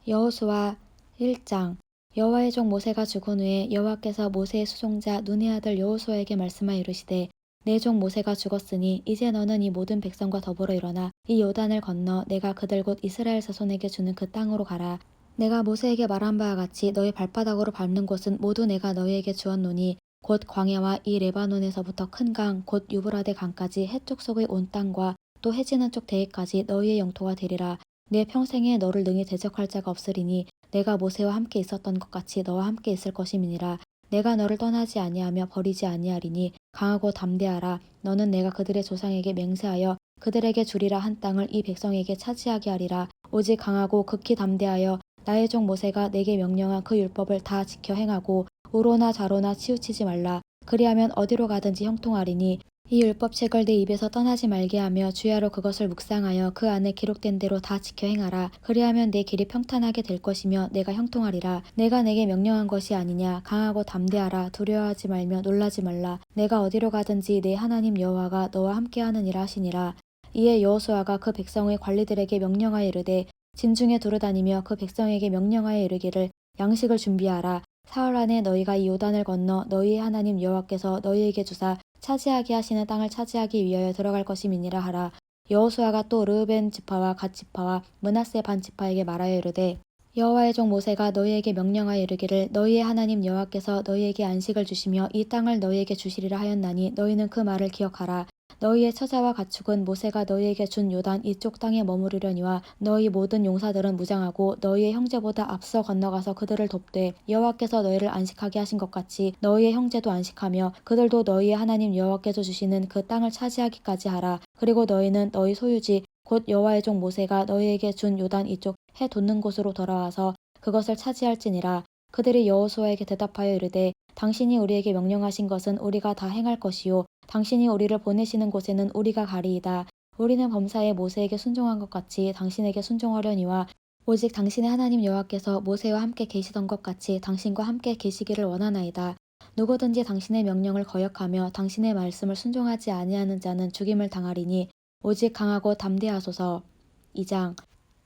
여호수아 1장. 여호와의 종 모세가 죽은 후에 여호와께서 모세의 수종자 눈의 아들 여호수아에게 말씀하여 이르시되 내 종 모세가 죽었으니 이제 너는 이 모든 백성과 더불어 일어나 이 요단을 건너 내가 그들 곧 이스라엘 자손에게 주는 그 땅으로 가라. 내가 모세에게 말한 바와 같이 너희 발바닥으로 밟는 곳은 모두 내가 너희에게 주었노니 곧 광야와 이 레바논에서부터 큰 강 곧 유브라데 강까지 해쪽 속의 온 땅과 또 해지는 쪽 대해까지 너희의 영토가 되리라. 내 평생에 너를 능히 대적할 자가 없으리니 내가 모세와 함께 있었던 것 같이 너와 함께 있을 것임이니라. 내가 너를 떠나지 아니하며 버리지 아니하리니 강하고 담대하라. 너는 내가 그들의 조상에게 맹세하여 그들에게 주리라 한 땅을 이 백성에게 차지하게 하리라. 오직 강하고 극히 담대하여 나의 종 모세가 내게 명령한 그 율법을 다 지켜 행하고 우로나 좌로나 치우치지 말라. 그리하면 어디로 가든지 형통하리니 이 율법책을 내 입에서 떠나지 말게 하며 주야로 그것을 묵상하여 그 안에 기록된 대로 다 지켜 행하라. 그리하면 내 길이 평탄하게 될 것이며 내가 형통하리라. 내가 내게 명령한 것이 아니냐. 강하고 담대하라. 두려워하지 말며 놀라지 말라. 내가 어디로 가든지 내 하나님 여호와가 너와 함께하느니라 하시니라. 이에 여호수아가 그 백성의 관리들에게 명령하여 이르되 진중에 두루다니며 그 백성에게 명령하여 이르기를 양식을 준비하라. 사흘 안에 너희가 이 요단을 건너 너희의 하나님 여호와께서 너희에게 주사 차지하게 하시는 땅을 차지하기 위하여 들어갈 것임이니라 하라. 여호수아가 또 르우벤 지파와 갓 지파와 므낫세 반 지파에게 말하여 이르되 여호와의 종 모세가 너희에게 명령하여 이르기를 너희의 하나님 여호와께서 너희에게 안식을 주시며 이 땅을 너희에게 주시리라 하였나니 너희는 그 말을 기억하라. 너희의 처자와 가축은 모세가 너희에게 준 요단 이쪽 땅에 머무르려니와 너희 모든 용사들은 무장하고 너희의 형제보다 앞서 건너가서 그들을 돕되 여호와께서 너희를 안식하게 하신 것 같이 너희의 형제도 안식하며 그들도 너희의 하나님 여호와께서 주시는 그 땅을 차지하기까지 하라. 그리고 너희는 너희 소유지 곧 여호와의 종 모세가 너희에게 준 요단 이쪽 해 돋는 곳으로 돌아와서 그것을 차지할지니라. 그들이 여호수아에게 대답하여 이르되 당신이 우리에게 명령하신 것은 우리가 다 행할 것이요 당신이 우리를 보내시는 곳에는 우리가 가리이다. 우리는 범사에 모세에게 순종한 것 같이 당신에게 순종하려니와 오직 당신의 하나님 여호와께서 모세와 함께 계시던 것 같이 당신과 함께 계시기를 원하나이다. 누구든지 당신의 명령을 거역하며 당신의 말씀을 순종하지 아니하는 자는 죽임을 당하리니 오직 강하고 담대하소서. 2장.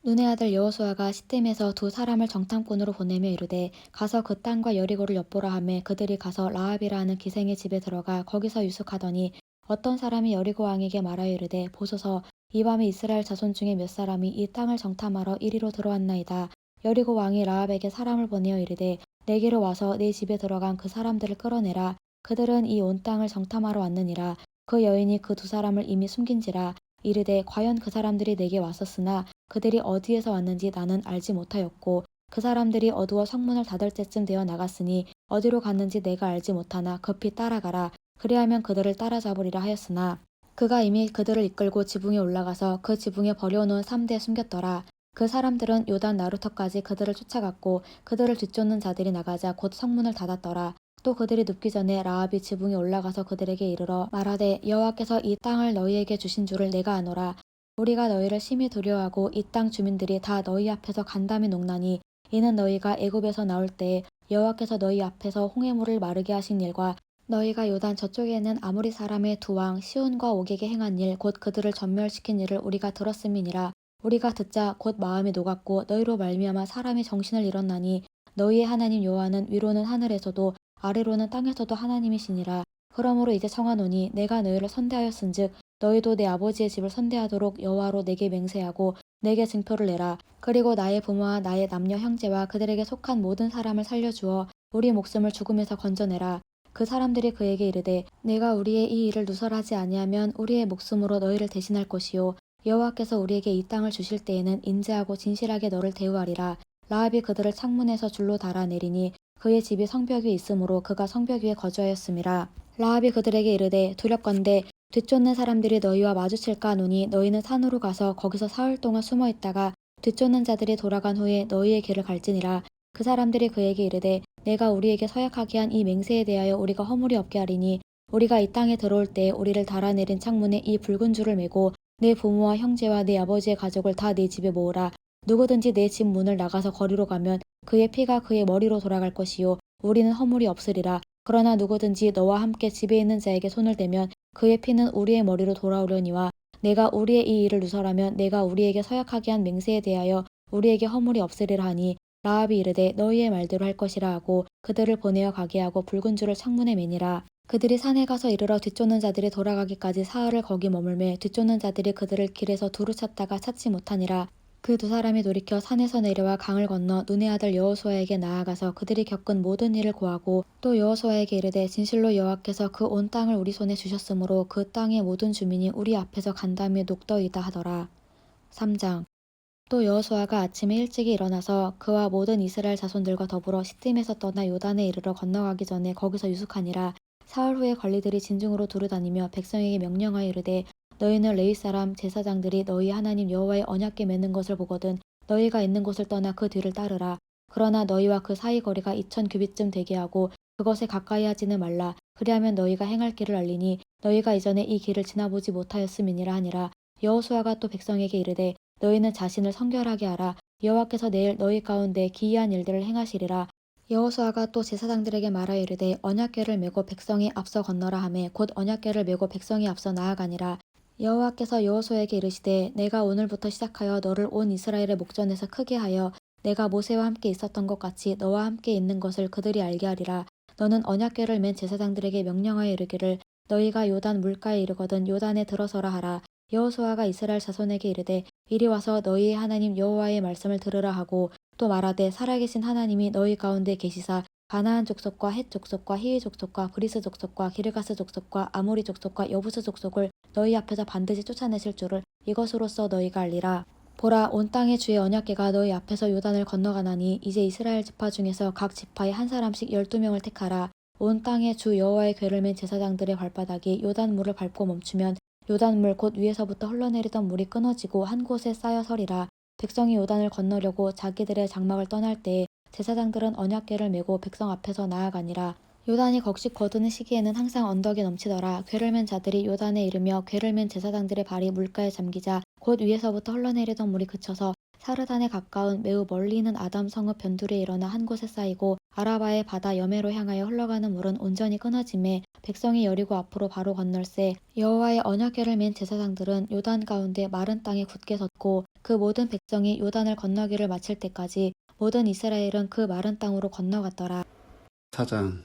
눈의 아들 여호수아가 시템에서 두 사람을 정탐꾼으로 보내며 이르되 가서 그 땅과 여리고를 엿보라 하매 그들이 가서 라합이라 하는 기생의 집에 들어가 거기서 유숙하더니 어떤 사람이 여리고 왕에게 말하여 이르되 보소서 이 밤에 이스라엘 자손 중에 몇 사람이 이 땅을 정탐하러 이리로 들어왔나이다. 여리고 왕이 라합에게 사람을 보내어 이르되 내게로 와서 내 집에 들어간 그 사람들을 끌어내라. 그들은 이 온 땅을 정탐하러 왔느니라. 그 여인이 그 두 사람을 이미 숨긴지라. 이르되 과연 그 사람들이 내게 왔었으나 그들이 어디에서 왔는지 나는 알지 못하였고 그 사람들이 어두워 성문을 닫을 때쯤 되어 나갔으니 어디로 갔는지 내가 알지 못하나 급히 따라가라. 그리하면 그들을 따라잡으리라 하였으나 그가 이미 그들을 이끌고 지붕에 올라가서 그 지붕에 버려놓은 3대에 숨겼더라. 그 사람들은 요단 나루터까지 그들을 쫓아갔고 그들을 뒤쫓는 자들이 나가자 곧 성문을 닫았더라. 또 그들이 눕기 전에 라합이 지붕에 올라가서 그들에게 이르러 말하되 여호와께서 이 땅을 너희에게 주신 줄을 내가 아노라. 우리가 너희를 심히 두려워하고 이 땅 주민들이 다 너희 앞에서 간담이 녹나니 이는 너희가 애굽에서 나올 때에 여호와께서 너희 앞에서 홍해물을 마르게 하신 일과 너희가 요단 저쪽에 있는 아모리 사람의 두 왕 시온과 옥에게 행한 일 곧 그들을 전멸시킨 일을 우리가 들었음이니라. 우리가 듣자 곧 마음이 녹았고 너희로 말미암아 사람이 정신을 잃었나니 너희의 하나님 여호와는 위로는 하늘에서도 아래로는 땅에서도 하나님이시니라. 그러므로 이제 청하노니 내가 너희를 선대하였은즉 너희도 내 아버지의 집을 선대하도록 여호와로 내게 맹세하고 내게 증표를 내라. 그리고 나의 부모와 나의 남녀 형제와 그들에게 속한 모든 사람을 살려주어 우리 목숨을 죽음에서 건져내라. 그 사람들이 그에게 이르되 내가 우리의 이 일을 누설하지 아니하면 우리의 목숨으로 너희를 대신할 것이요 여호와께서 우리에게 이 땅을 주실 때에는 인자하고 진실하게 너를 대우하리라. 라합이 그들을 창문에서 줄로 달아내리니 그의 집이 성벽 위에 있으므로 그가 성벽 위에 거주하였음이라. 라합이 그들에게 이르되 두렵건대 뒤쫓는 사람들이 너희와 마주칠까 하노니 너희는 산으로 가서 거기서 사흘 동안 숨어 있다가 뒤쫓는 자들이 돌아간 후에 너희의 길을 갈지니라. 그 사람들이 그에게 이르되 내가 우리에게 서약하게 한 이 맹세에 대하여 우리가 허물이 없게 하리니 우리가 이 땅에 들어올 때에 우리를 달아내린 창문에 이 붉은 줄을 매고 내 부모와 형제와 내 아버지의 가족을 다 내 집에 모으라. 누구든지 내 집 문을 나가서 거리로 가면 그의 피가 그의 머리로 돌아갈 것이요 우리는 허물이 없으리라. 그러나 누구든지 너와 함께 집에 있는 자에게 손을 대면 그의 피는 우리의 머리로 돌아오려니와 내가 우리의 이 일을 누설하면 내가 우리에게 서약하게 한 맹세에 대하여 우리에게 허물이 없으리라 하니 라합이 이르되 너희의 말대로 할 것이라 하고 그들을 보내어 가게 하고 붉은 줄을 창문에 매니라. 그들이 산에 가서 이르러 뒤쫓는 자들이 돌아가기까지 사흘을 거기 머물매 뒤쫓는 자들이 그들을 길에서 두루 찾다가 찾지 못하니라. 그 두 사람이 돌이켜 산에서 내려와 강을 건너 눈의 아들 여호수아에게 나아가서 그들이 겪은 모든 일을 고하고 또 여호수아에게 이르되 진실로 여호와께서 그 온 땅을 우리 손에 주셨으므로 그 땅의 모든 주민이 우리 앞에서 간담이 녹더이다 하더라. 3장. 또 여호수아가 아침에 일찍이 일어나서 그와 모든 이스라엘 자손들과 더불어 시딤에서 떠나 요단에 이르러 건너가기 전에 거기서 유숙하니라. 사흘 후에 관리들이 진중으로 두루다니며 백성에게 명령하여 이르되 너희는 레위 사람 제사장들이 너희 하나님 여호와의 언약궤 매는 것을 보거든 너희가 있는 곳을 떠나 그 뒤를 따르라. 그러나 너희와 그 사이 거리가 2000규빗쯤 되게 하고 그것에 가까이 하지는 말라. 그리하면 너희가 행할 길을 알리니 너희가 이전에 이 길을 지나보지 못하였음이니라 하니라. 여호수아가 또 백성에게 이르되 너희는 자신을 성결하게 하라. 여호와께서 내일 너희 가운데 기이한 일들을 행하시리라. 여호수아가 또 제사장들에게 말하여 이르되 언약궤를 메고 백성이 앞서 건너라 하매 곧 언약궤를 메고 백성이 앞서 나아가니라. 여호와께서 여호수아에게 이르시되 내가 오늘부터 시작하여 너를 온 이스라엘의 목전에서 크게 하여 내가 모세와 함께 있었던 것 같이 너와 함께 있는 것을 그들이 알게 하리라. 너는 언약궤를 맨 제사장들에게 명령하여 이르기를 너희가 요단 물가에 이르거든 요단에 들어서라 하라. 여호수아가 이스라엘 자손에게 이르되 이리 와서 너희의 하나님 여호와의 말씀을 들으라 하고 또 말하되 살아계신 하나님이 너희 가운데 계시사 가나안 족속과 헷 족속과 히위 족속과 브리스 족속과 기르가스 족속과 아모리 족속과 여부스 족속을 너희 앞에서 반드시 쫓아내실 줄을 이것으로써 너희가 알리라. 보라 온 땅의 주의 언약궤가 너희 앞에서 요단을 건너가나니 이제 이스라엘 지파 중에서 각 지파에 한 사람씩 12명을 택하라. 온 땅의 주 여호와의 궤를 맨 제사장들의 발바닥이 요단물을 밟고 멈추면 요단물 곧 위에서부터 흘러내리던 물이 끊어지고 한 곳에 쌓여 서리라. 백성이 요단을 건너려고 자기들의 장막을 떠날 때에 제사장들은 언약궤를 메고 백성 앞에서 나아가니라. 요단이 곡식 거두는 시기에는 항상 언덕이 넘치더라. 궤를 맨 자들이 요단에 이르며 궤를 맨 제사장들의 발이 물가에 잠기자 곧 위에서부터 흘러내리던 물이 그쳐서 사르단에 가까운 매우 멀리 있는 아담 성읍 변두리에 일어나 한 곳에 쌓이고 아라바의 바다 여매로 향하여 흘러가는 물은 온전히 끊어지매 백성이 여리고 앞으로 바로 건널세 여호와의 언약궤를 맨 제사장들은 요단 가운데 마른 땅에 굳게 섰고 그 모든 백성이 요단을 건너기를 마칠 때까지 모든 이스라엘은 그 마른 땅으로 건너갔더라. 4장.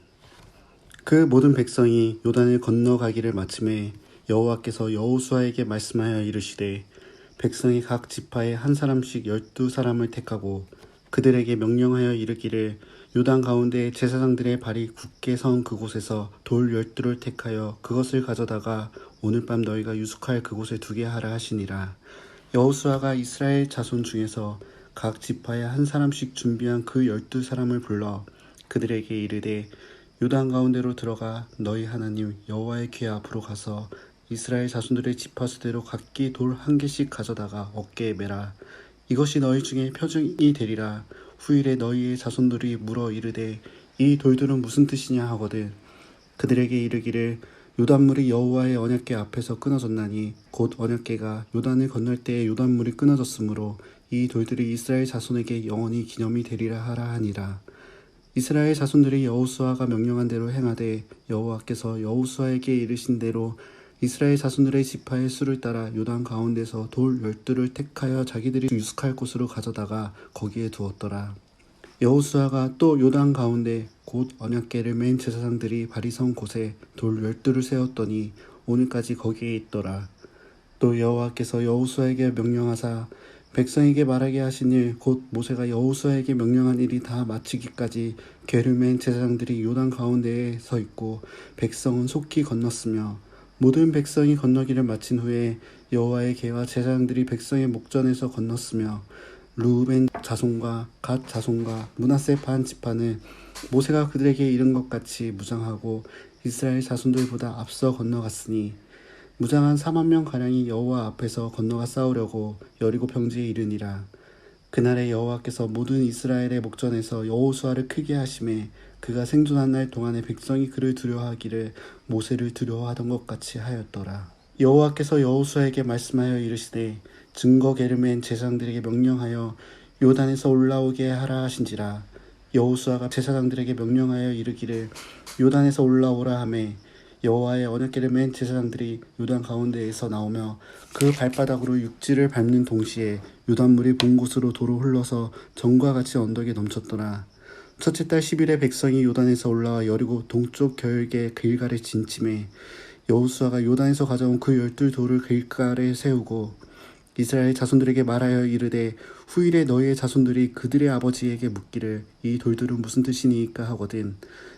그 모든 백성이 요단을 건너가기를 마침에 여호와께서 여호수아에게 말씀하여 이르시되 백성이 각 지파에 한 사람씩 12사람을 택하고 그들에게 명령하여 이르기를 요단 가운데 제사장들의 발이 굳게 선 그곳에서 돌 12를 택하여 그것을 가져다가 오늘 밤 너희가 유숙할 그곳에 두게 하라 하시니라. 여호수아가 이스라엘 자손 중에서 각 지파에 한 사람씩 준비한 그 12사람을 불러 그들에게 이르되 요단 가운데로 들어가 너희 하나님 여호와의 궤 앞으로 가서 이스라엘 자손들의 지파수대로 각기 돌 한 개씩 가져다가 어깨에 매라. 이것이 너희 중에 표징이 되리라. 후일에 너희의 자손들이 물어 이르되 이 돌들은 무슨 뜻이냐 하거든 그들에게 이르기를 요단물이 여호와의 언약궤 앞에서 끊어졌나니 곧 언약궤가 요단을 건널 때에 요단물이 끊어졌으므로 이 돌들이 이스라엘 자손에게 영원히 기념이 되리라 하라 하니라. 이스라엘 자손들이 여호수아가 명령한 대로 행하되 여호와께서 여호수아에게 이르신 대로 이스라엘 자손들의 지파의 수를 따라 요단 가운데서 돌 12를 택하여 자기들이 유숙할 곳으로 가져다가 거기에 두었더라. 여호수아가 또 요단 가운데 곧 언약궤를 맨 제사장들이 발이 선 곳에 돌 12를 세웠더니 오늘까지 거기에 있더라. 또 여호와께서 여호수아에게 명령하사 백성에게 말하게 하신 일 곧 모세가 여호수아에게 명령한 일이 다 마치기까지 궤를 맨 제사장들이 요단 가운데에 서 있고 백성은 속히 건넜으며 모든 백성이 건너기를 마친 후에 여호와의 궤와 제사장들이 백성의 목전에서 건넜으며 루벤 자손과 갓 자손과 므낫세 반 지파는 모세가 그들에게 이른 것 같이 무장하고 이스라엘 자손들보다 앞서 건너갔으니 무장한 4만 명 가량이 여호와 앞에서 건너가 싸우려고 여리고 평지에 이르니라. 그날에 여호와께서 모든 이스라엘의 목전에서 여호수아를 크게 하심에 그가 생존한 날 동안에 백성이 그를 두려워하기를 모세를 두려워하던 것 같이 하였더라. 여호와께서 여호수아에게 말씀하여 이르시되 증거궤를 맨 제사장들에게 명령하여 요단에서 올라오게 하라 하신지라. 여호수아가 제사장들에게 명령하여 이르기를 요단에서 올라오라 하매 여호와의 언약궤를 맨 제사장들이 요단 가운데에서 나오며 그 발바닥으로 육지를 밟는 동시에 요단물이 본 곳으로 도로 흘러서 전과 같이 언덕에 넘쳤더라. 첫째 달 10일에 백성이 요단에서 올라와 여리고 동쪽 결계 길갈에 진침해 여호수아가 요단에서 가져온 그 12돌을 길갈에 세우고 이스라엘 자손들에게 말하여 이르되 후일에 너희의 자손들이 그들의 아버지에게 묻기를 이 돌들은 무슨 뜻이니까 하거든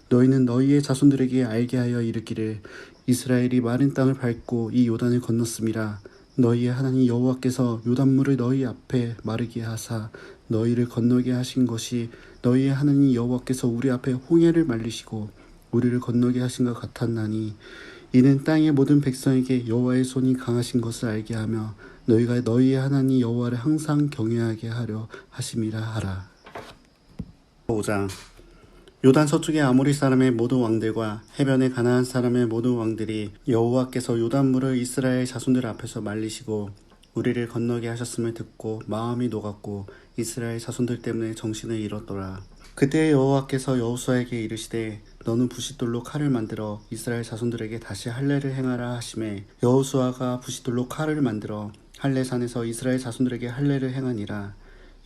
너희는 너희의 자손들에게 알게 하여 이르기를 이스라엘이 마른 땅을 밟고 이 요단을 건넜음이라. 너희의 하나님 여호와께서 요단물을 너희 앞에 마르게 하사 너희를 건너게 하신 것이 너희의 하나님 여호와께서 우리 앞에 홍해를 말리시고 우리를 건너게 하신 것 같았나니 이는 땅의 모든 백성에게 여호와의 손이 강하신 것을 알게 하며 너희가 너희의 하나님 여호와를 항상 경외하게 하려 하심이라 하라. 5장. 요단 서쪽의 아모리 사람의 모든 왕들과 해변의 가나안 사람의 모든 왕들이 여호와께서 요단물을 이스라엘 자손들 앞에서 말리시고 우리를 건너게 하셨음을 듣고 마음이 녹았고 이스라엘 자손들 때문에 정신을 잃었더라. 그때 여호와께서 여호수아에게 이르시되 너는 부싯돌로 칼을 만들어 이스라엘 자손들에게 다시 할례를 행하라 하시매 여호수아가 부싯돌로 칼을 만들어 할례산에서 이스라엘 자손들에게 할례를 행하니라.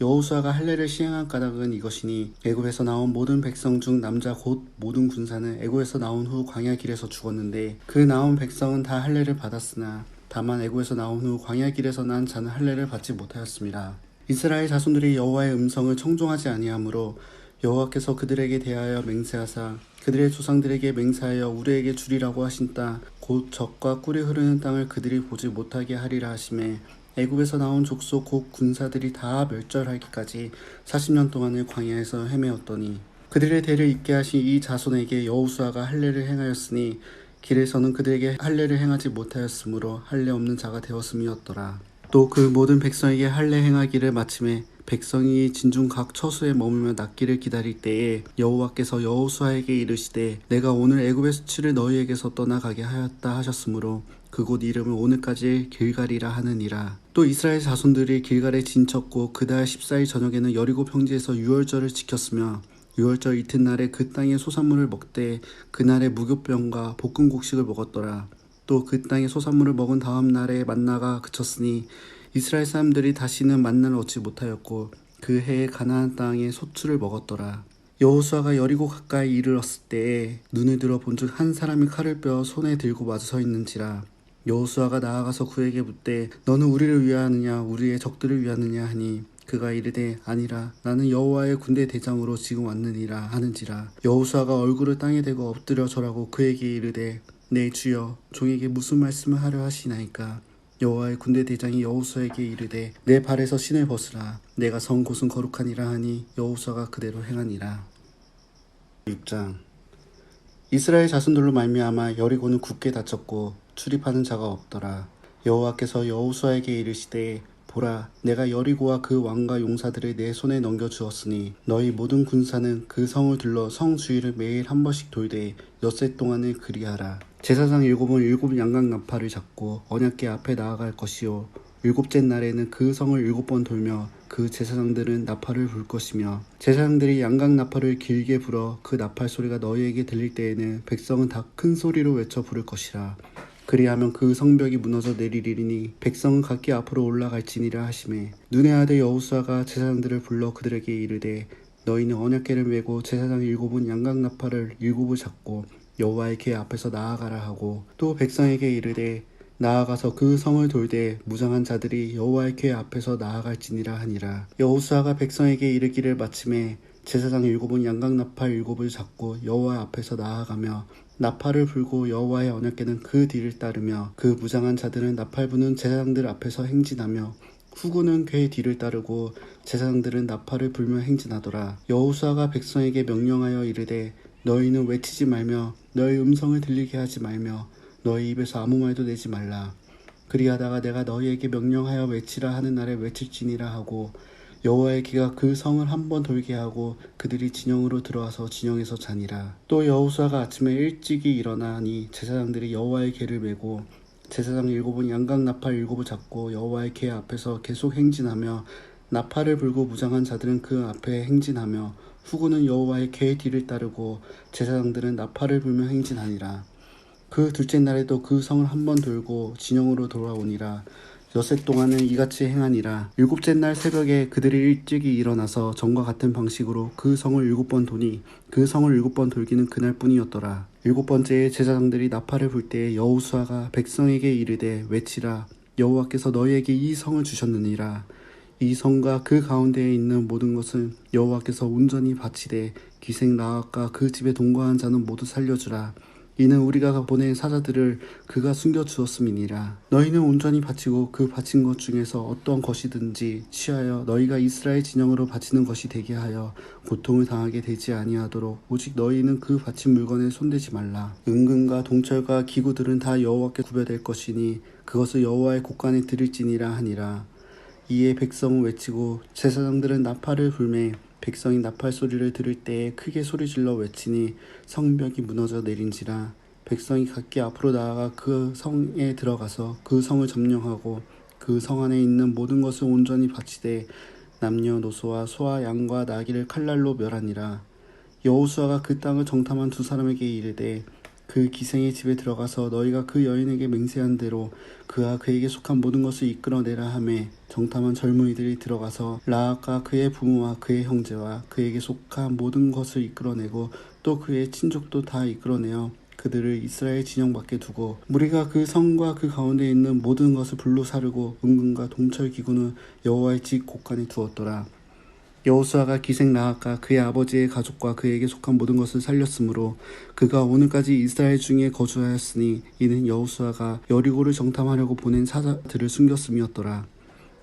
여호수아가 할례를 시행한 까닭은 이것이니 애굽에서 나온 모든 백성 중 남자 곧 모든 군사는 애굽에서 나온 후 광야 길에서 죽었는데 그 나온 백성은 다 할례를 받았으나 다만 애굽에서 나온 후 광야 길에서 난 자는 할례를 받지 못하였습니다. 이스라엘 자손들이 여호와의 음성을 청종하지 아니하므로 여호와께서 그들에게 대하여 맹세하사 그들의 조상들에게 맹세하여 우리에게 주리라고 하신 땅 곧 젖과 꿀이 흐르는 땅을 그들이 보지 못하게 하리라 하시매 애굽에서 나온 족속 곧 군사들이 다 멸절하기까지 40년 동안을 광야에서 헤매었더니 그들의 대를 잇게 하신 이 자손에게 여호수아가 할례를 행하였으니 길에서는 그들에게 할례를 행하지 못하였으므로 할례 없는 자가 되었음이었더라. 또 그 모든 백성에게 할례 행하기를 마침에 백성이 진중 각 처소에 머물며 낫기를 기다릴 때에 여호와께서 여호수아에게 이르시되 내가 오늘 애굽의 수치를 너희에게서 떠나가게 하였다 하셨으므로 그곳 이름을 오늘까지 길갈이라 하느니라. 또 이스라엘 자손들이 길갈에 진쳤고 그달 14일 저녁에는 여리고 평지에서 유월절을 지켰으며 유월절 이튿날에 그 땅의 소산물을 먹되 그날에 무교병과 볶은 곡식을 먹었더라. 또 그 땅의 소산물을 먹은 다음 날에 만나가 그쳤으니 이스라엘 사람들이 다시는 만나를 얻지 못하였고 그 해에 가나안 땅의 소출을 먹었더라. 여호수아가 여리고 가까이 이르렀을 때에 눈을 들어 본즉 한 사람이 칼을 빼어 손에 들고 마주 서 있는지라. 여호수아가 나아가서 그에게 묻되 너는 우리를 위하느냐 우리의 적들을 위하느냐 하니 그가 이르되 아니라 나는 여호와의 군대 대장으로 지금 왔느니라 하는지라. 여호수아가 얼굴을 땅에 대고 엎드려 절하고 그에게 이르되 내 주여 종에게 무슨 말씀을 하려 하시나이까. 여호와의 군대 대장이 여호수아에게 이르되 내 발에서 신을 벗으라. 내가 선 곳은 거룩하니라 하니 여호수아가 그대로 행하니라. 6장. 이스라엘 자손들로 말미암아 여리고는 굳게 닫혔고 출입하는 자가 없더라. 여호와께서 여호수아에게 이르시되 보라 내가 여리고와 그 왕과 용사들을 내 손에 넘겨주었으니 너희 모든 군사는 그 성을 둘러 성 주위를 매일 한 번씩 돌되 엿새 동안을 그리하라. 제사장 7은 7 양각 나팔을 잡고 언약궤 앞에 나아갈 것이요 7째 날에는 그 성을 7번 돌며 그 제사장들은 나팔을 불 것이며 제사장들이 양각 나팔을 길게 불어 그 나팔 소리가 너희에게 들릴 때에는 백성은 다 큰 소리로 외쳐 부를 것이라. 그리하면 그 성벽이 무너져 내리리니 백성은 각기 앞으로 올라갈지니라 하시매 눈의 아들 여호수아가 제사장들을 불러 그들에게 이르되 너희는 언약궤를 메고 제사장 7은 양각 나팔을 7을 잡고 여호와의 궤 앞에서 나아가라 하고 또 백성에게 이르되 나아가서 그 성을 돌되 무장한 자들이 여호와의 궤 앞에서 나아갈지니라 하니라. 여호수아가 백성에게 이르기를 마침에 제사장 7은 양각 나팔 7을 잡고 여호와 앞에서 나아가며 나팔을 불고 여호와의 언약궤는 그 뒤를 따르며 그 무장한 자들은 나팔 부는 제사장들 앞에서 행진하며 후군은 궤 뒤를 따르고 제사장들은 나팔을 불며 행진하더라. 여호수아가 백성에게 명령하여 이르되 너희는 외치지 말며 너희 음성을 들리게 하지 말며 너희 입에서 아무 말도 내지 말라. 그리하다가 내가 너희에게 명령하여 외치라 하는 날에 외칠지니라 하고 여호와의 궤가 그 성을 한 번 돌게 하고 그들이 진영으로 들어와서 진영에서 자니라. 또 여호수아가 아침에 일찍이 일어나니 제사장들이 여호와의 궤를 메고 제사장 7은 양각 나팔 7을 잡고 여호와의 궤 앞에서 계속 행진하며 나팔을 불고 무장한 자들은 그 앞에 행진하며 후군은 여호와의 궤 뒤를 따르고 제사장들은 나팔을 불며 행진하니라. 그 둘째 날에도 그 성을 한 번 돌고 진영으로 돌아오니라. 엿새 동안은 이같이 행하니라. 일곱째 날 새벽에 그들이 일찍이 일어나서 전과 같은 방식으로 그 성을 7번 도니 그 성을 7번 돌기는 그날뿐이었더라. 일곱 번째에 제사장들이 나팔을 불 때에 여호수아가 백성에게 이르되 외치라. 여호와께서 너희에게 이 성을 주셨느니라. 이 성과 그 가운데에 있는 모든 것은 여호와께서 온전히 바치되 기생 라합과 그 집에 동거한 자는 모두 살려주라. 이는 우리가 보낸 사자들을 그가 숨겨주었음이니라. 너희는 온전히 바치고 그 바친 것 중에서 어떤 것이든지 취하여 너희가 이스라엘 진영으로 바치는 것이 되게 하여 고통을 당하게 되지 아니하도록 오직 너희는 그 바친 물건에 손대지 말라. 은금과 동철과 기구들은 다 여호와께 구별될 것이니 그것을 여호와의 곳간에 드릴지니라 하니라. 이에 백성은 외치고 제사장들은 나팔을 불매 백성이 나팔 소리를 들을 때에 크게 소리질러 외치니 성벽이 무너져 내린지라. 백성이 각기 앞으로 나아가 그 성에 들어가서 그 성을 점령하고 그 성 안에 있는 모든 것을 온전히 바치되 남녀노소와 소와 양과 나귀를 칼날로 멸하니라. 여호수아가 그 땅을 정탐한 두 사람에게 이르되 그 기생의 집에 들어가서 너희가 그 여인에게 맹세한 대로 그와 그에게 속한 모든 것을 이끌어내라 하매 정탐한 젊은이들이 들어가서 라합과 그의 부모와 그의 형제와 그에게 속한 모든 것을 이끌어내고 또 그의 친족도 다 이끌어내어 그들을 이스라엘 진영 밖에 두고 무리가 그 성과 그 가운데 있는 모든 것을 불로 사르고 은금과 동철 기구는 여호와의 집 곳간에 두었더라. 여호수아가 기생 라합과 그의 아버지의 가족과 그에게 속한 모든 것을 살렸으므로 그가 오늘까지 이스라엘 중에 거주하였으니 이는 여호수아가 여리고를 정탐하려고 보낸 사자들을 숨겼음이었더라.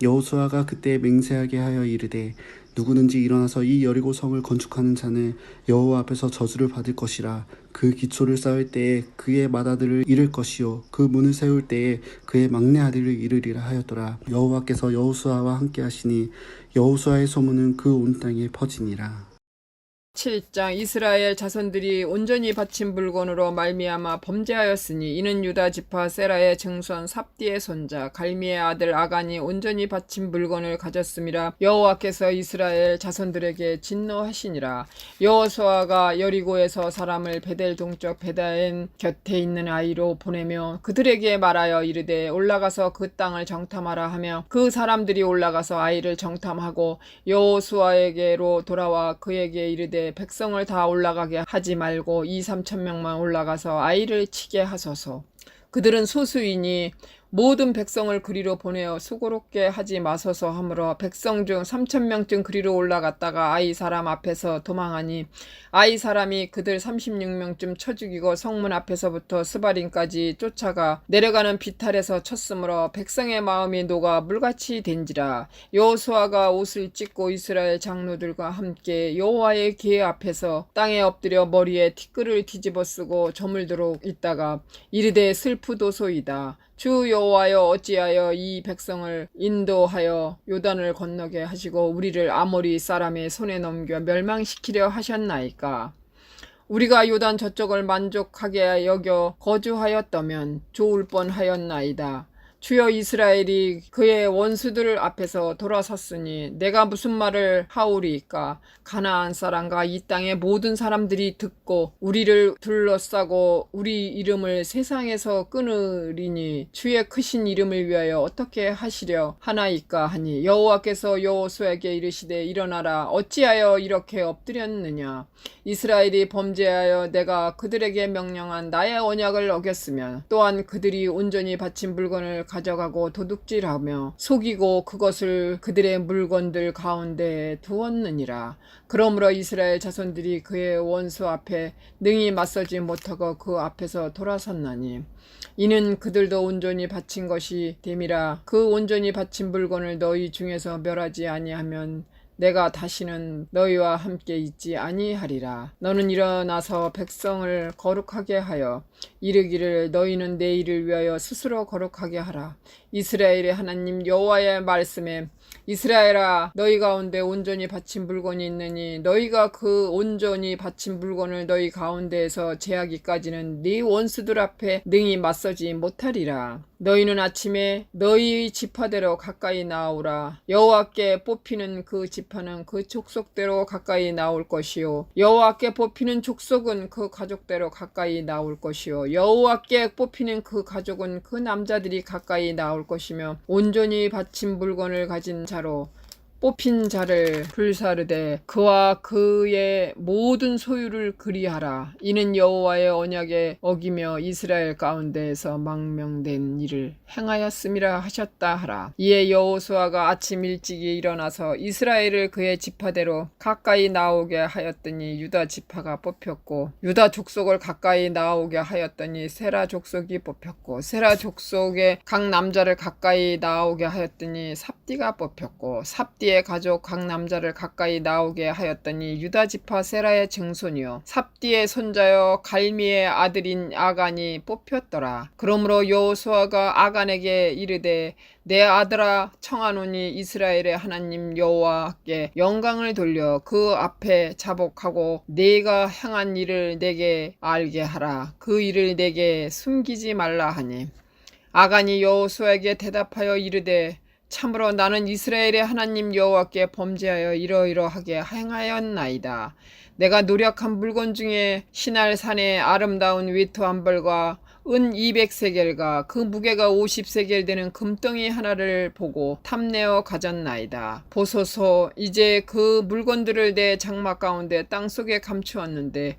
여호수아가 그때 맹세하게 하여 이르되 누구든지 일어나서 이 여리고 성을 건축하는 자는 여호와 앞에서 저주를 받을 것이라. 그 기초를 쌓을 때에 그의 맏아들을 잃을 것이요 그 문을 세울 때에 그의 막내 아들을 잃으리라 하였더라. 여호와께서 여호수아와 함께 하시니 여호수아의 소문은 그 온 땅에 퍼지니라. 7장 이스라엘 자손들이 온전히 바친 물건으로 말미암아 범죄하였으니 이는 유다 지파 세라의 증손 삽디의 손자 갈미의 아들 아간이 온전히 바친 물건을 가졌음이라. 여호와께서 이스라엘 자손들에게 진노하시니라. 여호수아가 여리고에서 사람을 베델 동쪽 베다엔 곁에 있는 아이로 보내며 그들에게 말하여 이르되 올라가서 그 땅을 정탐하라 하며 그 사람들이 올라가서 아이를 정탐하고 여호수아에게로 돌아와 그에게 이르되 백성을 다 올라가게 하지 말고 2~3천명만 올라가서 아이를 치게 하소서. 그들은 소수이니 모든 백성을 그리로 보내어 수고롭게 하지 마소서 하므로 백성 중 3,000명쯤 그리로 올라갔다가 아이 사람 앞에서 도망하니 아이 사람이 그들 36명쯤 쳐 죽이고 성문 앞에서부터 스바림까지 쫓아가 내려가는 비탈에서 쳤으므로 백성의 마음이 녹아 물같이 된지라. 여호수아가 옷을 찢고 이스라엘 장로들과 함께 여호와의 궤 앞에서 땅에 엎드려 머리에 티끌을 뒤집어 쓰고 저물도록 있다가 이르되 슬프도소이다. 주 여호와여 어찌하여 이 백성을 인도하여 요단을 건너게 하시고 우리를 아모리 사람의 손에 넘겨 멸망시키려 하셨나이까. 우리가 요단 저쪽을 만족하게 여겨 거주하였다면 좋을 뻔하였나이다. 주여 이스라엘이 그의 원수들 앞에서 돌아섰으니 내가 무슨 말을 하오리이까. 가나안 사람과 이 땅의 모든 사람들이 듣고 우리를 둘러싸고 우리 이름을 세상에서 끊으리니 주의 크신 이름을 위하여 어떻게 하시려 하나이까 하니 여호와께서 여호수아에게 이르시되 일어나라. 어찌하여 이렇게 엎드렸느냐. 이스라엘이 범죄하여 내가 그들에게 명령한 나의 언약을 어겼으면 또한 그들이 온전히 바친 물건을 가져가고 도둑질하며 속이고 그것을 그들의 물건들 가운데 두었느니라. 그러므로 이스라엘 자손들이 그의 원수 앞에 능히 맞서지 못하고 그 앞에서 돌아섰나니 이는 그들도 온전히 바친 것이 됨이라. 그 온전히 바친 물건을 너희 중에서 멸하지 아니하면 내가 다시는 너희와 함께 있지 아니하리라. 너는 일어나서 백성을 거룩하게 하여 이르기를 너희는 내 일을 위하여 스스로 거룩하게 하라. 이스라엘의 하나님 여호와의 말씀에 이스라엘아 너희 가운데 온전히 바친 물건이 있느니 너희가 그 온전히 바친 물건을 너희 가운데에서 제하기까지는 네 원수들 앞에 능히 맞서지 못하리라. 너희는 아침에 너희 지파대로 가까이 나오라. 여호와께 뽑히는 그 지파 지파는 그 족속대로 가까이 나올 것이요 여호와께 뽑히는 족속은 그 가족대로 가까이 나올 것이요 여호와께 뽑히는 그 가족은 그 남자들이 가까이 나올 것이며 온전히 바친 물건을 가진 자로 뽑힌 자를 불사르되 그와 그의 모든 소유를 그리하라. 이는 여호와의 언약에 어기며 이스라엘 가운데에서 망명된 일을 행하였음이라 하셨다 하라. 이에 여호수아가 아침 일찍이 일어나서 이스라엘을 그의 지파대로 가까이 나오게 하였더니 유다 지파가 뽑혔고 유다 족속을 가까이 나오게 하였더니 세라 족속이 뽑혔고 세라 족속의 각 남자를 가까이 나오게 하였더니 삽디가 뽑혔고 삽디의 가족 각 남자를 가까이 나오게 하였더니 유다 지파 세라의 증손이요 삽디의 손자여 갈미의 아들인 아간이 뽑혔더라. 그러므로 여호수아가 아간에게 이르되 내 아들아 청하노니 이스라엘의 하나님 여호와께 영광을 돌려 그 앞에 자복하고 네가 행한 일을 내게 알게 하라. 그 일을 내게 숨기지 말라 하니 아간이 여호수아에게 대답하여 이르되 참으로 나는 이스라엘의 하나님 여호와께 범죄하여 이러이러하게 행하였나이다. 내가 노력한 물건 중에 시날산의 아름다운 위트 한 벌과 은 200세겔과 그 무게가 50세겔 되는 금덩이 하나를 보고 탐내어 가졌나이다. 보소서 이제 그 물건들을 내 장막 가운데 땅속에 감추었는데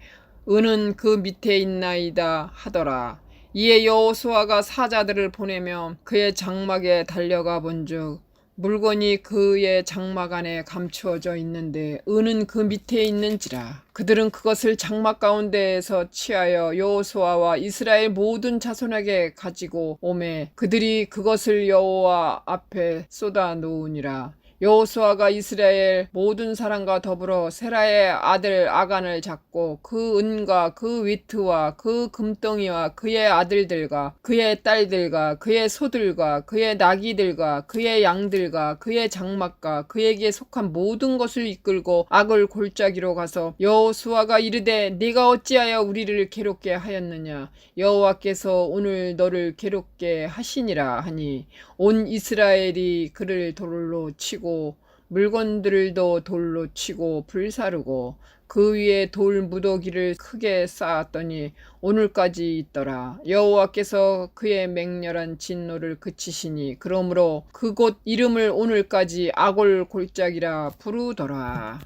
은은 그 밑에 있나이다 하더라. 이에 여호수아가 사자들을 보내며 그의 장막에 달려가 본즉 물건이 그의 장막 안에 감추어져 있는데 은은 그 밑에 있는지라. 그들은 그것을 장막 가운데에서 취하여 여호수아와 이스라엘 모든 자손에게 가지고 오매 그들이 그것을 여호와 앞에 쏟아 놓으니라. 여호수아가 이스라엘 모든 사람과 더불어 세라의 아들 아간을 잡고 그 은과 그 위트와 그 금덩이와 그의 아들들과 그의 딸들과 그의 소들과 그의 나귀들과 그의 양들과 그의 장막과 그에게 속한 모든 것을 이끌고 악을 골짜기로 가서 여호수아가 이르되 네가 어찌하여 우리를 괴롭게 하였느냐 여호와께서 오늘 너를 괴롭게 하시니라 하니 온 이스라엘이 그를 돌로 치고 물건들도 돌로 치고 불사르고 그 위에 돌 무더기를 크게 쌓았더니 오늘까지 있더라. 여호와께서 그의 맹렬한 진노를 그치시니 그러므로 그곳 이름을 오늘까지 아골 골짜기라 부르더라.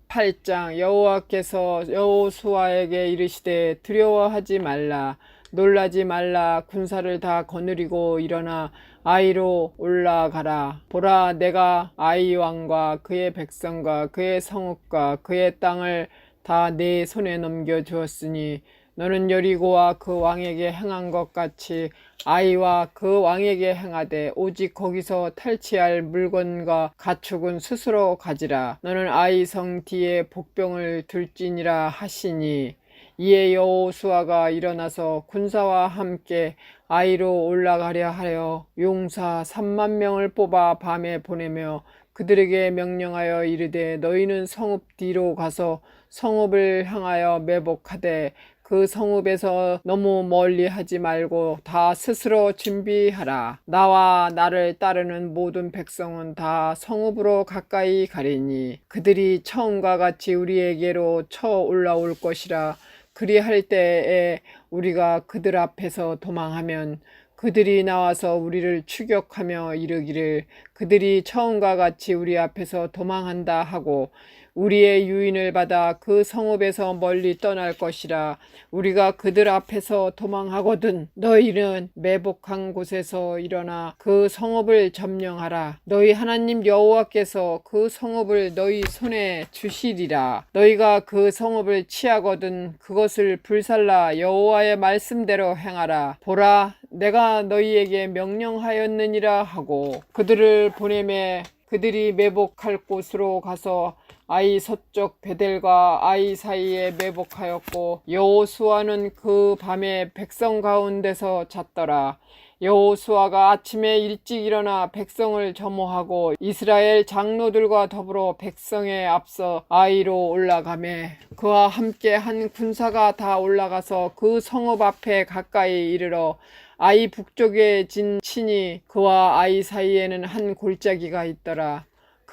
8장 여호와께서 여호수아에게 이르시되 두려워하지 말라 놀라지 말라 군사를 다 거느리고 일어나 아이로 올라가라. 보라 내가 아이 왕과 그의 백성과 그의 성읍과 그의 땅을 다 내 손에 넘겨 주었으니 너는 여리고와 그 왕에게 행한 것 같이 아이와 그 왕에게 행하되 오직 거기서 탈취할 물건과 가축은 스스로 가지라. 너는 아이 성 뒤에 복병을 둘지니라 하시니 이에 여호수아가 일어나서 군사와 함께 아이로 올라가려 하여 용사 3만 명을 뽑아 밤에 보내며 그들에게 명령하여 이르되 너희는 성읍 뒤로 가서 성읍을 향하여 매복하되 그 성읍에서 너무 멀리 하지 말고 다 스스로 준비하라. 나와 나를 따르는 모든 백성은 다 성읍으로 가까이 가리니 그들이 처음과 같이 우리에게로 쳐 올라올 것이라. 그리할 때에 우리가 그들 앞에서 도망하면 그들이 나와서 우리를 추격하며 이르기를 그들이 처음과 같이 우리 앞에서 도망한다 하고 우리의 유인을 받아 그 성읍에서 멀리 떠날 것이라. 우리가 그들 앞에서 도망하거든 너희는 매복한 곳에서 일어나 그 성읍을 점령하라. 너희 하나님 여호와께서 그 성읍을 너희 손에 주시리라. 너희가 그 성읍을 취하거든 그것을 불살라 여호와의 말씀대로 행하라. 보라 내가 너희에게 명령하였느니라 하고 그들을 보내매 그들이 매복할 곳으로 가서 아이 서쪽 베델과 아이 사이에 매복하였고 여호수아는 그 밤에 백성 가운데서 잤더라. 여호수아가 아침에 일찍 일어나 백성을 점호하고 이스라엘 장로들과 더불어 백성에 앞서 아이로 올라가매 그와 함께 한 군사가 다 올라가서 그 성읍 앞에 가까이 이르러 아이 북쪽에 진 치니 그와 아이 사이에는 한 골짜기가 있더라.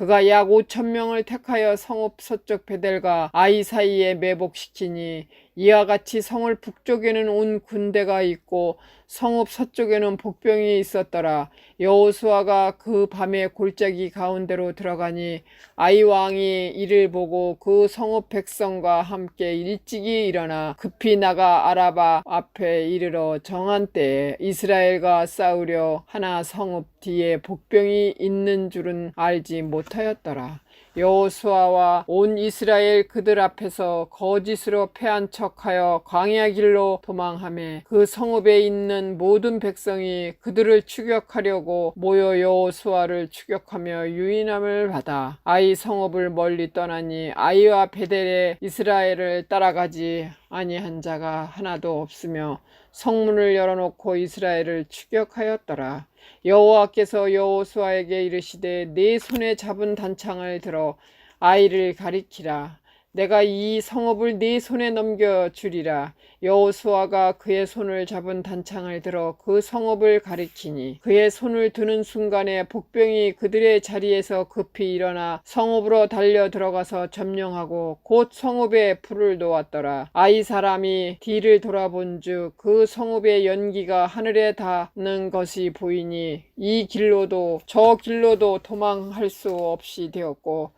그가 약 5,000명을 택하여 성읍 서쪽 베델과 아이 사이에 매복시키니 이와 같이 성을 북쪽에는 온 군대가 있고 성읍 서쪽에는 복병이 있었더라. 여호수아가 그 밤에 골짜기 가운데로 들어가니 아이 왕이 이를 보고 그 성읍 백성과 함께 일찍이 일어나 급히 나가 아라바 앞에 이르러 정한 때에 이스라엘과 싸우려 하나 성읍 뒤에 복병이 있는 줄은 알지 못하였더라. 여호수아와 온 이스라엘 그들 앞에서 거짓으로 패한 척하여 광야 길로 도망하며 그 성읍에 있는 모든 백성이 그들을 추격하려고 모여 여호수아를 추격하며 유인함을 받아 아이 성읍을 멀리 떠나니 아이와 베델에 이스라엘을 따라가지 아니한 자가 하나도 없으며 성문을 열어놓고 이스라엘을 추격하였더라. 여호와께서 여호수아에게 이르시되 네 손에 잡은 단창을 들어 아이를 가리키라. 내가 이 성읍을 네 손에 넘겨주리라. 여호수아가 그의 손을 잡은 단창을 들어 그 성읍을 가리키니 그의 손을 드는 순간에 복병이 그들의 자리에서 급히 일어나 성읍으로 달려 들어가서 점령하고 곧 성읍에 불을 놓았더라. 아이 사람이 뒤를 돌아본즉 그 성읍의 연기가 하늘에 닿는 것이 보이니 이 길로도 저 길로도 도망할 수 없이 되었고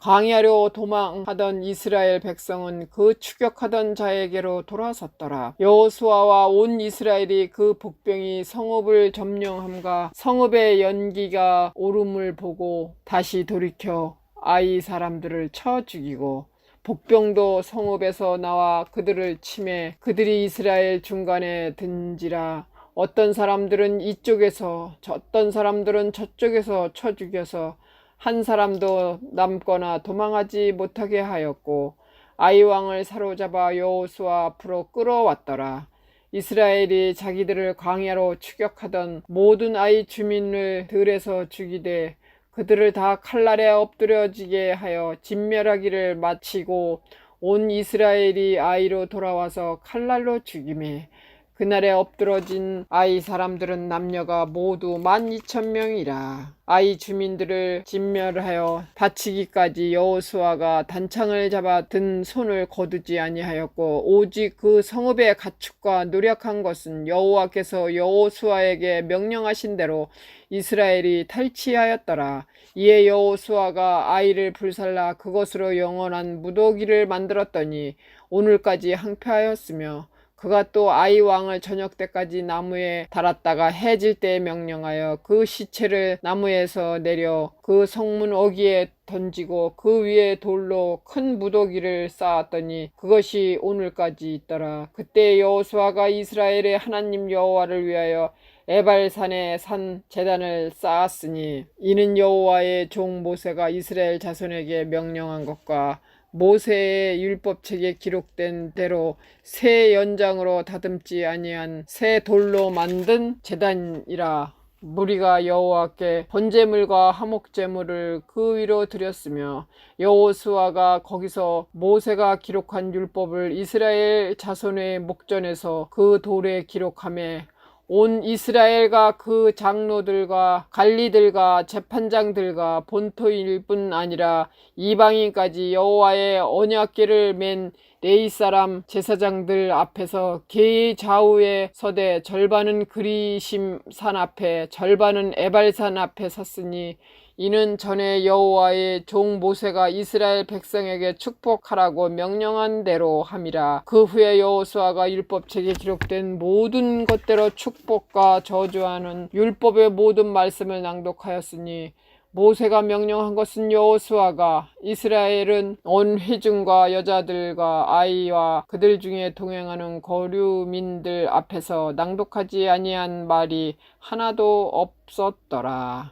광야로 도망하던 이스라엘 백성은 그 추격하던 자에게로 돌아섰더라. 여호수아와 온 이스라엘이 그 복병이 성읍을 점령함과 성읍의 연기가 오름을 보고 다시 돌이켜 아이 사람들을 쳐 죽이고 복병도 성읍에서 나와 그들을 치매 그들이 이스라엘 중간에 든지라. 어떤 사람들은 이쪽에서 어떤 사람들은 저쪽에서 쳐 죽여서 한 사람도 남거나 도망하지 못하게 하였고 아이 왕을 사로잡아 여호수아 앞으로 끌어왔더라. 이스라엘이 자기들을 광야로 추격하던 모든 아이 주민을 들에서 죽이되 그들을 다 칼날에 엎드려지게 하여 진멸하기를 마치고 온 이스라엘이 아이로 돌아와서 칼날로 죽이매 그날에 엎드러진 아이 사람들은 남녀가 모두 12,000명이라. 아이 주민들을 진멸하여 바치기까지 여호수아가 단창을 잡아 든 손을 거두지 아니하였고 오직 그 성읍의 가축과 노력한 것은 여호와께서 여호수아에게 명령하신 대로 이스라엘이 탈취하였더라. 이에 여호수아가 아이를 불살라 그것으로 영원한 무더기를 만들었더니 오늘까지 항폐하였으며 그가 또 아이 왕을 저녁 때까지 나무에 달았다가 해질 때에 명령하여 그 시체를 나무에서 내려 그 성문 어귀에 던지고 그 위에 돌로 큰 무더기를 쌓았더니 그것이 오늘까지 있더라. 그때 여호수아가 이스라엘의 하나님 여호와를 위하여 에발산에 산 제단을 쌓았으니 이는 여호와의 종 모세가 이스라엘 자손에게 명령한 것과 모세의 율법책에 기록된 대로 새 연장으로 다듬지 아니한 새 돌로 만든 제단이라. 무리가 여호와께 번제물과 화목제물을 그 위로 드렸으며 여호수아가 거기서 모세가 기록한 율법을 이스라엘 자손의 목전에서 그 돌에 기록하며 온 이스라엘과 그 장로들과 관리들과 재판장들과 본토일 뿐 아니라 이방인까지 여호와의 언약궤를 맨 레위 사람 제사장들 앞에서 궤의 좌우에 서되 절반은 그리심 산 앞에 절반은 에발산 앞에 섰으니 이는 전에 여호와의 종 모세가 이스라엘 백성에게 축복하라고 명령한 대로 함이라. 그 후에 여호수아가 율법책에 기록된 모든 것대로 축복과 저주하는 율법의 모든 말씀을 낭독하였으니 모세가 명령한 것은 여호수아가 이스라엘은 온 회중과 여자들과 아이와 그들 중에 동행하는 거류민들 앞에서 낭독하지 아니한 말이 하나도 없었더라.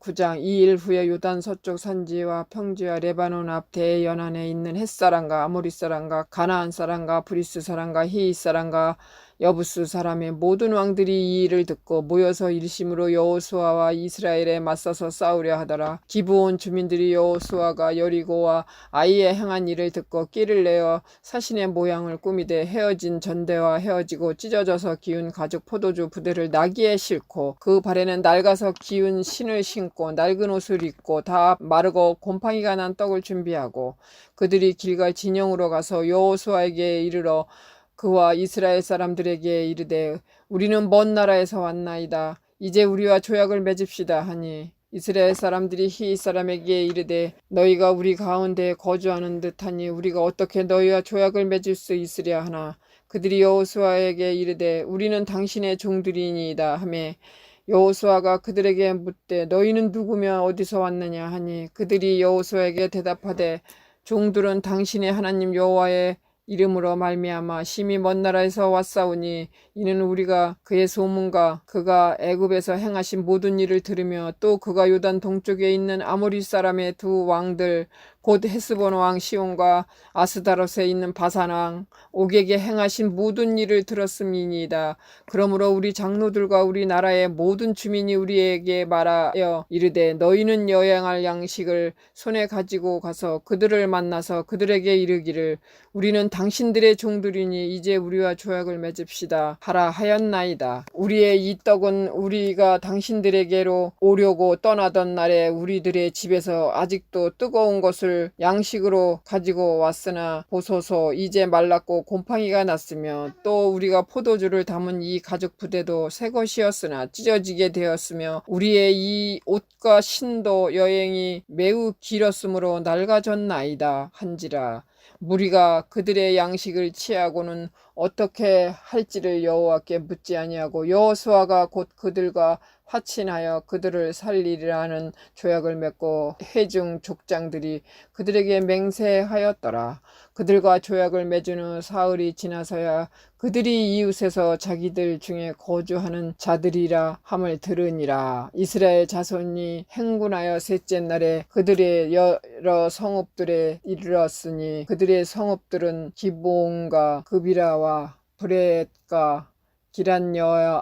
9장. 이 일 후에 요단 서쪽 산지와 평지와 레바논 앞 대연안에 있는 헷사람과 아모리 사람과 가나안 사람과 브리스 사람과 히윗 사람과 여부스 사람의 모든 왕들이 이 일을 듣고 모여서 일심으로 여호수아와 이스라엘에 맞서서 싸우려 하더라. 기브온 주민들이 여호수아가 여리고와 아이에 행한 일을 듣고 끼를 내어 사신의 모양을 꾸미되 헤어진 전대와 헤어지고 찢어져서 기운 가죽 포도주 부대를 나귀에 싣고 그 발에는 낡아서 기운 신을 신고 낡은 옷을 입고 다 마르고 곰팡이가 난 떡을 준비하고 그들이 길갈 진영으로 가서 여호수아에게 이르러 그와 이스라엘 사람들에게 이르되 우리는 먼 나라에서 왔나이다. 이제 우리와 조약을 맺읍시다 하니 이스라엘 사람들이 히윗 사람에게 이르되 너희가 우리 가운데 거주하는 듯하니 우리가 어떻게 너희와 조약을 맺을 수 있으랴 하나 그들이 여호수아에게 이르되 우리는 당신의 종들이니이다 하매 여호수아가 그들에게 묻되 너희는 누구며 어디서 왔느냐 하니 그들이 여호수아에게 대답하되 종들은 당신의 하나님 여호와의 이름으로 말미암아 심히 먼 나라에서 왔사오니 이는 우리가 그의 소문과 그가 애굽에서 행하신 모든 일을 들으며 또 그가 요단 동쪽에 있는 아모리 사람의 두 왕들 곧 헤스본 왕 시온과 아스다롯에 있는 바산 왕 옥에게 행하신 모든 일을 들었음이니이다. 그러므로 우리 장로들과 우리 나라의 모든 주민이 우리에게 말하여 이르되 너희는 여행할 양식을 손에 가지고 가서 그들을 만나서 그들에게 이르기를 우리는 당신들의 종들이니 이제 우리와 조약을 맺읍시다 하라 하였나이다. 우리의 이 떡은 우리가 당신들에게로 오려고 떠나던 날에 우리들의 집에서 아직도 뜨거운 것을 양식으로 가지고 왔으나 보소서 이제 말랐고 곰팡이가 났으며 또 우리가 포도주를 담은 이 가죽 부대도 새 것이었으나 찢어지게 되었으며 우리의 이 옷과 신도 여행이 매우 길었으므로 낡아졌나이다 한지라. 무리가 그들의 양식을 취하고는 어떻게 할지를 여호와께 묻지 아니하고 여호수아가 곧 그들과 화친하여 그들을 살리리라는 조약을 맺고 회중 족장들이 그들에게 맹세하였더라. 그들과 조약을 맺은 후 사흘이 지나서야 그들이 이웃에서 자기들 중에 거주하는 자들이라 함을 들으니라. 이스라엘 자손이 행군하여 셋째 날에 그들의 여러 성읍들에 이르렀으니 그들의 성읍들은 기브온과 그비라와 브렛과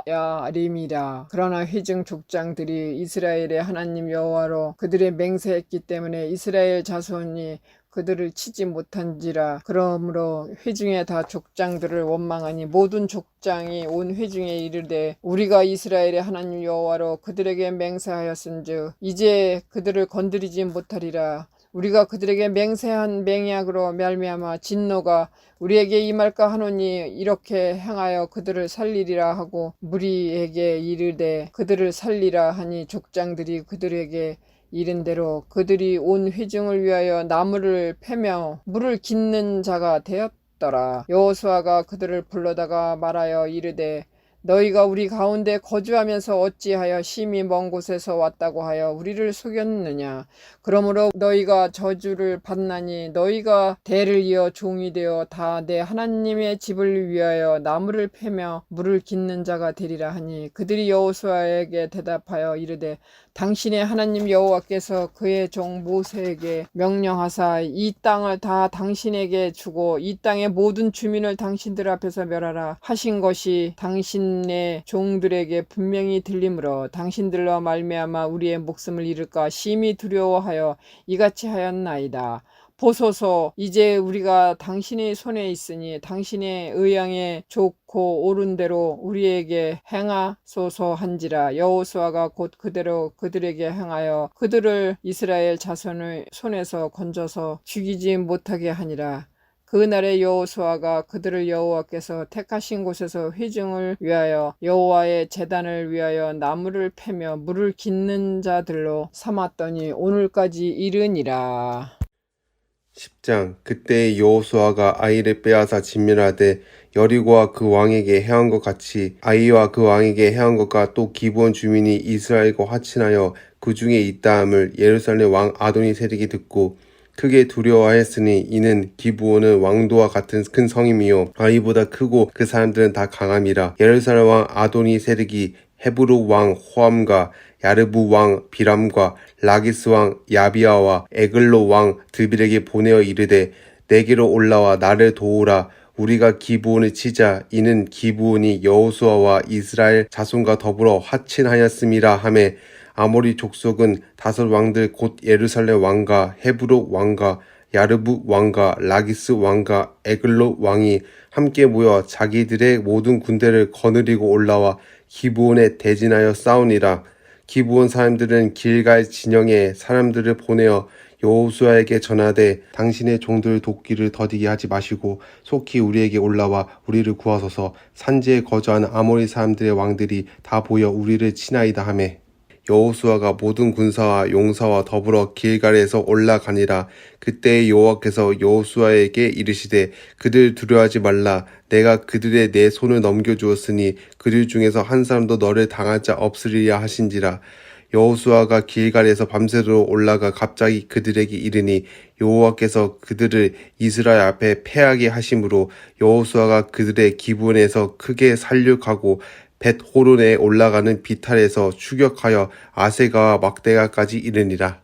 기란여야림이라. 그러나 회중 족장들이 이스라엘의 하나님 여호와로 그들의 맹세했기 때문에 이스라엘 자손이 그들을 치지 못한지라. 그러므로 회중의 다 족장들을 원망하니 모든 족장이 온 회중에 이르되 우리가 이스라엘의 하나님 여호와로 그들에게 맹세하였은즉 이제 그들을 건드리지 못하리라. 우리가 그들에게 맹세한 맹약으로 말미암아 진노가 우리에게 임할까 하노니 이렇게 행하여 그들을 살리리라 하고 무리에게 이르되 그들을 살리라 하니 족장들이 그들에게 이른 대로 그들이 온 회중을 위하여 나무를 패며 물을 깃는 자가 되었더라. 여호수아가 그들을 불러다가 말하여 이르되 너희가 우리 가운데 거주하면서 어찌하여 심히 먼 곳에서 왔다고 하여 우리를 속였느냐. 그러므로 너희가 저주를 받나니 너희가 대를 이어 종이 되어 다 내 하나님의 집을 위하여 나무를 패며 물을 깃는 자가 되리라 하니 그들이 여호수아에게 대답하여 이르되 당신의 하나님 여호와께서 그의 종 모세에게 명령하사 이 땅을 다 당신에게 주고 이 땅의 모든 주민을 당신들 앞에서 멸하라 하신 것이 당신의 종들에게 분명히 들리므로 당신들로 말미암아 우리의 목숨을 잃을까 심히 두려워하여 이같이 하였나이다. 보소서 이제 우리가 당신의 손에 있으니 당신의 의향에 좋고 옳은 대로 우리에게 행하소서 한지라. 여호수아가 곧 그대로 그들에게 행하여 그들을 이스라엘 자손의 손에서 건져서 죽이지 못하게 하니라. 그날에 여호수아가 그들을 여호와께서 택하신 곳에서 회중을 위하여 여호와의 제단을 위하여 나무를 패며 물을 깃는 자들로 삼았더니 오늘까지 이르니라. 10장. 그때 여호수아가 아이를 빼앗아 진멸하되 여리고와 그 왕에게 행한 것 같이 아이와 그 왕에게 행한 것과 또 기브온 주민이 이스라엘과 화친하여 그 중에 있다함을 예루살렘 왕 아도니세덱이 듣고 크게 두려워하였으니 이는 기브온은 왕도와 같은 큰 성임이요 아이보다 크고 그 사람들은 다 강함이라. 예루살렘 왕 아도니세덱이 헤브루 왕 호함과 야르부 왕 비람과 라기스 왕 야비아와 에글로 왕 드빌에게 보내어 이르되 내게로 올라와 나를 도우라. 우리가 기브온을 치자. 이는 기브온이 여호수아와 이스라엘 자손과 더불어 화친하였음이라 하매 아모리 족속은 다섯 왕들 곧 예루살렘 왕과 헤브론 왕과 야르부 왕과 라기스 왕과 에글로 왕이 함께 모여 자기들의 모든 군대를 거느리고 올라와 기브온에 대진하여 싸우니라. 기브온 사람들은 길갈 진영에 사람들을 보내어 여호수아에게 전하되 당신의 종들 돕기를 더디게 하지 마시고 속히 우리에게 올라와 우리를 구하소서. 산지에 거주하는 아모리 사람들의 왕들이 다 보여 우리를 치나이다 하매 여호수아가 모든 군사와 용사와 더불어 길갈에서 올라가니라. 그때 여호와께서 여호수아에게 이르시되 그들 두려워하지 말라. 내가 그들의 내 손을 넘겨주었으니 그들 중에서 한 사람도 너를 당할 자 없으리라 하신지라. 여호수아가 길갈에서 밤새도록 올라가 갑자기 그들에게 이르니 여호와께서 그들을 이스라엘 앞에 패하게 하심으로 여호수아가 그들의 기브온에서 크게 살육하고 벳호론에 올라가는 비탈에서 추격하여 아세가와 막대가까지 이르니라.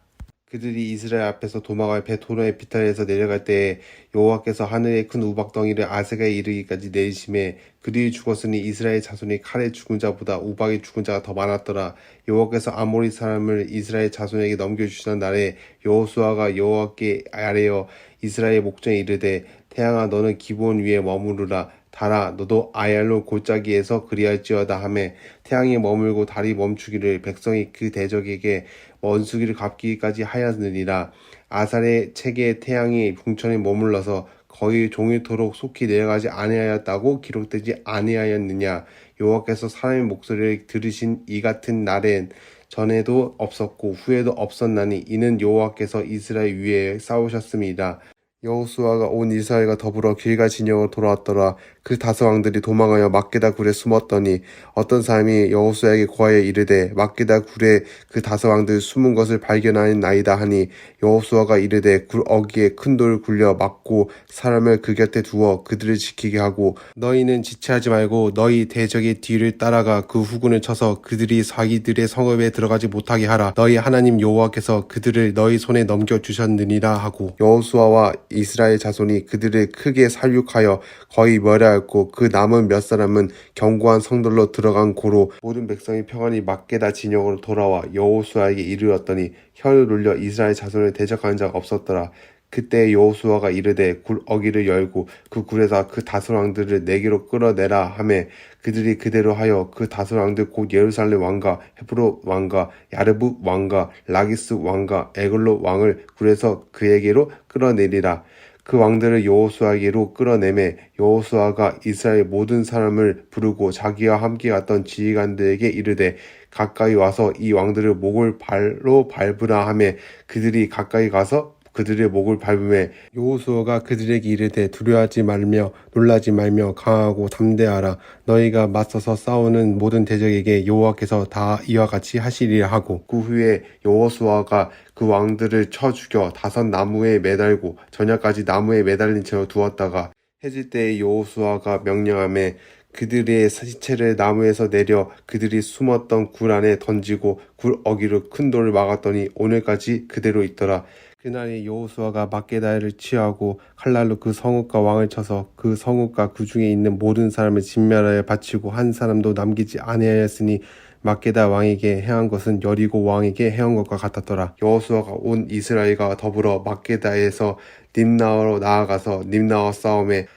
그들이 이스라엘 앞에서 도망할 벳호론의 비탈에서 내려갈 때에 여호와께서 하늘의 큰 우박덩이를 아세가에 이르기까지 내리심에 그들이 죽었으니 이스라엘 자손이 칼에 죽은 자보다 우박에 죽은 자가 더 많았더라. 여호와께서 아모리 사람을 이스라엘 자손에게 넘겨주시던 날에 여호수아가 여호와께 아뢰어 이스라엘 목전에 이르되 태양아 너는 기브온 위에 머무르라. 달아 너도 아얄론 골짜기에서 그리할지어다 하매 태양이 머물고 달이 멈추기를 백성이 그 대적에게 원수기를 갚기까지 하였느니라. 아살의 책에 태양이 궁천에 머물러서 거의 종일토록 속히 내려가지 아니하였다고 기록되지 아니하였느냐. 여호와께서 사람의 목소리를 들으신 이 같은 날엔 전에도 없었고 후에도 없었나니 이는 여호와께서 이스라엘 위에 싸우셨음이라. 여호수아가 온 이스라엘과 더불어 길갈 진영으로 돌아왔더라. 그 다섯 왕들이 도망하여 막게다 굴에 숨었더니 어떤 사람이 여호수아에게 고하여 이르되 막게다 굴에 그 다섯 왕들 숨은 것을 발견하였나이다 하니 여호수아가 이르되 굴 어귀에 큰 돌을 굴려 막고 사람을 그 곁에 두어 그들을 지키게 하고 너희는 지체하지 말고 너희 대적의 뒤를 따라가 그 후군을 쳐서 그들이 자기들의 성읍에 들어가지 못하게 하라. 너희 하나님 여호와께서 그들을 너희 손에 넘겨주셨느니라 하고 여호수아와 이스라엘 자손이 그들을 크게 살육하여 거의 멸하였고 그 남은 몇 사람은 견고한 성들로 들어간 고로 모든 백성이 평안히 막게다 진영으로 돌아와 여호수아에게 이르렀더니 혀를 눌려 이스라엘 자손을 대적하는 자가 없었더라. 그때 여호수아가 이르되 굴 어귀를 열고 그 굴에서 그 다섯 왕들을 내게로 끌어내라 하매 그들이 그대로 하여 그 다섯 왕들 곧 예루살렘 왕과 헤브론 왕과 야르부 왕과 라기스 왕과 에글로 왕을 굴에서 그에게로 끌어내리라. 그 왕들을 여호수아에게로 끌어내매 여호수아가 이스라엘 모든 사람을 부르고 자기와 함께 갔던 지휘관들에게 이르되 가까이 와서 이 왕들을 목을 발로 밟으라 하매 그들이 가까이 가서 그들의 목을 밟으매 여호수아가 그들에게 이르되 두려워하지 말며 놀라지 말며 강하고 담대하라. 너희가 맞서서 싸우는 모든 대적에게 여호와께서 다 이와 같이 하시리라 하고 그 후에 여호수아가 그 왕들을 쳐 죽여 다섯 나무에 매달고 저녁까지 나무에 매달린 채로 두었다가 해질 때에 여호수아가 명령하매 그들의 시체를 나무에서 내려 그들이 숨었던 굴 안에 던지고 굴 어귀로 큰 돌을 막았더니 오늘까지 그대로 있더라. 그날에 여호수아가 막게다를 취하고 칼날로 그 성읍과 왕을 쳐서 그 성읍과 그 중에 있는 모든 사람을 진멸하여 바치고 한 사람도 남기지 아니하였으니 막게다 왕에게 행한 것은 여리고 왕에게 행한 것과 같았더라. 여호수아가 온 이스라엘과 더불어 막게다에서 림나로 나아가서 림나와 싸움에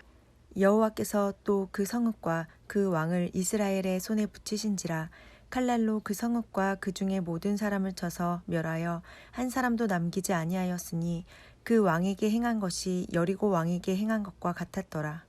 여호와께서 또 그 성읍과 그 왕을 이스라엘의 손에 붙이신지라. 칼날로 그 성읍과 그 중에 모든 사람을 쳐서 멸하여 한 사람도 남기지 아니하였으니 그 왕에게 행한 것이 여리고 왕에게 행한 것과 같았더라.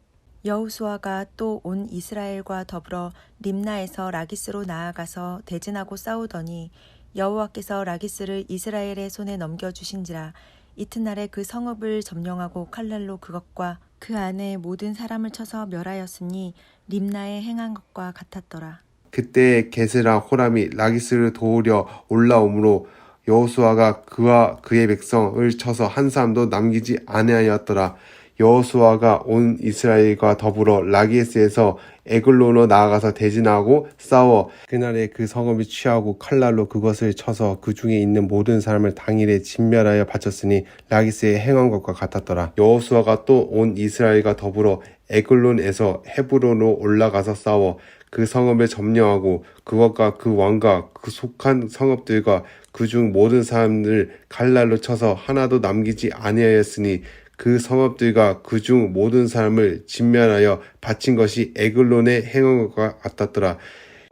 여호수아가 또 온 이스라엘과 더불어 림나에서 라기스로 나아가서 대진하고 싸우더니 여호와께서 라기스를 이스라엘의 손에 넘겨주신지라. 이튿날에 그 성읍을 점령하고 칼날로 그것과 그 안에 모든 사람을 쳐서 멸하였으니 림나에 행한 것과 같았더라. 그때 게세라 호람이 라기스를 도우려 올라오므로 여호수아가 그와 그의 백성을 쳐서 한 사람도 남기지 아니하였더라. 여호수아가 온 이스라엘과 더불어 라기스에서 에글론으로 나아가서 대진하고 싸워 그날에 그 성읍을 취하고 칼날로 그것을 쳐서 그 중에 있는 모든 사람을 당일에 진멸하여 바쳤으니 라기스에 행한 것과 같았더라. 여호수아가 또 온 이스라엘과 더불어 에글론에서 헤브론으로 올라가서 싸워 그 성읍을 점령하고 그것과 그 왕과 그 속한 성읍들과 그중 모든 사람을 칼날로 쳐서 하나도 남기지 아니하였으니 그 성읍들과 그중 모든 사람을 진멸하여 바친 것이 에글론의 행한 것과 같았더라.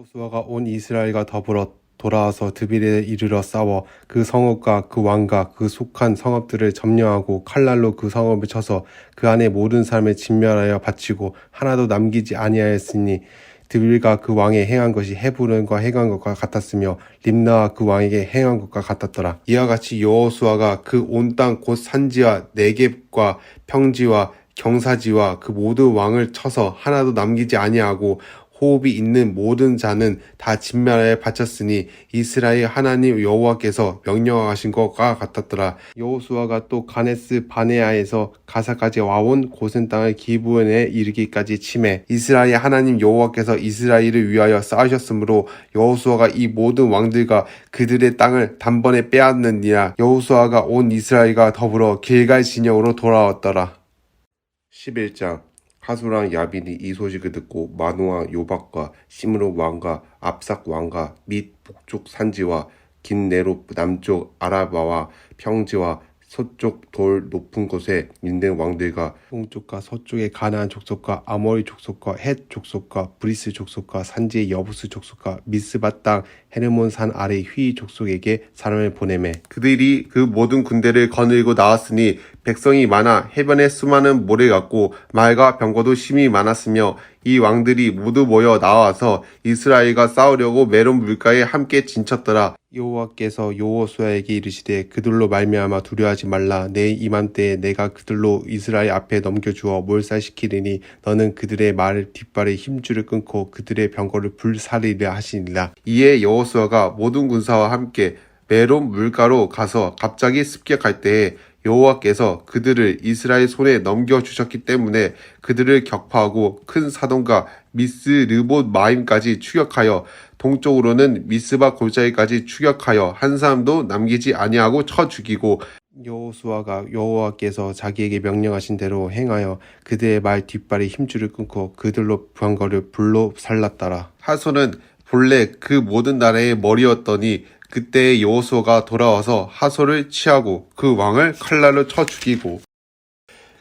여호수아가 온 이스라엘과 더불어 돌아와서 드빌에 이르러 싸워 그 성읍과 그 왕과 그 속한 성읍들을 점령하고 칼날로 그 성읍을 쳐서 그 안에 모든 사람을 진멸하여 바치고 하나도 남기지 아니하였으니 드빌과 그 왕의 행한 것이 헤브론과 행한 것과 같았으며 림나와 그 왕에게 행한 것과 같았더라. 이와 같이 여호수아가 그 온 땅 곧 산지와 네겝과 평지와 경사지와 그 모든 왕을 쳐서 하나도 남기지 아니하고 호흡이 있는 모든 자는 다 진멸하여 바쳤으니 이스라엘 하나님 여호와께서 명령하신 것과 같았더라. 여호수아가 또 가네스 바네아에서 가사까지 와온 고센 땅을 기브온에 이르기까지 치매 이스라엘 하나님 여호와께서 이스라엘을 위하여 쌓으셨으므로 여호수아가 이 모든 왕들과 그들의 땅을 단번에 빼앗느니라. 여호수아가 온 이스라엘과 더불어 길갈 진영으로 돌아왔더라. 11장 하수랑 야빈이 이 소식을 듣고 마노아 요박과 시므론 왕과 압삭 왕과 및 북쪽 산지와 긴 네로 남쪽 아라바와 평지와 서쪽 돌 높은 곳에 있는 왕들과 동쪽과 서쪽의 가나안 족속과 아모리 족속과 헷 족속과 브리스 족속과 산지의 여부스 족속과 미스바 땅 헤르몬 산 아래 휘 족속에게 사람을 보내매 그들이 그 모든 군대를 거느리고 나왔으니 백성이 많아 해변에 수많은 모래 같고 말과 병거도 심히 많았으며 이 왕들이 모두 모여 나와서 이스라엘과 싸우려고 메론 물가에 함께 진쳤더라. 여호와께서 여호수아에게 이르시되 그들로 말미암아 두려워하지 말라. 내 이맘때에 내가 그들로 이스라엘 앞에 넘겨주어 몰살시키리니 너는 그들의 말 뒷발에 힘줄을 끊고 그들의 병거를 불사르리라 하시니라. 이에 여호수아가 모든 군사와 함께 메론 물가로 가서 갑자기 습격할 때에 여호와께서 그들을 이스라엘 손에 넘겨주셨기 때문에 그들을 격파하고 큰 사돈과 미스 르봇 마임까지 추격하여 동쪽으로는 미스바 골짜기까지 추격하여 한 사람도 남기지 아니하고 쳐 죽이고 여호수아가 여호와께서 자기에게 명령하신 대로 행하여 그들의 말 뒷발에 힘줄을 끊고 그들로 병거를 불로 살랐더라. 하솔은 본래 그 모든 나라의 머리였더니 그때 여호수아가 돌아와서 하솔을 취하고 그 왕을 칼날로 쳐 죽이고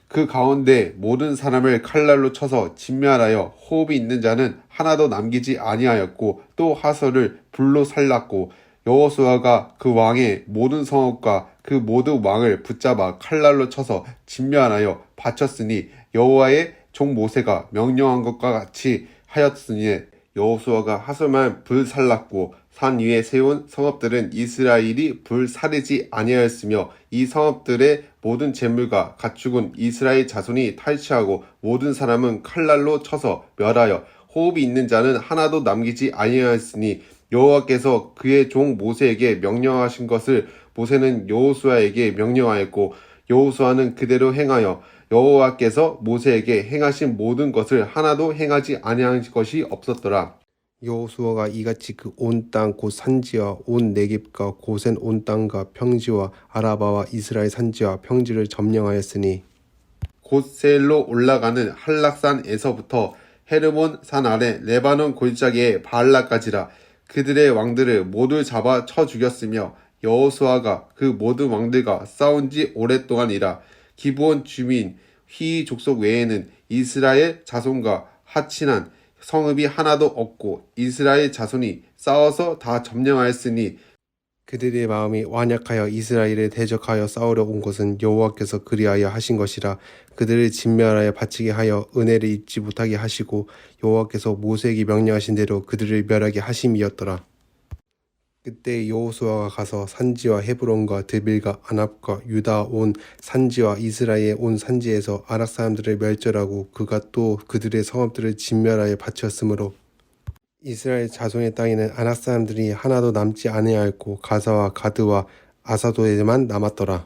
그 가운데 모든 사람을 칼날로 쳐서 진멸하여 호흡이 있는 자는 하나도 남기지 아니하였고 또 하솔을 불로 살랐고 여호수아가 그 왕의 모든 성읍과 그 모든 왕을 붙잡아 칼날로 쳐서 진멸하여 바쳤으니 여호와의 종 모세가 명령한 것과 같이 하였으니 여호수아가 하솔만 불살랐고 산 위에 세운 성읍들은 이스라엘이 불사르지 아니하였으며 이 성읍들의 모든 재물과 가축은 이스라엘 자손이 탈취하고 모든 사람은 칼날로 쳐서 멸하여 호흡이 있는 자는 하나도 남기지 아니하였으니 여호와께서 그의 종 모세에게 명령하신 것을 모세는 여호수아에게 명령하였고 여호수아는 그대로 행하여 여호와께서 모세에게 행하신 모든 것을 하나도 행하지 아니한 것이 없었더라. 여호수아가 이같이 그 온 땅 곧 산지와 온 네겝과 고센 온 땅과 평지와 아라바와 이스라엘 산지와 평지를 점령하였으니 곧 세일로 올라가는 한락산에서부터 헤르몬 산 아래 레바논 골짜기의 바알라까지라. 그들의 왕들을 모두 잡아 쳐 죽였으며 여호수아가 그 모든 왕들과 싸운 지 오랫동안이라. 기브온 주민 휘 족속 외에는 이스라엘 자손과 하친한 성읍이 하나도 없고 이스라엘 자손이 싸워서 다 점령하였으니 그들의 마음이 완약하여 이스라엘에 대적하여 싸우려 온 것은 여호와께서 그리하여 하신 것이라. 그들을 진멸하여 바치게 하여 은혜를 잊지 못하게 하시고 여호와께서 모세에게 명령하신 대로 그들을 멸하게 하심이었더라. 그때 여호수아가 가서 산지와 헤브론과 드빌과 아납과 유다 온 산지와 이스라엘 온 산지에서 아락 사람들을 멸절하고 그가 또 그들의 성읍들을 진멸하여 바쳤으므로 이스라엘 자손의 땅에는 아낙 사람들이 하나도 남지 아니하였고 가사와 가드와 아사도에만 남았더라.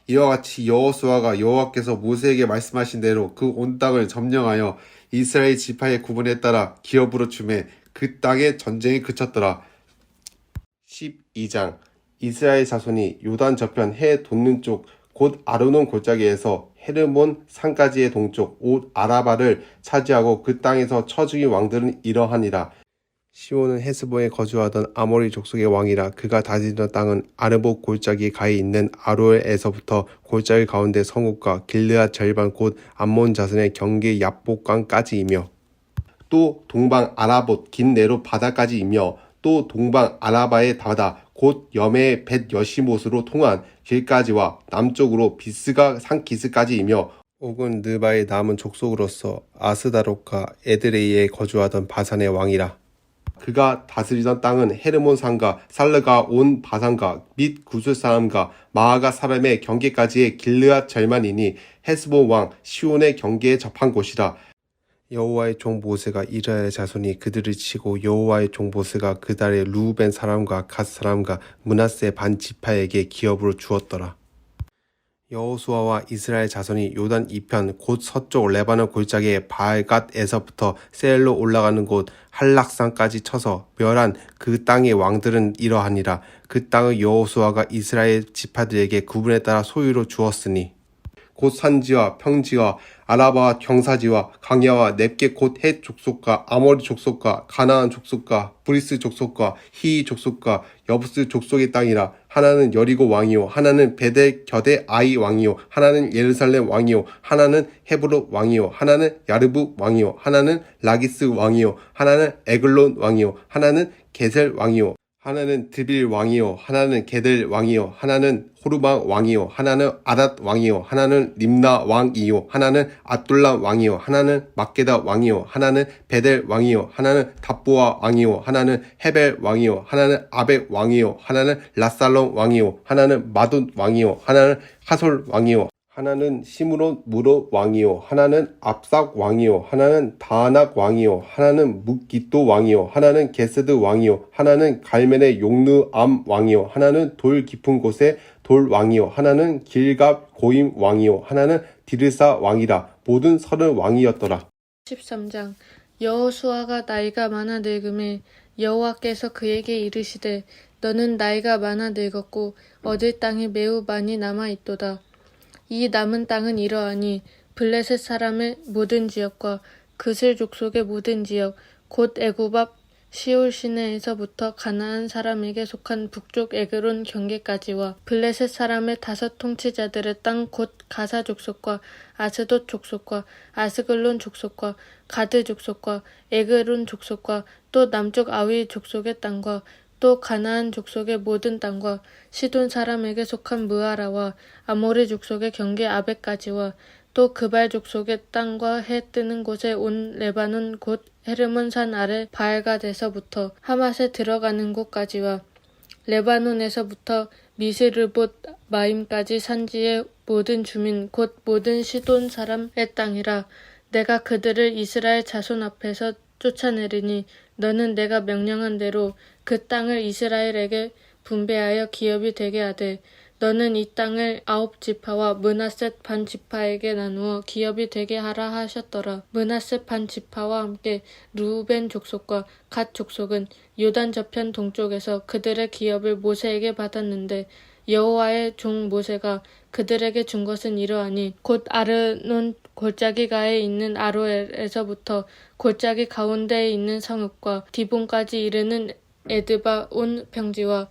이와 같이 여호수아가 여호와께서 모세에게 말씀하신 대로 그 온 땅을 점령하여 이스라엘 지파의 구분에 따라 기업으로 주매 그 땅에 전쟁이 그쳤더라. 12장 이스라엘 자손이 요단 저편 해 돋는 쪽 곧 아르논 골짜기에서 헤르몬 산까지의 동쪽 온 아라바를 차지하고 그 땅에서 쳐 죽인 왕들은 이러하니라. 시온은 헤스본에 거주하던 아모리 족속의 왕이라. 그가 다스리던 땅은 아르봇 골짜기 가에 있는 아로엘에서부터 골짜기 가운데 성읍과 길르앗 절반 곧 암몬 자손의 경계 얍복강까지이며 또 동방 아라봇 긴 내로 바다까지이며 또 동방 아라바의 바다 곧 여매의 벳 여시못으로 통한 길까지와 남쪽으로 비스가 산기스까지이며 옥은 느바의 남은 족속으로서 아스다롯과 에드레이에 거주하던 바산의 왕이라. 그가 다스리던 땅은 헤르몬 산과 살르가 온 바산과 및 구슬 사람과 마아가 사람의 경계까지의 길르앗 절만이니 헤스본 왕 시온의 경계에 접한 곳이라. 여호와의 종 모세가 이스라엘 자손이 그들을 치고 여호와의 종 모세가 그달에 루벤 사람과 갓 사람과 므낫세 반 지파에게 기업으로 주었더라. 여호수아와 이스라엘 자손이 요단 이편 곧 서쪽 레바논 골짜기의 바알갓에서부터 세엘로 올라가는 곳 한락산까지 쳐서 멸한 그 땅의 왕들은 이러하니라. 그 땅을 여호수아가 이스라엘 지파들에게 구분에 따라 소유로 주었으니 곧 산지와 평지와 아라바와 경사지와 강야와 넵게 곧 헷 족속과 아모리 족속과 가나안 족속과 브리스 족속과 히이 족속과 여부스 족속의 땅이라. 하나는 여리고 왕이요 하나는 베델 겨대 아이 왕이요 하나는 예루살렘 왕이요 하나는 헤브론 왕이요 하나는 야르브 왕이요 하나는 라기스 왕이요 하나는 에글론 왕이요 하나는 게셀 왕이요 하나는 드빌 왕이요 하나는 게델 왕이요 하나는 호르마 왕이요 하나는 아닷 왕이요 하나는 림나 왕이요 하나는 아둘람 왕이요 하나는 막게다 왕이요 하나는 베델 왕이요 하나는 답보아 왕이요 하나는 헤벨 왕이요 하나는 아벡 왕이요 하나는 라살롬 왕이요 하나는 마돈 왕이요 하나는 하솔 왕이요 하나는 시므론 무롯 왕이요 하나는 압삭 왕이요 하나는 다아낙 왕이요 하나는 묵기또 왕이요 하나는 게세드 왕이요 하나는 갈멜의 용르암 왕이요 하나는 돌 깊은 곳에 돌 왕이요 하나는 길갑 고임 왕이요 하나는 디르사 왕이라. 모든 30 왕이었더라. 13장 여호수아가 나이가 많아 늙음에 여호와께서 그에게 이르시되 너는 나이가 많아 늙었고 얻을 땅이 매우 많이 남아 있도다. 이 남은 땅은 이러하니 블레셋 사람의 모든 지역과 그슬 족속의 모든 지역 곧 애굽 앞 시올 시내에서부터 가나안 사람에게 속한 북쪽 에그론 경계까지와 블레셋 사람의 5 통치자들의 땅 곧 가사 족속과 아스돗 족속과 아스글론 족속과 가드 족속과 에그론 족속과 또 남쪽 아위 족속의 땅과 또 가나안 족속의 모든 땅과 시돈 사람에게 속한 무아라와 아모리 족속의 경계 아벡까지와 또 그발 족속의 땅과 해 뜨는 곳에 온 레바논 곧 헤르몬 산 아래 바알갓에서부터 하맛에 들어가는 곳까지와 레바논에서부터 미스르봇 마임까지 산지의 모든 주민 곧 모든 시돈 사람의 땅이라. 내가 그들을 이스라엘 자손 앞에서 쫓아내리니 너는 내가 명령한 대로 그 땅을 이스라엘에게 분배하여 기업이 되게 하되 너는 이 땅을 9지파와 므낫셋 반 지파에게 나누어 기업이 되게 하라 하셨더라. 므낫셋 반 지파와 함께 루벤 족속과 갓 족속은 요단 저편 동쪽에서 그들의 기업을 모세에게 받았는데 여호와의 종 모세가 그들에게 준 것은 이러하니 곧 아르논 골짜기가에 있는 아로엘에서부터 골짜기 가운데에 있는 성읍과 디본까지 이르는 에드바 온 평지와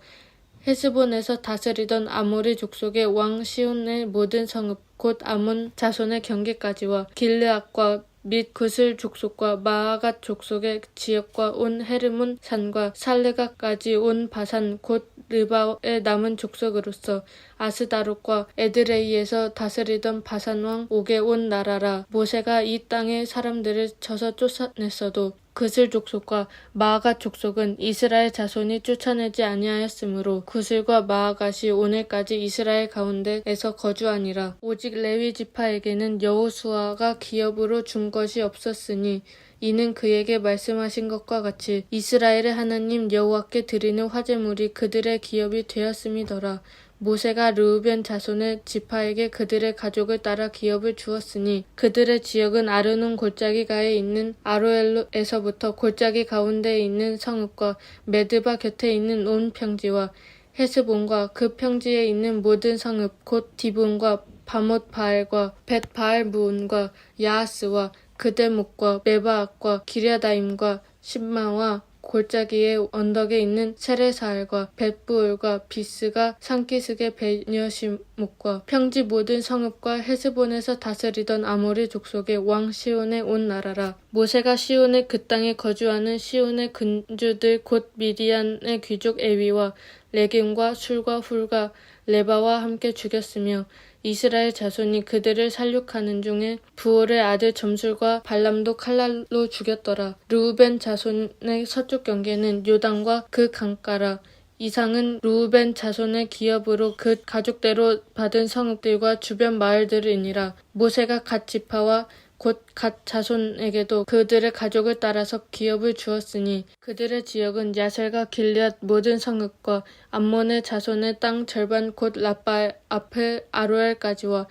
헤스본에서 다스리던 아모리 족속의 왕 시온의 모든 성읍 곧 아몬 자손의 경계까지와 길르앗과 및 구슬 족속과 마아갓 족속의 지역과 온 헤르몬 산과 살르가까지 온 바산 곧 르바의 남은 족속으로서 아스다롯과 에드레이에서 다스리던 바산 왕 옥의 온 나라라. 모세가 이 땅의 사람들을 쳐서 쫓아냈어도 그슬 족속과 마아갓 족속은 이스라엘 자손이 쫓아내지 아니하였으므로 구슬과 마아갓이 오늘까지 이스라엘 가운데에서 거주하니라. 오직 레위 지파에게는 여호수아가 기업으로 준 것이 없었으니 이는 그에게 말씀하신 것과 같이 이스라엘의 하나님 여호와께 드리는 화제물이 그들의 기업이 되었음이더라. 모세가 르우벤 자손의 지파에게 그들의 가족을 따라 기업을 주었으니 그들의 지역은 아르논 골짜기가에 있는 아로엘에서부터 골짜기 가운데에 있는 성읍과 메드바 곁에 있는 온 평지와 헤스본과 그 평지에 있는 모든 성읍 곧 디본과 바못 바알과 벳 바알 무온과 야하스와 그데목과 메바앗과 기랴다임과 십마와 골짜기의 언덕에 있는 세레사알과 벳부올과 비스가 산기슭의 베녀시목과 평지 모든 성읍과 헤스본에서 다스리던 아모리 족속의 왕 시온의 온 나라라. 모세가 시온의 그 땅에 거주하는 시온의 근주들 곧 미디안의 귀족 에위와 레겜과 술과 훌과 레바와 함께 죽였으며 이스라엘 자손이 그들을 살육하는 중에 부올의 아들 점술과 발람도 칼날로 죽였더라. 르우벤 자손의 서쪽 경계는 요단과 그 강가라. 이상은 르우벤 자손의 기업으로 그 가족대로 받은 성읍들과 주변 마을들이니라. 모세가 갓 지파와 곧 갓 자손에게도 그들의 가족을 따라서 기업을 주었으니 그들의 지역은 야셀과 길앗 모든 성읍과 암몬의 자손의 땅 절반 곧 라빠 앞에 아로엘까지와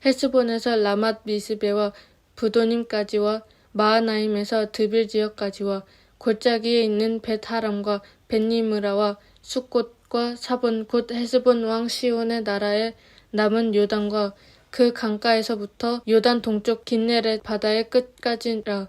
헤스본에서 라맛 미스베와 부도님까지와 마하나임에서 드빌 지역까지와 골짜기에 있는 벳하람과 벳니므라와 숫곳과 사본 곧 헤스본 왕 시온의 나라에 남은 요단과 그 강가에서부터 요단 동쪽 긴네렛 바다의 끝까지라.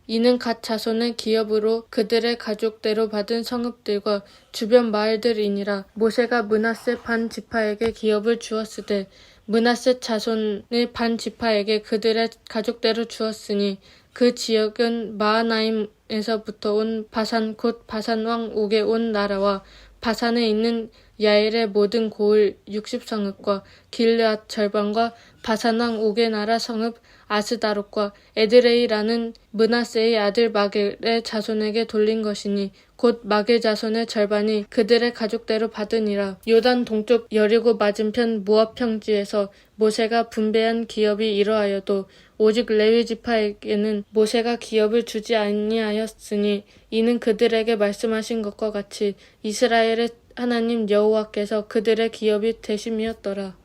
이는 갓 자손의 기업으로 그들의 가족대로 받은 성읍들과 주변 마을들이니라. 모세가 므낫세 반 지파에게 기업을 주었으되 므낫세 자손의 반 지파에게 그들의 가족대로 주었으니 그 지역은 마하나임에서부터 온 바산 곧 바산 왕 옥의 온 나라와 바산에 있는 야일의 모든 고을 60성읍과 길르앗 절반과 바산 왕 옥의 나라 성읍 아스다롯과 에드레이라는 므낫세의 아들 마길의 자손에게 돌린 것이니 곧 마길 자손의 절반이 그들의 가족대로 받으니라. 요단 동쪽 여리고 맞은편 모압 평지에서 모세가 분배한 기업이 이러하여도 오직 레위 지파에게는 모세가 기업을 주지 아니하였으니 이는 그들에게 말씀하신 것과 같이 이스라엘의 하나님 여호와께서 그들의 기업이 되심이었더라.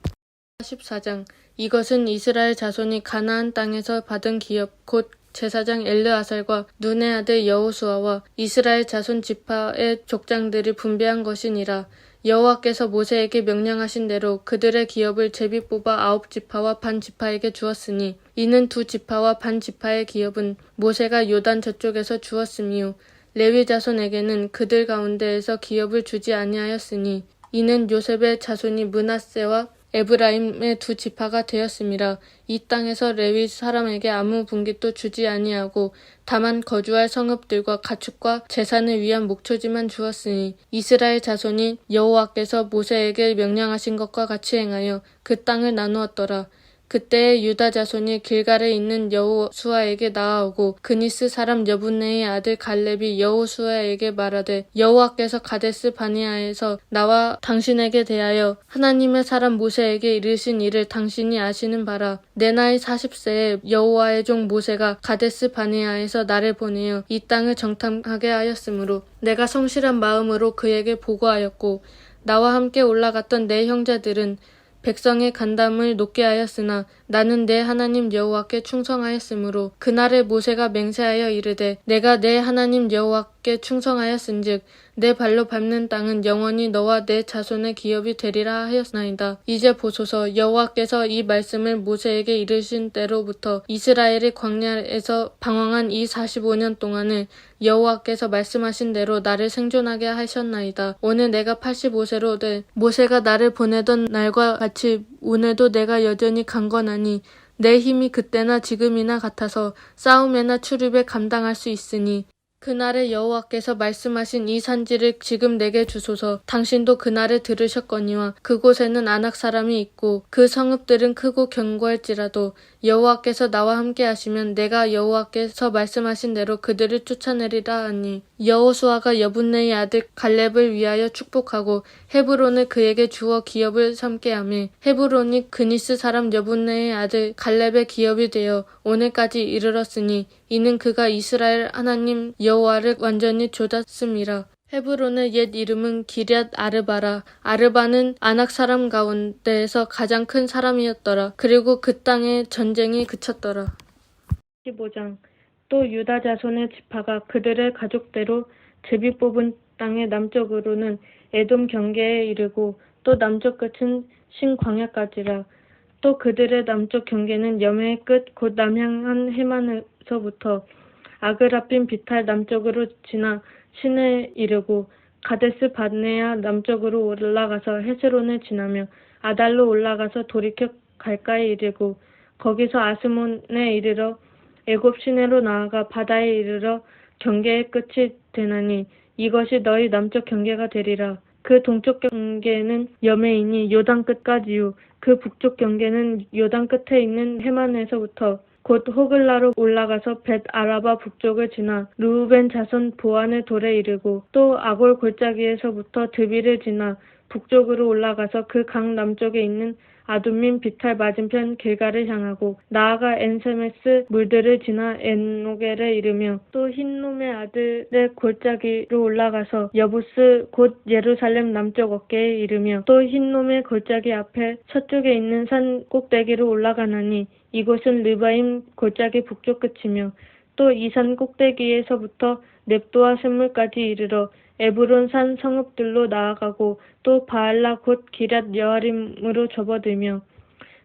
14장 이것은 이스라엘 자손이 가나안 땅에서 받은 기업 곧 제사장 엘르아살과 눈의 아들 여호수아와 이스라엘 자손 지파의 족장들이 분배한 것이니라. 여호와께서 모세에게 명령하신 대로 그들의 기업을 제비 뽑아 9지파와 반 지파에게 주었으니 이는 2지파와 반 지파의 기업은 모세가 요단 저쪽에서 주었으며 레위 자손에게는 그들 가운데에서 기업을 주지 아니하였으니 이는 요셉의 자손이 므낫세와 에브라임의 2지파가 되었음이라. 이 땅에서 레위 사람에게 아무 분깃도 주지 아니하고 다만 거주할 성읍들과 가축과 제산을 위한 목초지만 주었으니 이스라엘 자손이 여호와께서 모세에게 명령하신 것과 같이 행하여 그 땅을 나누었더라. 그때에 유다 자손이 길갈에 있는 여호수아에게 나아오고 그니스 사람 여분네의 아들 갈렙이 여호수아에게 말하되 여호와께서 가데스 바네아에서 나와 당신에게 대하여 하나님의 사람 모세에게 이르신 일을 당신이 아시는 바라. 내 나이 40세에 여호와의 종 모세가 가데스 바네아에서 나를 보내어 이 땅을 정탐하게 하였으므로 내가 성실한 마음으로 그에게 보고하였고 나와 함께 올라갔던 내 형제들은 백성의 간담을 높게 하였으나 나는 내 하나님 여호와께 충성하였으므로 그날에 모세가 맹세하여 이르되 내가 내 하나님 여호와께 충성하였은즉 내 발로 밟는 땅은 영원히 너와 내 자손의 기업이 되리라 하였나이다. 이제 보소서 여호와께서 이 말씀을 모세에게 이르신 때로부터 이스라엘이 광야에서 방황한 이 45년 동안을 여호와께서 말씀하신 대로 나를 생존하게 하셨나이다. 오늘 내가 85세로 돼 모세가 나를 보내던 날과 같이 오늘도 내가 여전히 강건하니 내 힘이 그때나 지금이나 같아서 싸움에나 출입에 감당할 수 있으니 그날에 여호와께서 말씀하신 이 산지를 지금 내게 주소서. 당신도 그날에 들으셨거니와 그곳에는 아낙 사람이 있고 그 성읍들은 크고 견고할지라도 여호와께서 나와 함께 하시면 내가 여호와께서 말씀하신 대로 그들을 쫓아내리라 하니 여호수아가 여분네의 아들 갈렙을 위하여 축복하고 헤브론을 그에게 주어 기업을 삼게 하며 헤브론이 그니스 사람 여분네의 아들 갈렙의 기업이 되어 오늘까지 이르렀으니 이는 그가 이스라엘 하나님 여호와를 완전히 조졌음이라. 헤브론의 옛 이름은 기럇 아르바라. 아르바는 아낙 사람 가운데에서 가장 큰 사람이었더라. 그리고 그 땅에 전쟁이 그쳤더라. 15장. 또 유다 자손의 지파가 그들의 가족대로 제비 뽑은 땅의 남쪽으로는 에돔 경계에 이르고 또 남쪽 끝은 신광야까지라. 또 그들의 남쪽 경계는 여매의 끝 곧 남향한 해만에서부터 아그라빔 비탈 남쪽으로 지나 신에 이르고 가데스 바네아 남쪽으로 올라가서 헤스론을 지나며 아달로 올라가서 돌이켜 갈가에 이르고 거기서 아스몬에 이르러 애굽 시내로 나아가 바다에 이르러 경계의 끝이 되나니 이것이 너희 남쪽 경계가 되리라. 그 동쪽 경계는 여매이니 요단 끝까지요. 그 북쪽 경계는 요단 끝에 있는 해만에서부터 곧 호글라로 올라가서 벳 아라바 북쪽을 지나 르우벤 자손 보안의 돌에 이르고 또 아골 골짜기에서부터 드비를 지나 북쪽으로 올라가서 그 강 남쪽에 있는 아둠민 비탈 맞은편 길가를 향하고 나아가 엔세메스 물들을 지나 엔노겔에 이르며 또 흰놈의 아들의 골짜기로 올라가서 여부스 곧 예루살렘 남쪽 어깨에 이르며 또 흰놈의 골짜기 앞에 서쪽에 있는 산 꼭대기로 올라가나니 이곳은 르바임 골짜기 북쪽 끝이며 또 이 산 꼭대기에서부터 넵도아 샘물까지 이르러 에브론 산 성읍들로 나아가고 또 바알라 곧 기럇 여아림으로 접어들며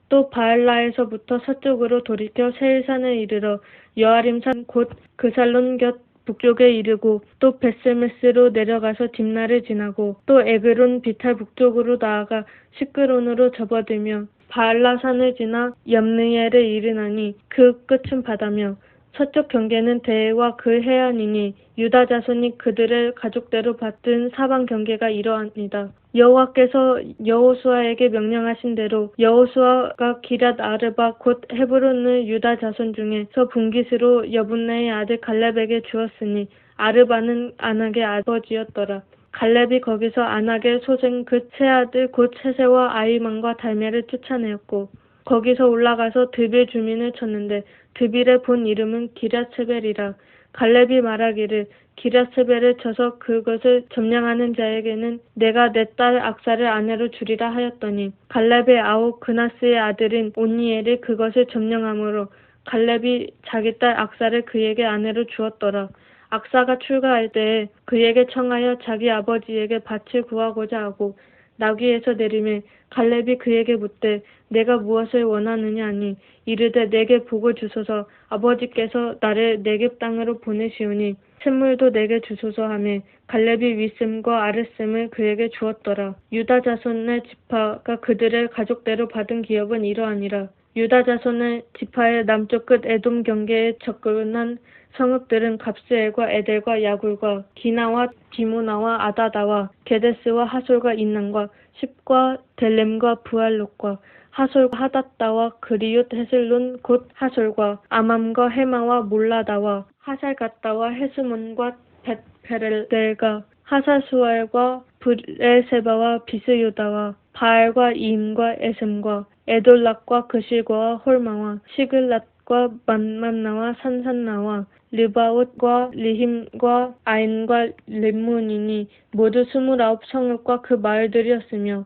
또 바알라에서부터 서쪽으로 돌이켜 세일산에 이르러 여아림산 곧 그살론 곁 북쪽에 이르고 또 벳세메스로 내려가서 딥나를 지나고 또 에그론 비탈 북쪽으로 나아가 시끄론으로 접어들며 바알라산을 지나 엽느엘에 이르나니 그 끝은 바다며 서쪽 경계는 대해와 그 해안이니 유다 자손이 그들의 가족대로 받은 사방 경계가 이러하니이다. 여호와께서 여호수아에게 명령하신 대로 여호수아가 기럇 아르바 곧 헤브론을 유다 자손 중에서 분깃으로 여분네의 아들 갈렙에게 주었으니 아르바는 아낙의 아버지였더라. 갈렙이 거기서 아낙의 소생 그 세 아들 곧 세세와 아이만과 달메를 쫓아내었고 거기서 올라가서 드빌 주민을 쳤는데 드빌의 본 이름은 기럇세벨이라. 갈렙이 말하기를 기럇세벨을 쳐서 그것을 점령하는 자에게는 내가 내 딸 악사를 아내로 주리라 하였더니 갈렙의 아우 그나스의 아들인 온니엘이 그것을 점령함으로 갈렙이 자기 딸 악사를 그에게 아내로 주었더라. 악사가 출가할 때에 그에게 청하여 자기 아버지에게 밭을 구하고자 하고 나귀에서 내리매 갈렙이 그에게 묻되 내가 무엇을 원하느냐 하니 이르되 내게 복을 주소서 아버지께서 나를 네겝 땅으로 보내시오니 샘물도 내게 주소서 하매 갈렙이 윗샘과 아랫샘을 그에게 주었더라. 유다 자손의 지파가 그들의 가족대로 받은 기업은 이러하니라. 유다 자손의 지파의 남쪽 끝 에돔 경계에 접근한 성읍들은 갑스엘과 에델과 야굴과 기나와 디모나와 아다다와 게데스와 하솔과 인난과 십과 델렘과 부알롯과 하솔과 하닷다와 그리웃 헤슬론 곧 하솔과 아맘과 헤마와 몰라다와 하살갓다와 헤스몬과 벳페렐델과 하사수알과 브레세바와 비스유다와 바알과 이임과 에셈과 에돌락과 그실과와 홀마와 시글랏과 만만나와 산산나와 르바옷과 리힘과 아인과 렘문이니 모두 29 성읍과 그 마을들이었으며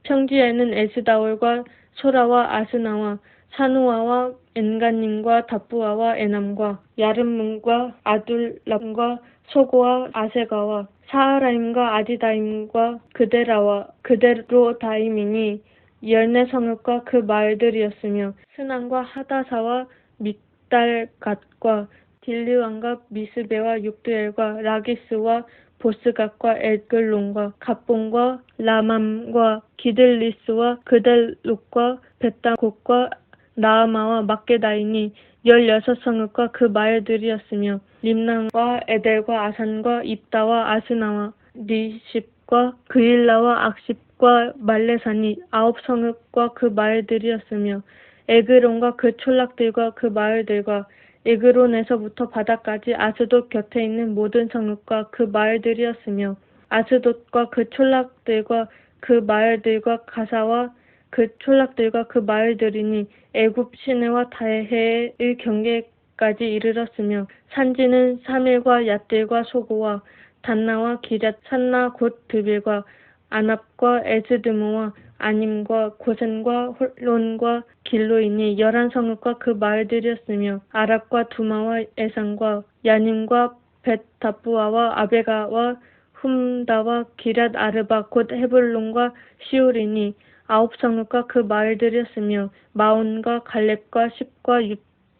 평지에는 에스다올과 소라와 아스나와 사누아와 엔가님과 다부아와 에남과 야름문과 아둘람과 소고와 아세가와 사하라임과 아디다임과 그데라와 그데로다임이니 14성읍과 그 마을들이었으며 스난과 하다사와 믹달갓과 딜르왕과 미스베와 육두엘과 라기스와 보스갓과 에글론과 갑본과 라맘과 기들리스와 그델룩과 벳다곡과 나아마와 막게다이니 16성읍과 그 마을들이었으며 림난과 에델과 아산과 입다와 아스나와 리십과 그일라와 악십과 말레산이 9성읍과 그 마을들이었으며 에그론과 그 촌락들과 그 마을들과 에그론에서부터 바다까지 아스돗 곁에 있는 모든 성읍과 그 마을들이었으며 아스돗과 그 촌락들과 그 마을들과 가사와 그 촌락들과 그 마을들이니 애굽 시내와 다해의 경계까지 이르렀으며 산지는 사밀과 얏들과 소고와 단나와 기럇 산나 곧 드빌과 아납과 에스드모와 아님과 고센과 홀론과 길로이니 11성읍과 그 마을들이었으며 아랍과 두마와 에산과 야님과 벳다부아와 아베가와 훔다와 기럇 아르바 곧 헤블론과 시올이니 9성읍과 그 마을들이었으며 마온과 갈렙과 십과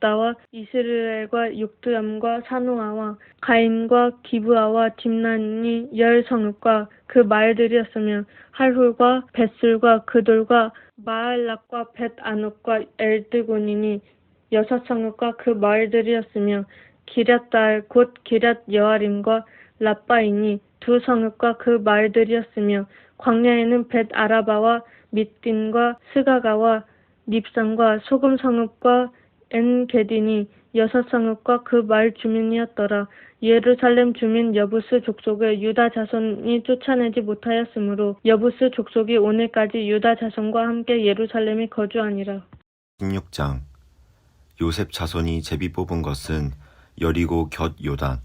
윳다와 이스라엘과 욕두암과 사노아와 가인과 기브아와 딥나니 10성읍과 그 마을들이었으며 할훌과 벳술과 그돌과 마알락과 벳아녹과 엘드곤이니 6성읍과 그 마을들이었으며 기럇달 곧 기럇 여아림과 라빠이니 2성읍과 그 마을들이었으며 광야에는 벳아라바와 밑딘과 스가가와 닙산과 소금 성읍과 엔게디니 6성읍과 그 마을 주민이었더라. 예루살렘 주민 여부스 족속을 유다 자손이 쫓아내지 못하였으므로 여부스 족속이 오늘까지 유다 자손과 함께 예루살렘에 거주하니라. 16장 요셉 자손이 제비 뽑은 것은 여리고 곁 요단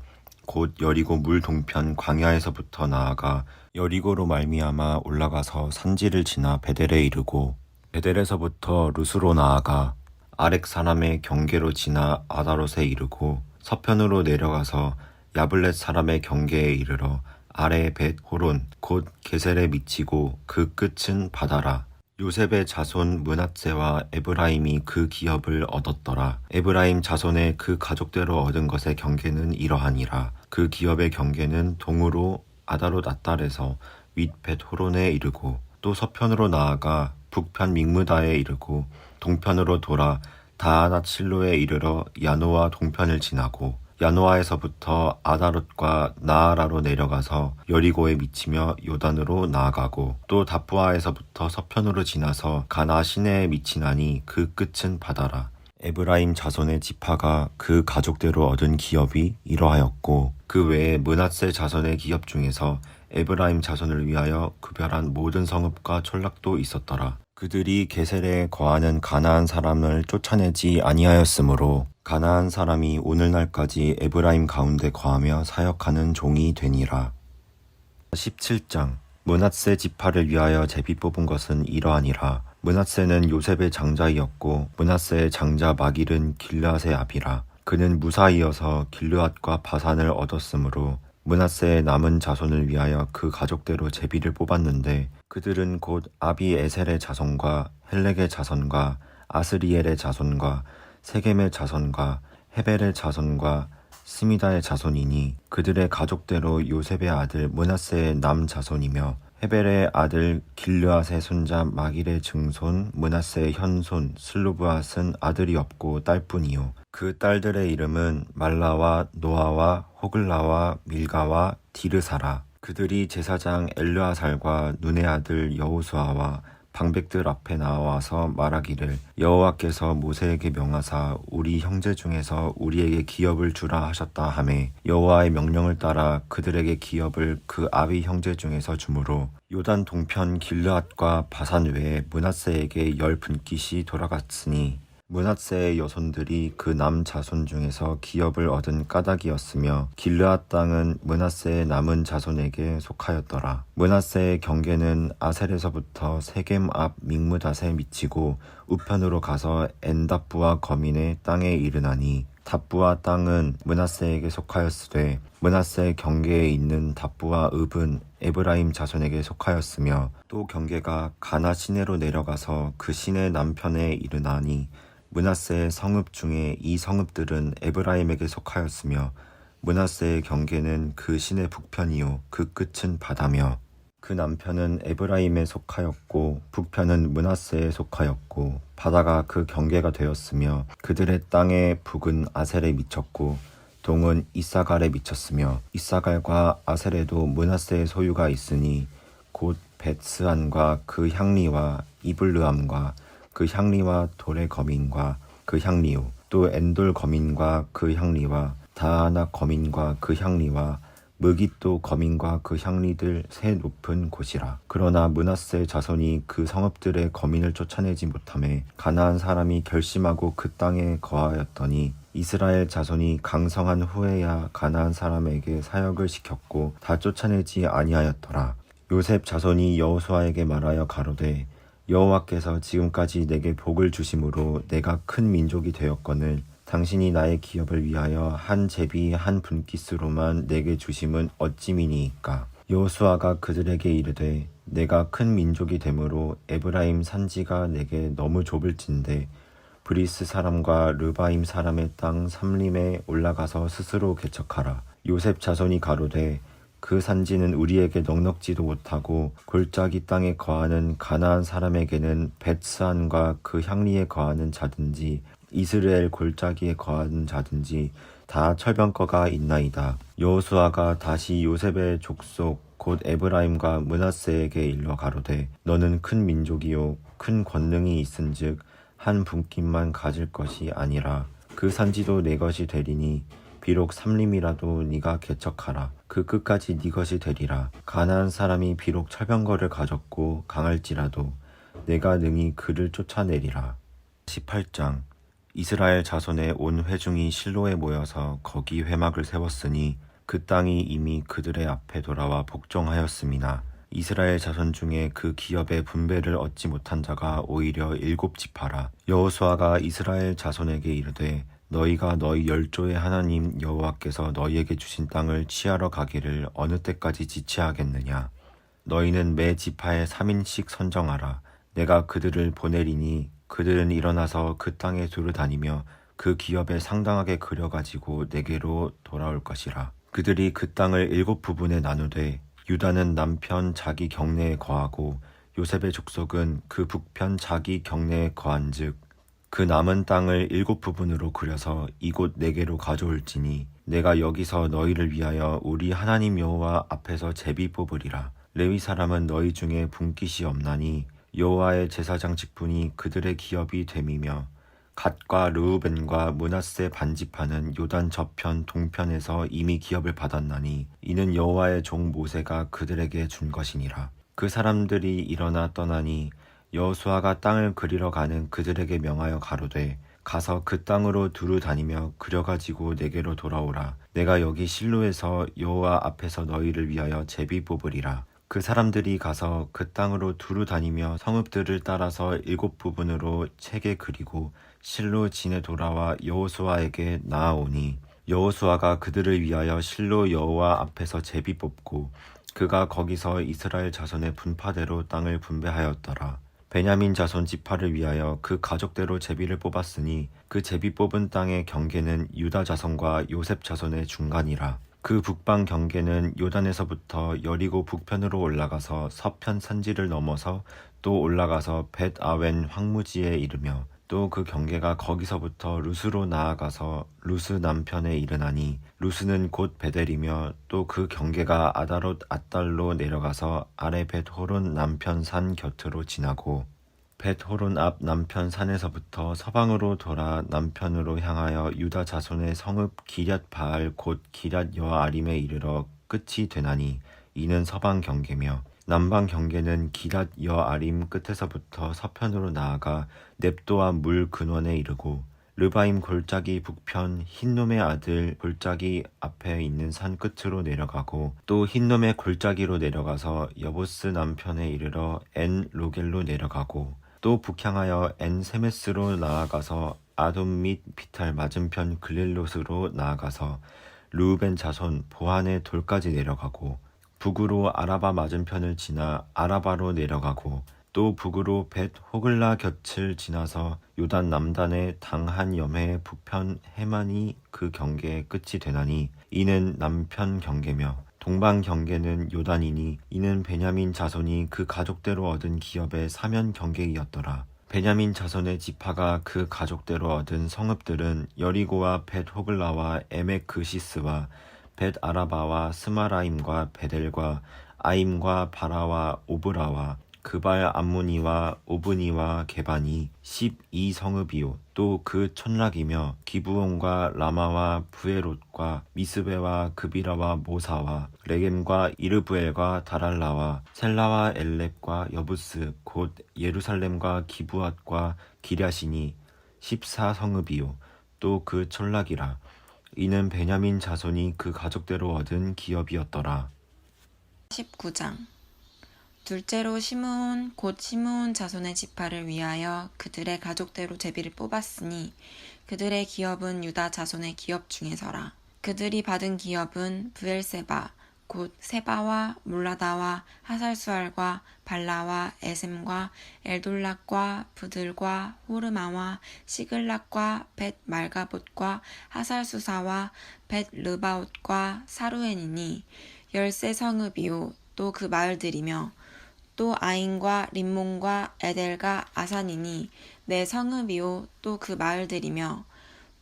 곧 여리고 물 동편 광야에서부터 나아가 여리고로 말미암아 올라가서 산지를 지나 베델에 이르고 베델에서부터 루스로 나아가 아렉 사람의 경계로 지나 아다롯에 이르고 서편으로 내려가서 야블렛 사람의 경계에 이르러 아래 벳 호론 곧 게셀에 미치고 그 끝은 바다라. 요셉의 자손 므낫세와 에브라임이 그 기업을 얻었더라. 에브라임 자손의 그 가족대로 얻은 것의 경계는 이러하니라. 그 기업의 경계는 동으로 아다롯 앗달에서 윗벳 호론에 이르고 또 서편으로 나아가 북편 믹무다에 이르고 동편으로 돌아 다하낫 실로에 이르러 야노아 동편을 지나고 야노아에서부터 아다롯과 나아라로 내려가서 여리고에 미치며 요단으로 나아가고 또 다부아에서부터 서편으로 지나서 가나 시내에 미치나니 그 끝은 바다라. 에브라임 자손의 지파가 그 가족대로 얻은 기업이 이러하였고 그 외에 므낫세 자손의 기업 중에서 에브라임 자손을 위하여 구별한 모든 성읍과 촌락도 있었더라. 그들이 게셀에 거하는 가나안 사람을 쫓아내지 아니하였으므로 가나안 사람이 오늘날까지 에브라임 가운데 거하며 사역하는 종이 되니라. 17장 므낫세 지파를 위하여 제비 뽑은 것은 이러하니라. 므낫세는 요셉의 장자이었고 므낫세의 장자 마길은 길르앗의 아비라. 그는 무사이어서 길르앗과 바산을 얻었으므로 므낫세의 남은 자손을 위하여 그 가족대로 제비를 뽑았는데 그들은 곧 아비에셀의 자손과 헬렉의 자손과 아스리엘의 자손과 세겜의 자손과 헤벨의 자손과 스미다의 자손이니 그들의 가족대로 요셉의 아들 므낫세의 남 자손이며 헤벨의 아들 길르앗의 손자 마길의 증손 므낫세의 현손 슬로브앗은 아들이 없고 딸뿐이요 그 딸들의 이름은 말라와 노아와 호글라와 밀가와 디르사라. 그들이 제사장 엘르아살과 눈의 아들 여호수아와 방백들 앞에 나와서 말하기를 여호와께서 모세에게 명하사 우리 형제 중에서 우리에게 기업을 주라 하셨다 하매 여호와의 명령을 따라 그들에게 기업을 그 아비 형제 중에서 주므로 요단 동편 길르앗과 바산 외에 므낫세에게 10 분깃이 돌아갔으니 므낫세의 여손들이 그 남 자손 중에서 기업을 얻은 까닭이었으며 길르앗 땅은 므낫세의 남은 자손에게 속하였더라. 므낫세의 경계는 아셀에서부터 세겜 앞 믹무닷에 미치고 우편으로 가서 엔답부아 거민의 땅에 이르나니 답부아 땅은 므낫세에게 속하였으되 므낫세의 경계에 있는 답부아 읍은 에브라임 자손에게 속하였으며 또 경계가 가나 시내로 내려가서 그 시내 남편에 이르나니 므낫세의 성읍 중에 이 성읍들은 에브라임에게 속하였으며 므낫세의 경계는 그 시내 북편이요 그 끝은 바다며 그 남편은 에브라임에 속하였고 북편은 므낫세에 속하였고 바다가 그 경계가 되었으며 그들의 땅의 북은 아셀에 미쳤고 동은 이사갈에 미쳤으며 이사갈과 아셀에도 므낫세의 소유가 있으니 곧 벳스안과 그 향리와 이블르암과 그 향리와 돌의 거민과 그 향리요 또 엔돌 거민과 그 향리와 다하나 거민과 그 향리와 무깃도 거민과 그 향리들 새 높은 곳이라. 그러나 므낫세 자손이 그 성읍들의 거민을 쫓아내지 못하매 가나안 사람이 결심하고 그 땅에 거하였더니 이스라엘 자손이 강성한 후에야 가나안 사람에게 사역을 시켰고 다 쫓아내지 아니하였더라. 요셉 자손이 여호수아에게 말하여 가로되 여호와께서 지금까지 내게 복을 주심으로 내가 큰 민족이 되었거늘 당신이 나의 기업을 위하여 한 제비 한 분깃으로만 내게 주심은 어찌미니이까. 여호수아가 그들에게 이르되 내가 큰 민족이 되므로 에브라임 산지가 내게 너무 좁을진데 브리스 사람과 르바임 사람의 땅 삼림에 올라가서 스스로 개척하라. 요셉 자손이 가로되 그 산지는 우리에게 넉넉지도 못하고 골짜기 땅에 거하는 가나안 사람에게는 벳스안과 그 향리에 거하는 자든지 이스라엘 골짜기에 거하는 자든지 다 철병거가 있나이다. 여호수아가 다시 요셉의 족속 곧 에브라임과 므낫세에게 일러 가로되 너는 큰 민족이요 큰 권능이 있은즉 한 분깃만 가질 것이 아니라 그 산지도 내 것이 되리니 비록 삼림이라도 네가 개척하라. 그 끝까지 네 것이 되리라. 가나안 사람이 비록 철병거를 가졌고 강할지라도 내가 능히 그를 쫓아내리라. 18장 이스라엘 자손의 온 회중이 실로에 모여서 거기 회막을 세웠으니 그 땅이 이미 그들의 앞에 돌아와 복종하였음이나 이스라엘 자손 중에 그 기업의 분배를 얻지 못한 자가 오히려 7지파라. 여호수아가 이스라엘 자손에게 이르되 너희가 너희 열조의 하나님 여호와께서 너희에게 주신 땅을 취하러 가기를 어느 때까지 지체하겠느냐. 너희는 매 지파에 3인씩 선정하라. 내가 그들을 보내리니 그들은 일어나서 그 땅에 두루 다니며 그 기업에 상당하게 그려가지고 내게로 돌아올 것이라. 그들이 그 땅을 7부분에 나누되 유다는 남편 자기 경내에 거하고 요셉의 족속은 그 북편 자기 경내에 거한즉 그 남은 땅을 7부분으로 그려서 이곳 내게로 가져올지니 내가 여기서 너희를 위하여 우리 하나님 여호와 앞에서 제비 뽑으리라. 레위 사람은 너희 중에 분깃이 없나니 여호와의 제사장 직분이 그들의 기업이 됨이며 갓과 르우벤과 므낫세 반지파는 요단 저편 동편에서 이미 기업을 받았나니 이는 여호와의 종 모세가 그들에게 준 것이니라. 그 사람들이 일어나 떠나니 여호수아가 땅을 그리러 가는 그들에게 명하여 가로되 가서 그 땅으로 두루 다니며 그려가지고 내게로 돌아오라. 내가 여기 실로에서 여호와 앞에서 너희를 위하여 제비 뽑으리라. 그 사람들이 가서 그 땅으로 두루 다니며 성읍들을 따라서 7부분으로 채게 그리고 실로 진에 돌아와 여호수아에게 나아오니 여호수아가 그들을 위하여 실로 여호와 앞에서 제비 뽑고 그가 거기서 이스라엘 자손의 분파대로 땅을 분배하였더라. 베냐민 자손 지파를 위하여 그 가족대로 제비를 뽑았으니 그 제비 뽑은 땅의 경계는 유다 자손과 요셉 자손의 중간이라. 그 북방 경계는 요단에서부터 여리고 북편으로 올라가서 서편 산지를 넘어서 또 올라가서 벳아웬 황무지에 이르며 또 그 경계가 거기서부터 루스로 나아가서 루스 남편에 이르나니 루스는 곧 베델이며 또 그 경계가 아다롯 앗달로 내려가서 아래 벳호론 남편 산 곁으로 지나고 벳호론 앞 남편 산에서부터 서방으로 돌아 남편으로 향하여 유다 자손의 성읍 기럇 바알 곧 기럇 여아림에 이르러 끝이 되나니 이는 서방 경계며 남방 경계는 기럇 여아림 끝에서부터 서편으로 나아가 넵도아 물 근원에 이르고 르바임 골짜기 북편 흰놈의 아들 골짜기 앞에 있는 산 끝으로 내려가고 또 흰놈의 골짜기로 내려가서 여보스 남편에 이르러 엔 로겔로 내려가고 또 북향하여 엔 세메스로 나아가서 아돔 및 비탈 맞은편 글릴롯으로 나아가서 르우벤 자손 보한의 돌까지 내려가고 북으로 아라바 맞은편을 지나 아라바로 내려가고 또 북으로 벳 호글라 곁을 지나서 요단 남단의 당한 염해 북편 해만이 그 경계의 끝이 되나니 이는 남편 경계며 동방 경계는 요단이니 이는 베냐민 자손이 그 가족대로 얻은 기업의 사면 경계이었더라. 베냐민 자손의 지파가 그 가족대로 얻은 성읍들은 여리고와 벳 호글라와 에멕 그시스와 벳 아라바와 스마라임과 베델과 아임과 바라와 오브라와 그발 암모니와 오브니와 게반이 12성읍이요 또 그 촌락이며 기브온과 라마와 부에롯과 미스베와 그비라와 모사와 레겜과 이르브엘과 다랄라와 셀라와 엘렙과 여부스 곧 예루살렘과 기브앗과 기랴시니 14성읍이요 또 그 철락이라. 이는 베냐민 자손이 그 가족대로 얻은 기업이었더라. 19장 둘째로 시므온 곧 시므온 자손의 지파를 위하여 그들의 가족대로 제비를 뽑았으니 그들의 기업은 유다 자손의 기업 중에서라. 그들이 받은 기업은 브엘세바 곧 세바와 몰라다와 하살수알과 발라와 에셈과 엘돌락과 부들과 호르마와 시글락과 벳 말가봇과 하살수사와 벳 르바옷과 사루엔이니 13성읍이요 또 그 마을들이며 또 아인과 림몬과 에델과 아산이니 4성읍이요 또 그 마을들이며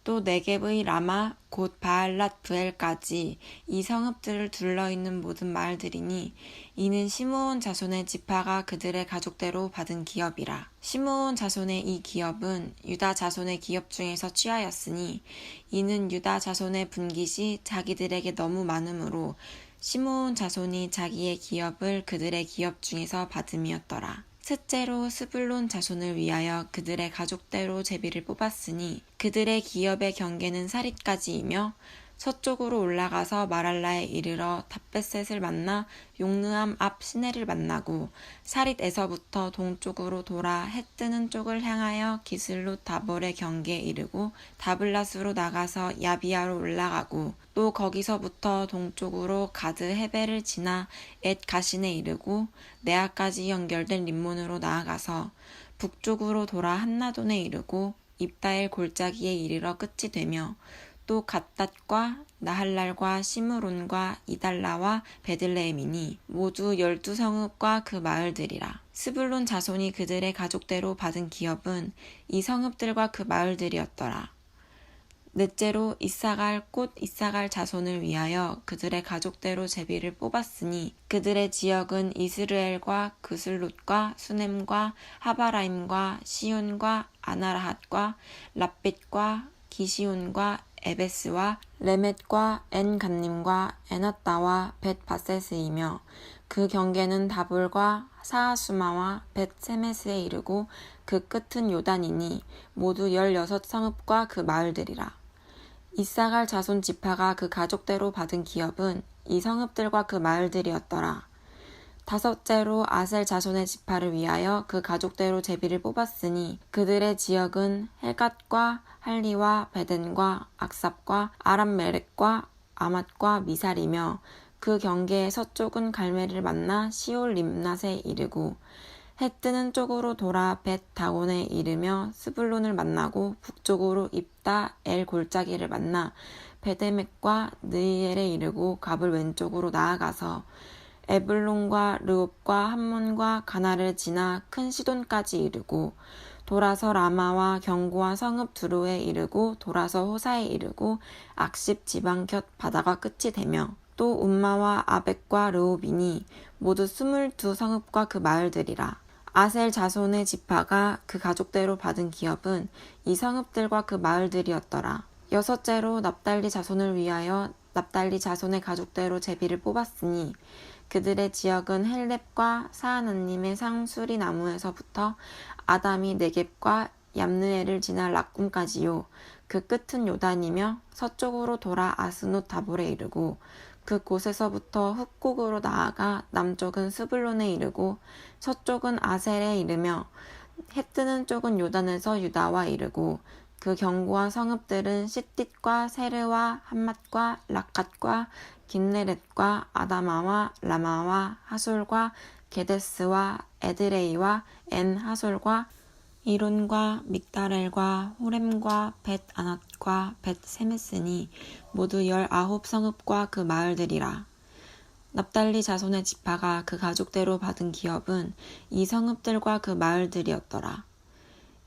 또 네겝의 라마 곧 바알랏 브엘까지 이 성읍들을 둘러있는 모든 마을들이니 이는 시므온 자손의 지파가 그들의 가족대로 받은 기업이라. 시므온 자손의 이 기업은 유다 자손의 기업 중에서 취하였으니 이는 유다 자손의 분깃이 자기들에게 너무 많으므로 시므온 자손이 자기의 기업을 그들의 기업 중에서 받음이었더라. 셋째로 스불론 자손을 위하여 그들의 가족대로 제비를 뽑았으니 그들의 기업의 경계는 사릿까지이며 서쪽으로 올라가서 마랄라에 이르러 답베셋을 만나 용르암 앞 시내를 만나고 사릿에서부터 동쪽으로 돌아 해 뜨는 쪽을 향하여 기슬롯 다볼의 경계에 이르고 다블랏으로 나가서 야비아로 올라가고 또 거기서부터 동쪽으로 가드 헤벨을 지나 엣 가신에 이르고 네아까지 연결된 림몬으로 나아가서 북쪽으로 돌아 한나돈에 이르고 입다엘 골짜기에 이르러 끝이 되며 또 갓닷과 나할랄과 시므론과 이달라와 베들레헴이니 모두 12성읍과 그 마을들이라. 스불론 자손이 그들의 가족대로 받은 기업은 이 성읍들과 그 마을들이었더라. 넷째로 이사갈 곧 이사갈 자손을 위하여 그들의 가족대로 제비를 뽑았으니 그들의 지역은 이스르엘과 그슬롯과 수넴과 하바라임과 시온과 아나라핫과 랍빛과 기시온과 에베스와 레멧과 엔간님과 에낫다와 벳바세스이며 그 경계는 다볼과 사하수마와 벳세메스에 이르고 그 끝은 요단이니 모두 16성읍과 그 마을들이라. 이사갈 자손 지파가 그 가족대로 받은 기업은 이 성읍들과 그 마을들이었더라. 다섯째로 아셀 자손의 지파를 위하여 그 가족대로 제비를 뽑았으니 그들의 지역은 헬갓과 할리와 베덴과 악삽과 아람멜렉과 아맛과 미살이며 그 경계의 서쪽은 갈멜을 만나 시올 림낫에 이르고 해 뜨는 쪽으로 돌아 벳 다곤에 이르며 스불론을 만나고 북쪽으로 입다 엘 골짜기를 만나 베데멕과 느이엘에 이르고 갑을 왼쪽으로 나아가서 에블론과 르옵과 함몬과 가나를 지나 큰 시돈까지 이르고 돌아서 라마와 경고와 성읍 두로에 이르고 돌아서 호사에 이르고 악십 지방 곁 바다가 끝이 되며 또 움마와 아벡과 르옵이니 모두 22성읍과 그 마을들이라. 아셀 자손의 지파가 그 가족대로 받은 기업은 이 성읍들과 그 마을들이었더라. 여섯째로 납달리 자손을 위하여 납달리 자손의 가족대로 제비를 뽑았으니 그들의 지역은 헬렙과 사하나님의 상수리 나무에서부터 아담이 네겝과 얌느엘을 지나 락꿈까지요. 그 끝은 요단이며 서쪽으로 돌아 아스노 다볼에 이르고 그 곳에서부터 흑곡으로 나아가 남쪽은 스불론에 이르고 서쪽은 아셀에 이르며 해 뜨는 쪽은 요단에서 유다와 이르고 그 경고와 성읍들은 시띠과 세르와 함맛과 라캇과 긴네렛과 아다마와 라마와 하솔과 게데스와 에드레이와 엔 하솔과 이론과 믹다렐과 호렘과 벳 아낫과 벳 세메스니 모두 19성읍과 그 마을들이라. 납달리 자손의 지파가 그 가족대로 받은 기업은 이 성읍들과 그 마을들이었더라.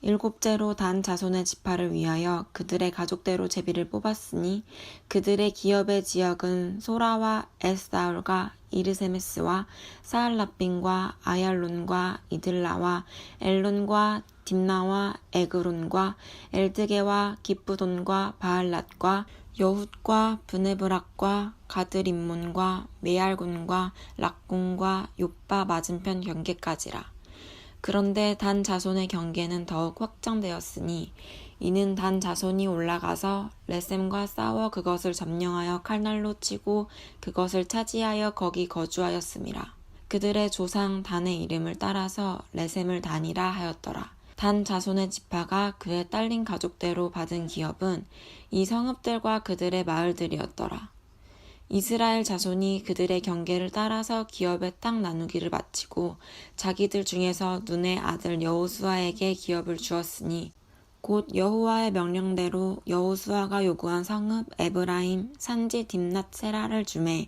일곱째로 단 자손의 지파를 위하여 그들의 가족대로 제비를 뽑았으니 그들의 기업의 지역은 소라와 에스다울과 이르세메스와 사알라빈과 아얄론과 이들라와 엘론과 딥나와 에그론과 엘드게와 기쁘돈과 바알랏과 여훗과 브네브락과 가드림몬과 메알곤과 락공과 요빠 맞은편 경계까지라. 그런데 단 자손의 경계는 더욱 확장되었으니 이는 단 자손이 올라가서 레셈과 싸워 그것을 점령하여 칼날로 치고 그것을 차지하여 거기 거주하였음이라. 그들의 조상 단의 이름을 따라서 레셈을 단이라 하였더라. 단 자손의 지파가 그의 딸린 가족대로 받은 기업은 이 성읍들과 그들의 마을들이었더라. 이스라엘 자손이 그들의 경계를 따라서 기업의 땅 나누기를 마치고 자기들 중에서 눈의 아들 여호수아에게 기업을 주었으니 곧 여호와의 명령대로 여호수아가 요구한 성읍 에브라임 산지 딥낫 세라를 주매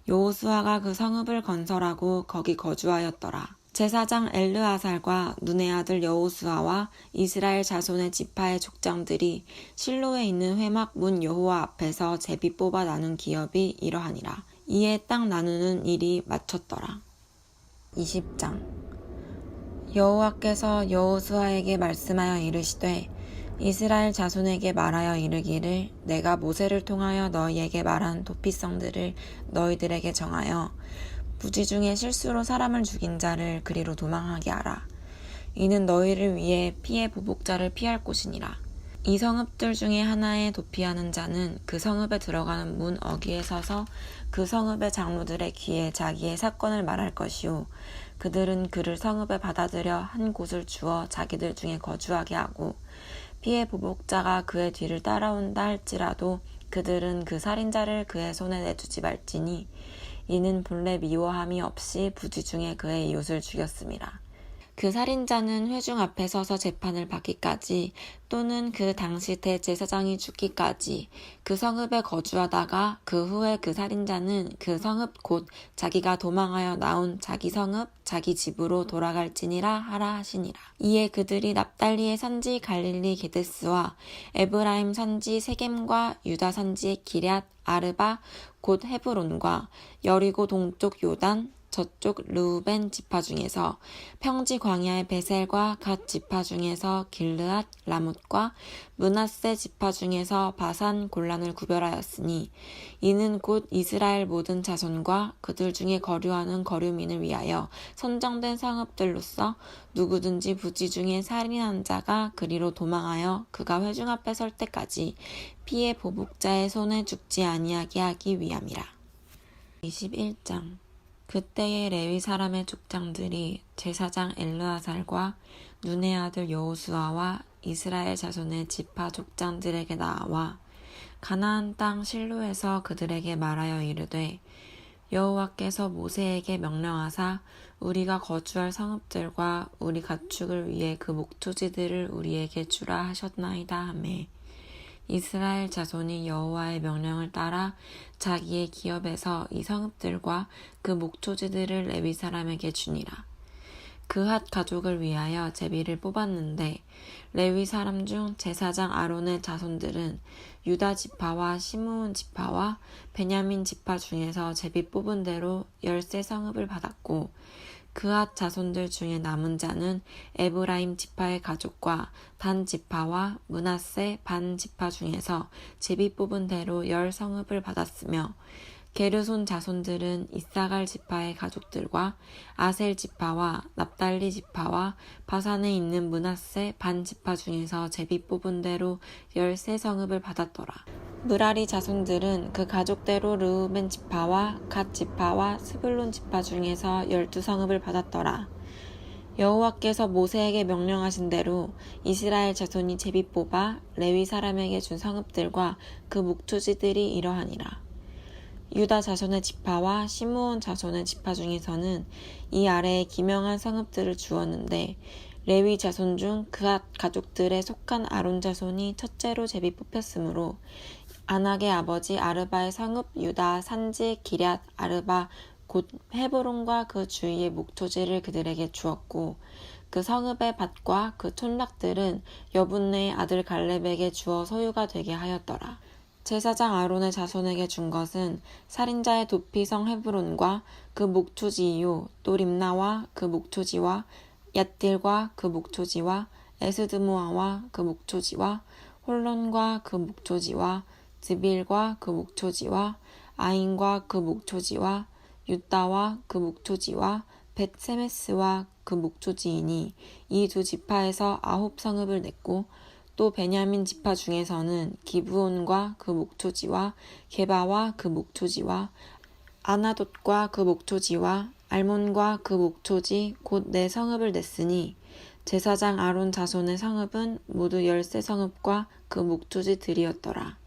여호수아가 그 성읍을 건설하고 거기 거주하였더라. 제사장 엘르아살과 눈의 아들 여호수아와 이스라엘 자손의 지파의 족장들이 실로에 있는 회막 문 여호와 앞에서 제비 뽑아 나눈 기업이 이러하니라. 이에 땅 나누는 일이 마쳤더라. 20장 여호와께서 여호수아에게 말씀하여 이르시되 이스라엘 자손에게 말하여 이르기를 내가 모세를 통하여 너희에게 말한 도피성들을 너희들에게 정하여 부지 중에 실수로 사람을 죽인 자를 그리로 도망하게 하라. 이는 너희를 위해 피해 보복자를 피할 곳이니라. 이 성읍들 중에 하나에 도피하는 자는 그 성읍에 들어가는 문 어귀에 서서 그 성읍의 장로들의 귀에 자기의 사건을 말할 것이요 그들은 그를 성읍에 받아들여 한 곳을 주어 자기들 중에 거주하게 하고 피해 보복자가 그의 뒤를 따라온다 할지라도 그들은 그 살인자를 그의 손에 내주지 말지니 이는 본래 미워함이 없이 부지 중에 그의 이웃을 죽였음이라. 그 살인자는 회중 앞에 서서 재판을 받기까지 또는 그 당시 대제사장이 죽기까지 그 성읍에 거주하다가 그 후에 그 살인자는 그 성읍 곧 자기가 도망하여 나온 자기 성읍 자기 집으로 돌아갈지니라 하라 하시니라. 이에 그들이 납달리의 산지 갈릴리 게데스와 에브라임 산지 세겜과 유다 산지의 기럇 아르바 곧 헤브론과 여리고 동쪽 요단 저쪽 르우벤 지파 중에서 평지 광야의 베셀과 갓 지파 중에서 길르앗 라못과 므낫세 지파 중에서 바산 골란을 구별하였으니 이는 곧 이스라엘 모든 자손과 그들 중에 거류하는 거류민을 위하여 선정된 성읍들로서 누구든지 부지 중에 살인한 자가 그리로 도망하여 그가 회중 앞에 설 때까지 피해 보복자의 손에 죽지 아니하게 하기 위함이라. 21장 그때의 레위 사람의 족장들이 제사장 엘르아살과 눈의 아들 여호수아와 이스라엘 자손의 지파 족장들에게 나와 가나안 땅 실로에서 그들에게 말하여 이르되 여호와께서 모세에게 명령하사 우리가 거주할 성읍들과 우리 가축을 위해 그 목토지들을 우리에게 주라 하셨나이다 하매 이스라엘 자손이 여호와의 명령을 따라 자기의 기업에서 이 성읍들과 그 목초지들을 레위 사람에게 주니라. 그핫 가족을 위하여 제비를 뽑았는데 레위 사람 중 제사장 아론의 자손들은 유다 지파와 시므온 지파와 베냐민 지파 중에서 제비 뽑은 대로 13 성읍을 받았고 그핫 자손들 중에 남은 자는 에브라임 지파의 가족과 단 지파와 므낫세 반 지파 중에서 제비 뽑은 대로 10 성읍을 받았으며 게르손 자손들은 이사갈 지파의 가족들과 아셀 지파와 납달리 지파와 바산에 있는 므낫세 반 지파 중에서 제비 뽑은 대로 13 성읍을 받았더라. 므라리 자손들은 그 가족대로 르우벤 지파와 갓 지파와 스불론 지파 중에서 12성읍을 받았더라. 여호와께서 모세에게 명령하신 대로 이스라엘 자손이 제비 뽑아 레위 사람에게 준 성읍들과 그 목초지들이 이러하니라. 유다 자손의 지파와 시므온 자손의 지파 중에서는 이 아래에 기명한 성읍들을 주었는데 레위 자손 중 그앗 가족들에 속한 아론 자손이 첫째로 제비 뽑혔으므로 아낙의 아버지 아르바의 성읍 유다 산지 기럇 아르바 곧 헤브론과 그 주위의 목토지를 그들에게 주었고 그 성읍의 밭과 그 촌락들은 여분네의 아들 갈렙에게 주어 소유가 되게 하였더라. 제사장 아론의 자손에게 준 것은 살인자의 도피성 헤브론과 그 목초지이요 또 림나와 그 목초지와 얏딜과 그 목초지와 에스드모아와 그 목초지와 홀론과 그 목초지와 드빌과 그 목초지와 아인과 그 목초지와 유다와 그 목초지와 벳세메스와 그 목초지이니 이 두 지파에서 9 성읍을 냈고 또 베냐민 지파 중에서는 기브온과 그 목초지와 게바와 그 목초지와 아나돗과 그 목초지와 알몬과 그 목초지 곧 네 성읍을 냈으니 제사장 아론 자손의 성읍은 모두 13성읍과 그 목초지들이었더라.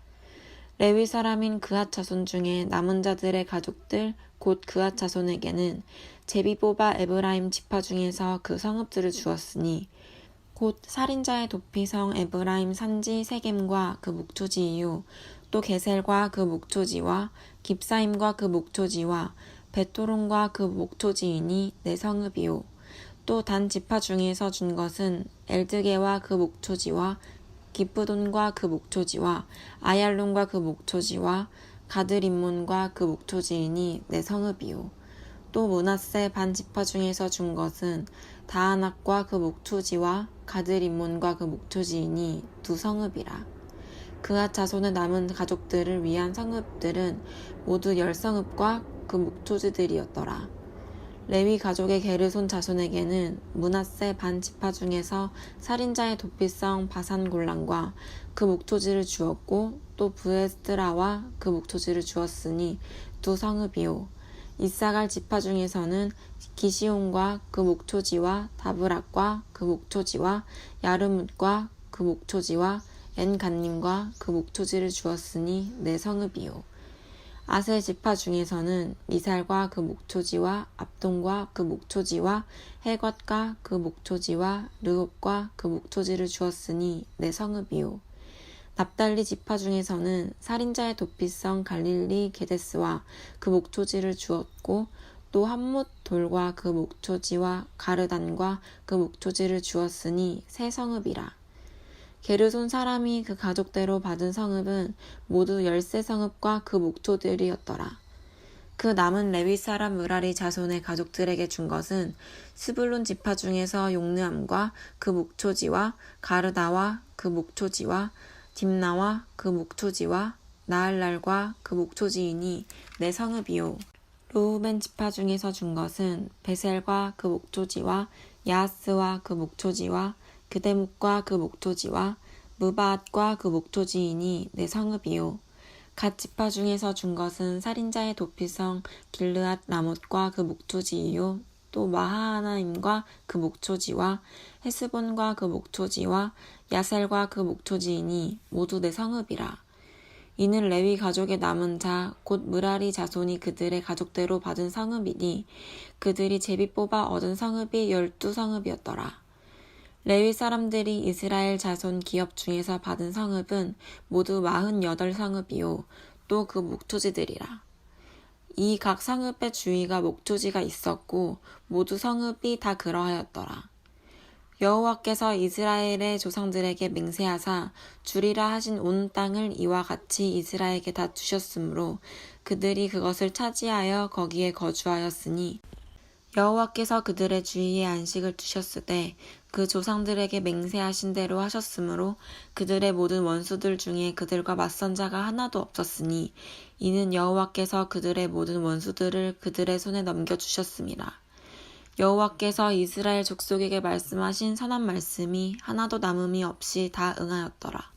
레위 사람인 그앗 자손 중에 남은 자들의 가족들 곧 그앗 자손에게는 제비 뽑아 에브라임 지파 중에서 그 성읍들을 주었으니 곧 살인자의 도피성 에브라임 산지 세겜과 그 목초지이요 또 게셀과 그 목초지와 깁사임과 그 목초지와 벳토론과 그 목초지이니 네 성읍이요 또 단 지파 중에서 준 것은 엘드게와 그 목초지와 기쁘돈과 그 목초지와 아얄론과 그 목초지와 가드림몬과 그 목초지이니 네 성읍이요 또 므낫세 반 지파 중에서 준 것은 다아낙과 그 목초지와 가드림몬과 그 목초지이니 두 성읍이라. 그앗 자손의 남은 가족들을 위한 성읍들은 모두 10성읍과 그 목초지들이었더라. 레위 가족의 게르손 자손에게는 므낫세 반 지파 중에서 살인자의 도피성 바산 골란과 그 목초지를 주었고 또 브에스드라와 그 목초지를 주었으니 두 성읍이요. 이사갈 지파 중에서는 기시온과 그 목초지와 다브락과 그 목초지와 야르뭇과 그 목초지와 엔간님과 그 목초지를 주었으니 네 성읍이요. 아셀 지파 중에서는 미살과 그 목초지와 압돈과 그 목초지와 해것과 그 목초지와 르홉과 그 목초지를 주었으니 네 성읍이요. 납달리 지파 중에서는 살인자의 도피성 갈릴리 게데스와 그 목초지를 주었고 또 함못 돌과 그 목초지와 가르단과 그 목초지를 주었으니 세 성읍이라. 게르손 사람이 그 가족대로 받은 성읍은 모두 13성읍과 그 목초들이었더라. 그 남은 레위 사람 므라리 자손의 가족들에게 준 것은 스불론 지파 중에서 용느함과 그 목초지와 가르다와 그 목초지와 딥나와 그 목초지와 나알랄과 그 목초지이니 네 성읍이요. 루우벤 지파 중에서 준 것은 베셀과 그 목초지와 야하스와 그 목초지와 그데묵과 그 목초지와 무바앗과 그 목초지이니 네 성읍이요. 갓 지파 중에서 준 것은 살인자의 도피성 길르앗 라못과 그 목초지이요. 또 마하하나임과 그 목초지와 헤스본과 그 목초지와 야셀과 그 목초지이니 모두 네 성읍이라. 이는 레위 가족의 남은 자 곧 므라리 자손이 그들의 가족대로 받은 성읍이니 그들이 제비 뽑아 얻은 성읍이 12성읍이었더라. 레위 사람들이 이스라엘 자손 기업 중에서 받은 성읍은 모두 48성읍이요 또 그 목초지들이라. 이 각 성읍의 주위가 목초지가 있었고 모두 성읍이 다 그러하였더라. 여호와께서 이스라엘의 조상들에게 맹세하사 주리라 하신 온 땅을 이와 같이 이스라엘에게 다 주셨으므로 그들이 그것을 차지하여 거기에 거주하였으니 여호와께서 그들의 주위에 안식을 두셨으되 그 조상들에게 맹세하신 대로 하셨으므로 그들의 모든 원수들 중에 그들과 맞선 자가 하나도 없었으니 이는 여호와께서 그들의 모든 원수들을 그들의 손에 넘겨주셨습니다. 여호와께서 이스라엘 족속에게 말씀하신 선한 말씀이 하나도 남음이 없이 다 응하였더라.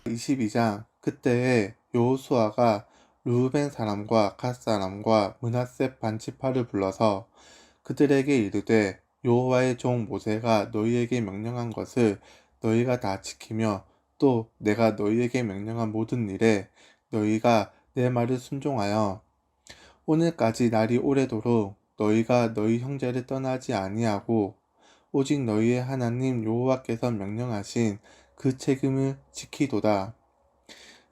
22장 그때에 여호수아가 르우벤 사람과 갓 사람과 므낫세 반지파를 불러서 그들에게 이르되 여호와의 종 모세가 너희에게 명령한 것을 너희가 다 지키며 또 내가 너희에게 명령한 모든 일에 너희가 내 말을 순종하여 오늘까지 날이 오래도록 너희가 너희 형제를 떠나지 아니하고 오직 너희의 하나님 여호와께서 명령하신 그 책임을 지키도다.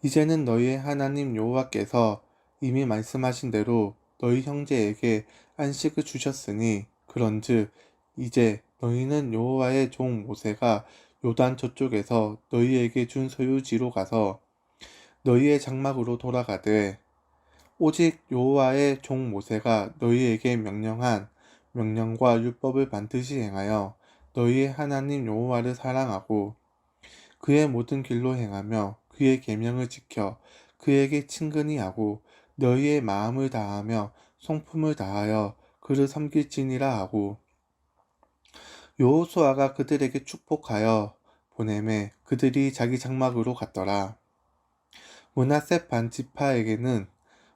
이제는 너희의 하나님 여호와께서 이미 말씀하신 대로 너희 형제에게 안식을 주셨으니 그런즉 이제 너희는 여호와의 종 모세가 요단 저쪽에서 너희에게 준 소유지로 가서 너희의 장막으로 돌아가되 오직 여호와의 종 모세가 너희에게 명령한 명령과 율법을 반드시 행하여 너희의 하나님 여호와를 사랑하고 그의 모든 길로 행하며 그의 계명을 지켜 그에게 친근히 하고 너희의 마음을 다하며 성품을 다하여 그를 섬길지니라 하고 여호수아가 그들에게 축복하여 보내매 그들이 자기 장막으로 갔더라. 므낫세 반지파에게는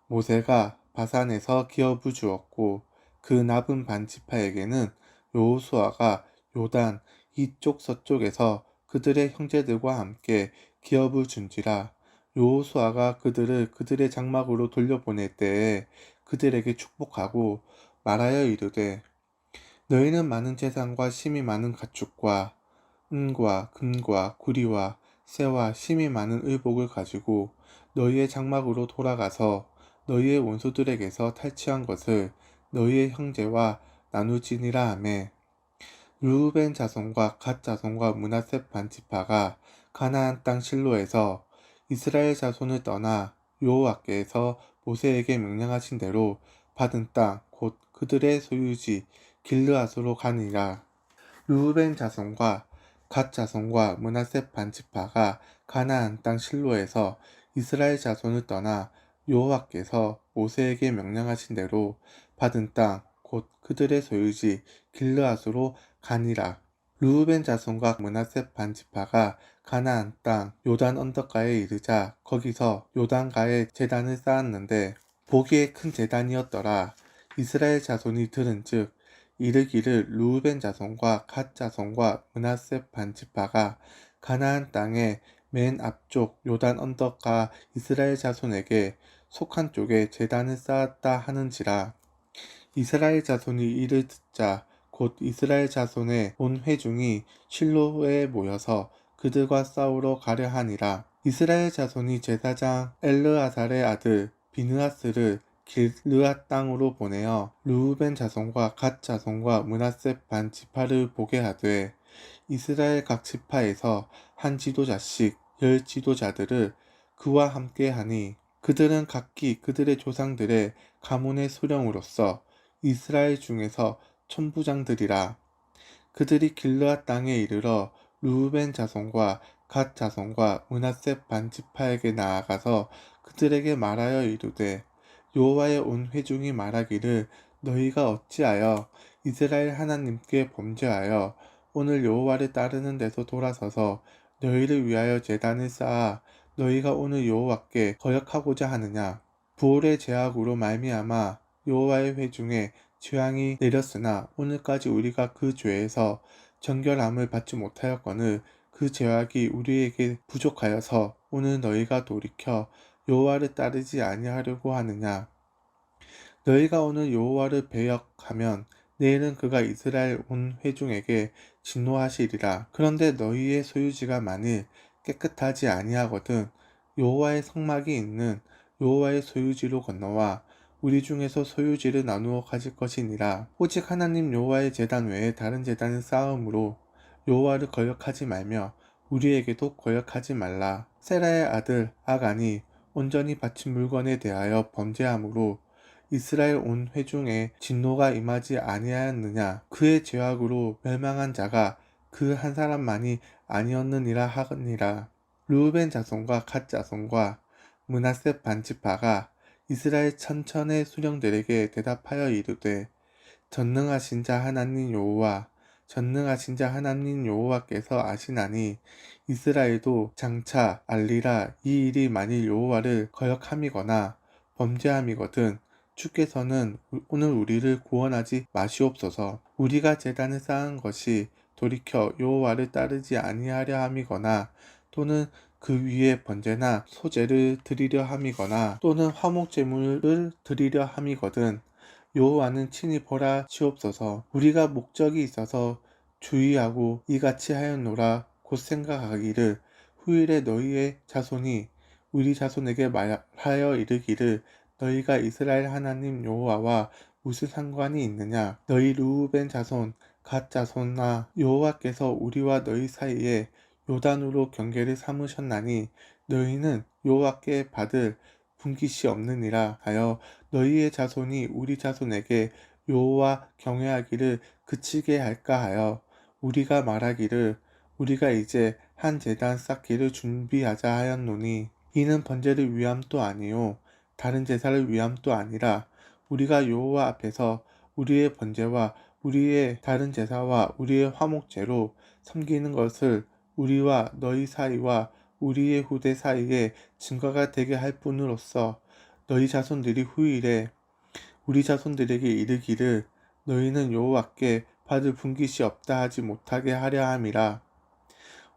모세가 바산에서 기업을 주었고 그 남은 반지파에게는 여호수아가 요단 이쪽 서쪽에서 그들의 형제들과 함께 기업을 준지라. 여호수아가 그들을 그들의 장막으로 돌려보낼 때에 그들에게 축복하고 말하여 이르되 너희는 많은 재산과 심이 많은 가축과 은과 금과 구리와 새와 심이 많은 의복을 가지고 너희의 장막으로 돌아가서 너희의 원수들에게서 탈취한 것을 너희의 형제와 나누지니라 하매 르우벤 자손과 갓 자손과 므낫세 반지파가 가나안 땅 실로에서 이스라엘 자손을 떠나 여호와께서 모세에게 명령하신 대로 받은 땅 곧 그들의 소유지 길르앗으로 가니라. 르우벤 자손과 갓 자손과 므낫세 반지파가 가나안 땅 실로에서 이스라엘 자손을 떠나 여호와께서 모세에게 명령하신 대로 받은 땅 곧 그들의 소유지 길르앗으로 가니라. 르우벤 자손과 므낫세 반지파가 가나안 땅 요단 언덕가에 이르자 거기서 요단가에 제단을 쌓았는데 보기에 큰 제단이었더라. 이스라엘 자손이 들은즉 이르기를 르우벤 자손과 갓 자손과 므낫세 반지파가 가나안 땅의 맨 앞쪽 요단 언덕가 이스라엘 자손에게 속한 쪽에 제단을 쌓았다 하는지라. 이스라엘 자손이 이를 듣자 곧 이스라엘 자손의 온 회중이 실로에 모여서 그들과 싸우러 가려 하니라. 이스라엘 자손이 제사장 엘르아살의 아들 비느하스를 길르앗 땅으로 보내어 르우벤 자손과 갓 자손과 므낫세 반 지파를 보게 하되 이스라엘 각 지파에서 한 지도자씩 10 지도자들을 그와 함께 하니 그들은 각기 그들의 조상들의 가문의 수령으로서 이스라엘 중에서 천부장들이라. 그들이 길르앗 땅에 이르러 르우벤 자손과 갓 자손과 므낫세 반 지파에게 나아가서 그들에게 말하여 이르되 여호와의 온 회중이 말하기를 너희가 어찌하여 이스라엘 하나님께 범죄하여 오늘 여호와를 따르는 데서 돌아서서 너희를 위하여 제단을 쌓아 너희가 오늘 여호와께 거역하고자 하느냐. 부올의 제약으로 말미암아 여호와의 회중에 재앙이 내렸으나 오늘까지 우리가 그 죄에서 정결함을 받지 못하였거늘 그 제약이 우리에게 부족하여서 오늘 너희가 돌이켜 여호와를 따르지 아니하려고 하느냐. 너희가 오늘 여호와를 배역하면 내일은 그가 이스라엘 온 회중에게 진노하시리라. 그런데 너희의 소유지가 만일 깨끗하지 아니하거든 여호와의 성막이 있는 여호와의 소유지로 건너와 우리 중에서 소유지를 나누어 가질 것이니라. 오직 하나님 여호와의 제단 외에 다른 제단을 쌓음으로 여호와를 거역하지 말며 우리에게도 거역하지 말라. 세라의 아들 아간이 온전히 바친 물건에 대하여 범죄함으로 이스라엘 온 회중에 진노가 임하지 아니하였느냐. 그의 죄악으로 멸망한 자가 그 한 사람만이 아니었느니라 하니라. 르우벤 자손과 갓 자손과 므낫세 반지파가 이스라엘 천천의 수령들에게 대답하여 이르되 전능하신 자 하나님 여호와 전능하신 자 하나님 여호와께서 아시나니 이스라엘도 장차 알리라. 이 일이 만일 여호와를 거역함이거나 범죄함이거든 주께서는 오늘 우리를 구원하지 마시옵소서. 우리가 제단을 쌓은 것이 돌이켜 여호와를 따르지 아니하려 함이거나 또는 그 위에 번제나 소제를 드리려 함이거나 또는 화목 제물을 드리려 함이거든 여호와는 친히 보라 시옵소서. 우리가 목적이 있어서 주의하고 이같이 하였노라. 곧 생각하기를 후일에 너희의 자손이 우리 자손에게 말하여 이르기를 너희가 이스라엘 하나님 여호와와 무슨 상관이 있느냐. 너희 르우벤 자손 갓 자손아 여호와께서 우리와 너희 사이에 요단으로 경계를 삼으셨나니 너희는 여호와께 받을 분깃이 없느니라 하여 너희의 자손이 우리 자손에게 여호와 경외하기를 그치게 할까 하여 우리가 말하기를 우리가 이제 한 제단 쌓기를 준비하자 하였노니 이는 번제를 위함도 아니요 다른 제사를 위함도 아니라 우리가 여호와 앞에서 우리의 번제와 우리의 다른 제사와 우리의 화목제로 섬기는 것을 우리와 너희 사이와 우리의 후대 사이에 증거가 되게 할 뿐으로써 너희 자손들이 후일에 우리 자손들에게 이르기를 너희는 여호와께 받을 분깃이 없다 하지 못하게 하려 함이라.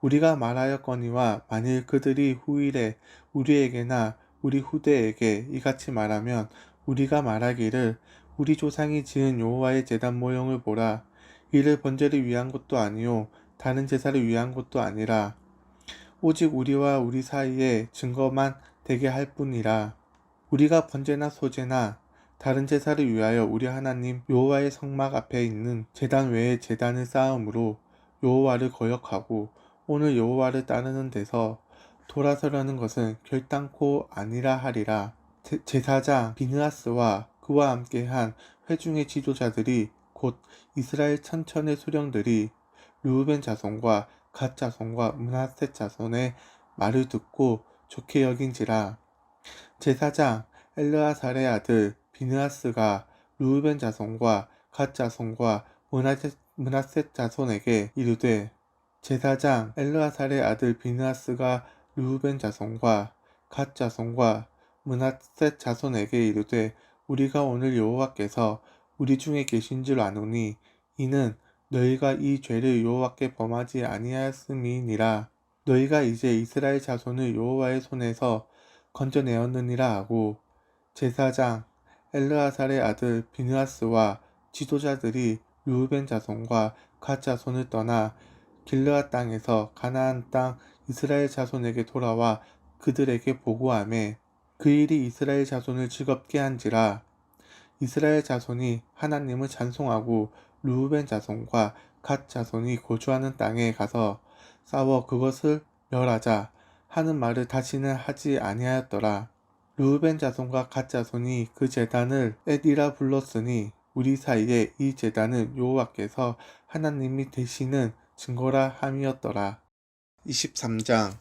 우리가 말하였거니와 만일 그들이 후일에 우리에게나 우리 후대에게 이같이 말하면 우리가 말하기를 우리 조상이 지은 여호와의 제단 모형을 보라. 이를 번제를 위한 것도 아니요 다른 제사를 위한 것도 아니라 오직 우리와 우리 사이에 증거만 되게 할 뿐이라. 우리가 번제나 소제나 다른 제사를 위하여 우리 하나님 여호와의 성막 앞에 있는 제단 외에 제단을 쌓음으로 여호와를 거역하고 오늘 여호와를 따르는 데서 돌아서려는 것은 결단코 아니라 하리라. 제사장 비느하스와 그와 함께한 회중의 지도자들이 곧 이스라엘 천천의 수령들이 르우벤 자손과 갓 자손과 므낫세 자손의 말을 듣고 좋게 여긴지라. 제사장 엘르아살의 아들 비느하스가 르우벤 자손과 갓 자손과 므낫세 자손에게 이르되 제사장 엘르아살의 아들 비느하스가 르우벤 자손과 갓 자손과 므낫세 자손에게 이르되 우리가 오늘 여호와께서 우리 중에 계신 줄 아노니 이는 너희가 이 죄를 여호와께 범하지 아니하였음이니라. 너희가 이제 이스라엘 자손을 여호와의 손에서 건져내었느니라 하고 제사장 엘르아살의 아들 비느하스와 지도자들이 르우벤 자손과 갓 자손을 떠나 길르앗 땅에서 가나안 땅 이스라엘 자손에게 돌아와 그들에게 보고하매 그 일이 이스라엘 자손을 즐겁게 한지라. 이스라엘 자손이 하나님을 찬송하고 르우벤 자손과 갓 자손이 거주하는 땅에 가서 싸워 그것을 멸하자 하는 말을 다시는 하지 아니하였더라. 르우벤 자손과 갓 자손이 그 제단을 에디라 불렀으니 우리 사이에 이 제단은 여호와께서 하나님이 되시는 증거라 함이었더라. 23장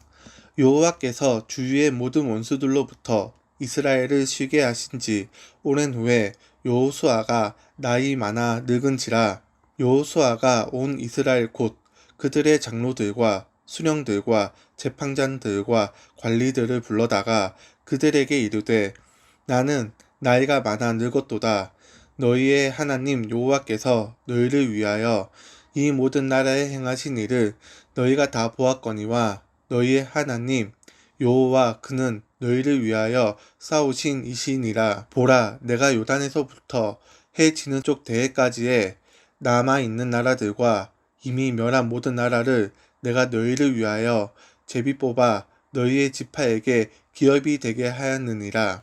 여호와께서 주위의 모든 원수들로부터 이스라엘을 쉬게 하신 지 오랜 후에 여호수아가 나이 많아 늙은지라. 여호수아가 온 이스라엘 곧 그들의 장로들과 수령들과 재판장들과 관리들을 불러다가 그들에게 이르되 나는 나이가 많아 늙었도다. 너희의 하나님 여호와께서 너희를 위하여 이 모든 나라에 행하신 일을 너희가 다 보았거니와 너희의 하나님 여호와 그는 너희를 위하여 싸우신 이시니라. 보라, 내가 요단에서부터 해 지는 쪽 대해까지에 남아있는 나라들과 이미 멸한 모든 나라를 내가 너희를 위하여 제비 뽑아 너희의 지파에게 기업이 되게 하였느니라.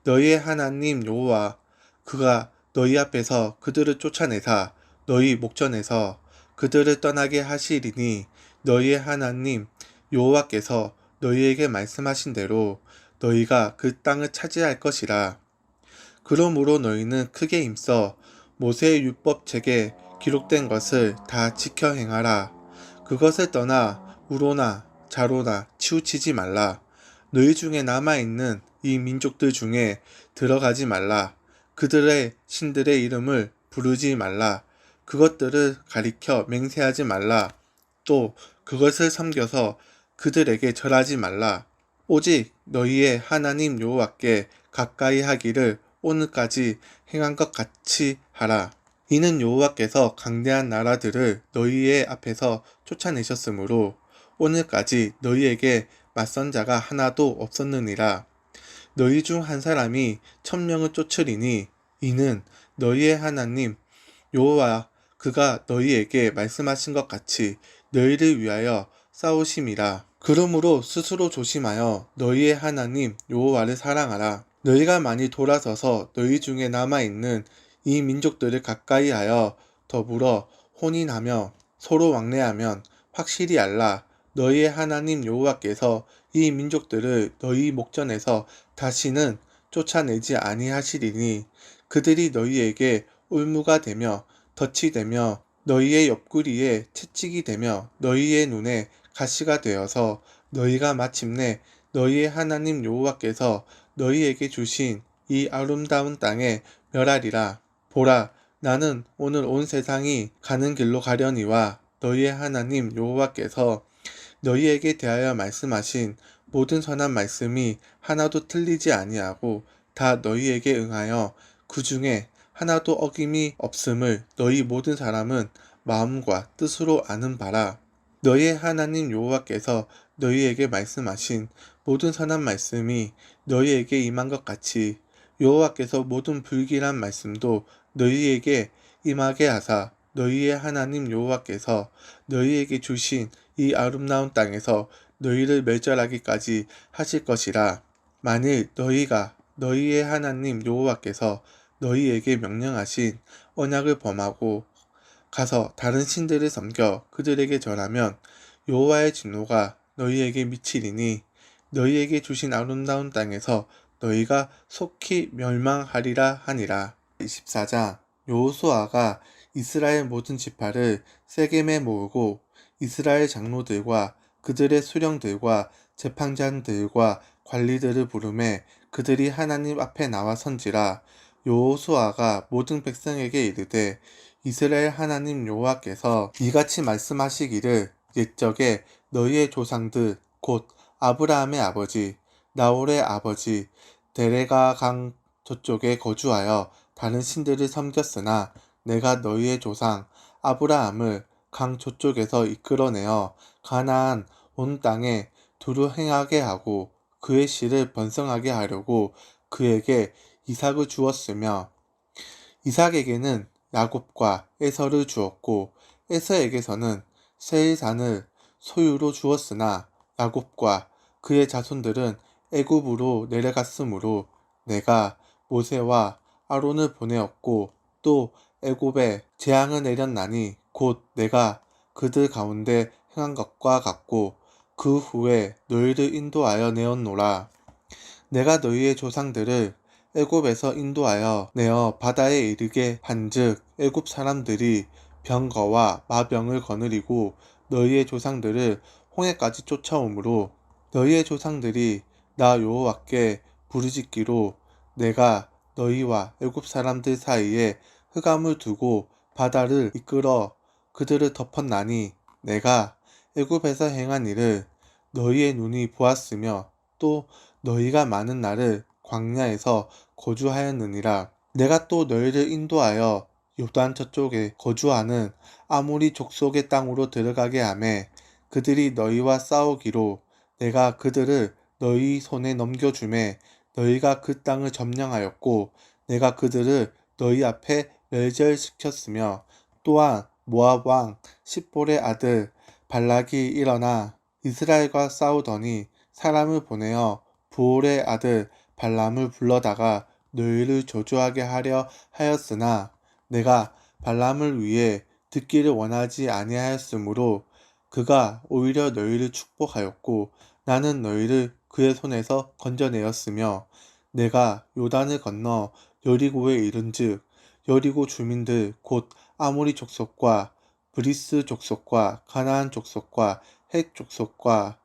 너희의 하나님 여호와 그가 너희 앞에서 그들을 쫓아내사 너희 목전에서 그들을 떠나게 하시리니 너희의 하나님 여호와께서 너희에게 말씀하신 대로 너희가 그 땅을 차지할 것이라. 그러므로 너희는 크게 힘써 모세의 율법책에 기록된 것을 다 지켜 행하라. 그것을 떠나 우로나 자로나 치우치지 말라. 너희 중에 남아있는 이 민족들 중에 들어가지 말라. 그들의 신들의 이름을 부르지 말라. 그것들을 가리켜 맹세하지 말라. 또 그것을 섬겨서 그들에게 절하지 말라. 오직 너희의 하나님 여호와께 가까이 하기를 오늘까지 행한 것 같이 하라. 이는 여호와께서 강대한 나라들을 너희의 앞에서 쫓아내셨으므로 오늘까지 너희에게 맞선 자가 하나도 없었느니라. 너희 중 한 사람이 1000명을 쫓으리니 이는 너희의 하나님 여호와 그가 너희에게 말씀하신 것 같이 너희를 위하여 싸우심이라. 그러므로 스스로 조심하여 너희의 하나님 여호와를 사랑하라. 너희가 많이 돌아서서 너희 중에 남아있는 이 민족들을 가까이 하여 더불어 혼인하며 서로 왕래하면 확실히 알라. 너희의 하나님 여호와께서 이 민족들을 너희 목전에서 다시는 쫓아내지 아니하시리니 그들이 너희에게 올무가 되며 덫이 되며 너희의 옆구리에 채찍이 되며 너희의 눈에 가시가 되어서 너희가 마침내 너희의 하나님 여호와께서 너희에게 주신 이 아름다운 땅에 멸하리라. 보라, 나는 오늘 온 세상이 가는 길로 가려니와 너희의 하나님 여호와께서 너희에게 대하여 말씀하신 모든 선한 말씀이 하나도 틀리지 아니하고 다 너희에게 응하여 그 중에 하나도 어김이 없음을 너희 모든 사람은 마음과 뜻으로 아는 바라. 너희의 하나님 여호와께서 너희에게 말씀하신 모든 선한 말씀이 너희에게 임한 것 같이 여호와께서 모든 불길한 말씀도 너희에게 임하게 하사 너희의 하나님 여호와께서 너희에게 주신 이 아름다운 땅에서 너희를 멸절하기까지 하실 것이라. 만일 너희가 너희의 하나님 여호와께서 너희에게 명령하신 언약을 범하고 가서 다른 신들을 섬겨 그들에게 절하면 여호와의 진노가 너희에게 미치리니 너희에게 주신 아름다운 땅에서 너희가 속히 멸망하리라 하니라. 24장 여호수아가 이스라엘 모든 지파를 세겜에 모으고 이스라엘 장로들과 그들의 수령들과 재판장들과 관리들을 부르매 그들이 하나님 앞에 나와 선지라. 여호수아가 모든 백성에게 이르되 이스라엘 하나님 여호와께서 이같이 말씀하시기를 옛적에 너희의 조상들 곧 아브라함의 아버지 나홀의 아버지 데레가 강 저쪽에 거주하여 다른 신들을 섬겼으나 내가 너희의 조상 아브라함을 강 저쪽에서 이끌어내어 가나안 온 땅에 두루 행하게 하고 그의 씨를 번성하게 하려고 그에게 이삭을 주었으며 이삭에게는 야곱과 에서를 주었고 에서에게서는 세일산을 소유로 주었으나 야곱과 그의 자손들은 애굽으로 내려갔으므로 내가 모세와 아론을 보내었고 또 애굽에 재앙을 내렸나니 곧 내가 그들 가운데 행한 것과 같고 그 후에 너희를 인도하여 내었노라. 내가 너희의 조상들을 애굽에서 인도하여 내어 바다에 이르게 한즉 애굽 사람들이 병거와 마병을 거느리고 너희의 조상들을 홍해까지 쫓아오므로 너희의 조상들이 나 여호와께 부르짖기로 내가 너희와 애굽 사람들 사이에 흑암을 두고 바다를 이끌어 그들을 덮었나니 내가 애굽에서 행한 일을 너희의 눈이 보았으며 또 너희가 많은 날을 광야에서 거주하였느니라. 내가 또 너희를 인도하여 요단 저쪽에 거주하는 아모리 족속의 땅으로 들어가게 하매 그들이 너희와 싸우기로 내가 그들을 너희 손에 넘겨주매 너희가 그 땅을 점령하였고 내가 그들을 너희 앞에 멸절시켰으며 또한 모압 왕 십볼의 아들 발락이 일어나 이스라엘과 싸우더니 사람을 보내어 부올의 아들 발람을 불러다가 너희를 저주하게 하려 하였으나 내가 발람을 위해 듣기를 원하지 아니하였으므로 그가 오히려 너희를 축복하였고 나는 너희를 그의 손에서 건져내었으며 내가 요단을 건너 여리고에 이른즉 여리고 주민들 곧 아모리 족속과 브리스 족속과 가나안 족속과 헷 족속과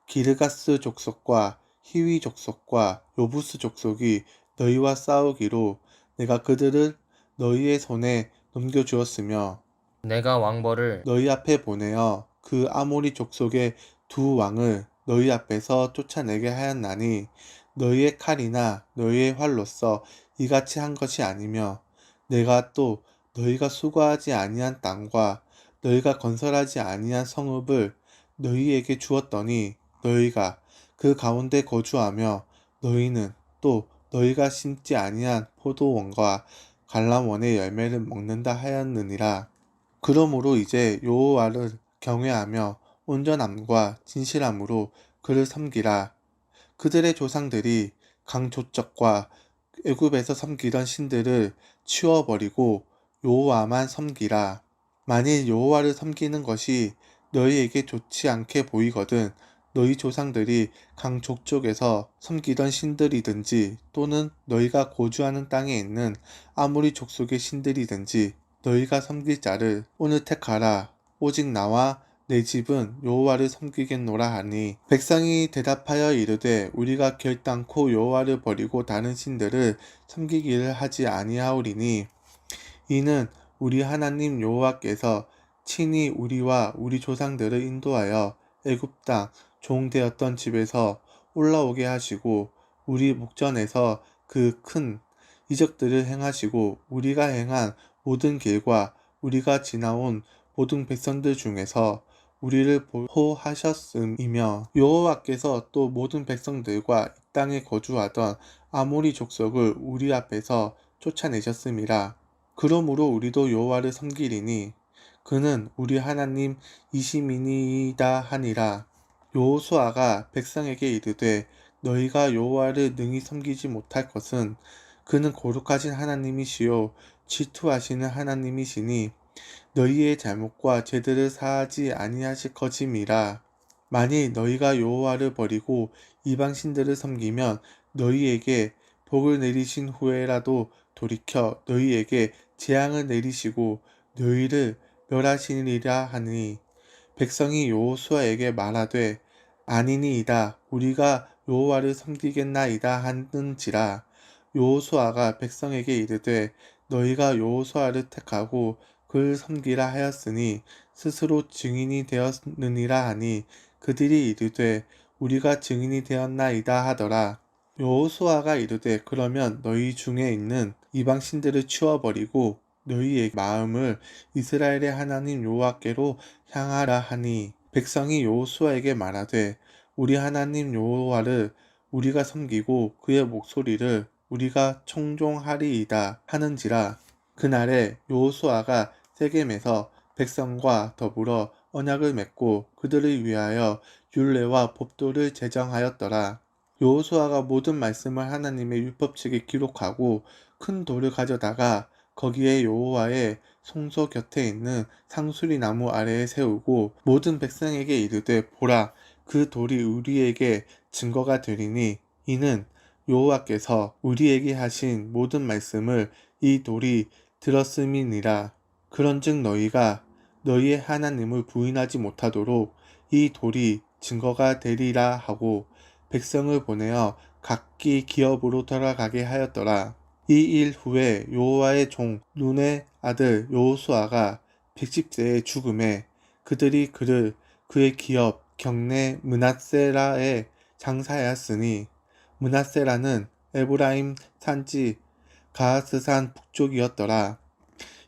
기르가스 족속과 히위 족속과 요부스 족속이 너희와 싸우기로 내가 그들을 너희의 손에 넘겨주었으며 내가 왕벌을 너희 앞에 보내어 그 아모리 족속의 두 왕을 너희 앞에서 쫓아내게 하였나니 너희의 칼이나 너희의 활로서 이같이 한 것이 아니며 내가 또 너희가 수고하지 아니한 땅과 너희가 건설하지 아니한 성읍을 너희에게 주었더니 너희가 그 가운데 거주하며 너희는 또 너희가 심지 아니한 포도원과 갈람원의 열매를 먹는다 하였느니라. 그러므로 이제 여호와를 경외하며 온전함과 진실함으로 그를 섬기라. 그들의 조상들이 강 저쪽과 애굽에서 섬기던 신들을 치워버리고 여호와만 섬기라. 만일 여호와를 섬기는 것이 너희에게 좋지 않게 보이거든 너희 조상들이 강 족쪽에서 섬기던 신들이든지 또는 너희가 거주하는 땅에 있는 아무리 족속의 신들이든지 너희가 섬길 자를 오늘 택하라. 오직 나와 내 집은 여호와를 섬기겠노라 하니 백성이 대답하여 이르되 우리가 결단코 여호와를 버리고 다른 신들을 섬기기를 하지 아니하오리니 이는 우리 하나님 여호와께서 친히 우리와 우리 조상들을 인도하여 애굽 땅 종 되었던 집에서 올라오게 하시고 우리 목전에서 그 큰 이적들을 행하시고 우리가 행한 모든 길과 우리가 지나온 모든 백성들 중에서 우리를 보호하셨음이며 여호와께서 또 모든 백성들과 이 땅에 거주하던 아모리 족속을 우리 앞에서 쫓아내셨음이라. 그러므로 우리도 여호와를 섬기리니 그는 우리 하나님이심이니이다 하니라. 여호수아가 백성에게 이르되 너희가 여호와를 능히 섬기지 못할 것은 그는 거룩하신 하나님이시요 질투하시는 하나님이시니 너희의 잘못과 죄들을 사하지 아니하실 것임이라. 만일 너희가 여호와를 버리고 이방 신들을 섬기면 너희에게 복을 내리신 후에라도 돌이켜 너희에게 재앙을 내리시고 너희를 멸하시리라 하니 백성이 여호수아에게 말하되 아니니이다 우리가 여호와를 섬기겠나이다 하는지라. 여호수아가 백성에게 이르되 너희가 여호수아를 택하고 그를 섬기라 하였으니 스스로 증인이 되었느니라 하니 그들이 이르되 우리가 증인이 되었나이다 하더라. 여호수아가 이르되 그러면 너희 중에 있는 이방 신들을 치워버리고 너희의 마음을 이스라엘의 하나님 여호와께로 향하라 하니 백성이 여호수아에게 말하되 우리 하나님 여호와를 우리가 섬기고 그의 목소리를 우리가 청종하리이다 하는지라. 그날에 여호수아가 세겜에서 백성과 더불어 언약을 맺고 그들을 위하여 율례와 법도를 제정하였더라. 여호수아가 모든 말씀을 하나님의 율법책에 기록하고 큰 돌을 가져다가 거기에 여호와의 성소 곁에 있는 상수리 나무 아래에 세우고 모든 백성에게 이르되 보라 그 돌이 우리에게 증거가 되리니 이는 여호와께서 우리에게 하신 모든 말씀을 이 돌이 들었음이니라. 그런즉 너희가 너희의 하나님을 부인하지 못하도록 이 돌이 증거가 되리라 하고 백성을 보내어 각기 기업으로 돌아가게 하였더라. 이 일 후에 여호와의 종 눈의 아들 여호수아가 110세에 죽음에 그들이 그를 그의 기업 경내 므낫세라에 장사하였으니 므낫세라는 에브라임 산지 가하스산 북쪽이었더라.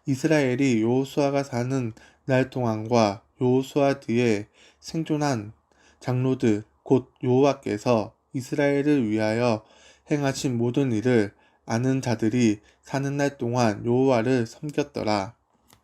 이스라엘이 여호수아가 사는 날 동안과 여호수아 뒤에 생존한 장로들 곧 여호와께서 이스라엘을 위하여 행하신 모든 일을 아는 자들이 사는 날 동안 여호와를 섬겼더라.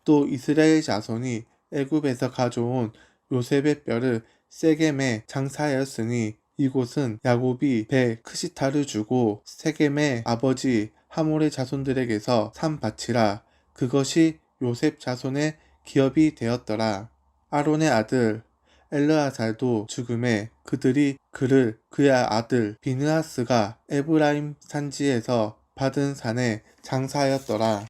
또 이스라엘 자손이 애굽에서 가져온 요셉의 뼈를 세겜에 장사하였으니 이곳은 야곱이 배 크시타를 주고 세겜의 아버지 하몰의 자손들에게서 산 밭이라. 그것이 요셉 자손의 기업이 되었더라. 아론의 아들 엘르아살도 죽음에 그들이 그를 그의 아들 비느하스가 에브라임 산지에서 받은 산에 장사하였더라.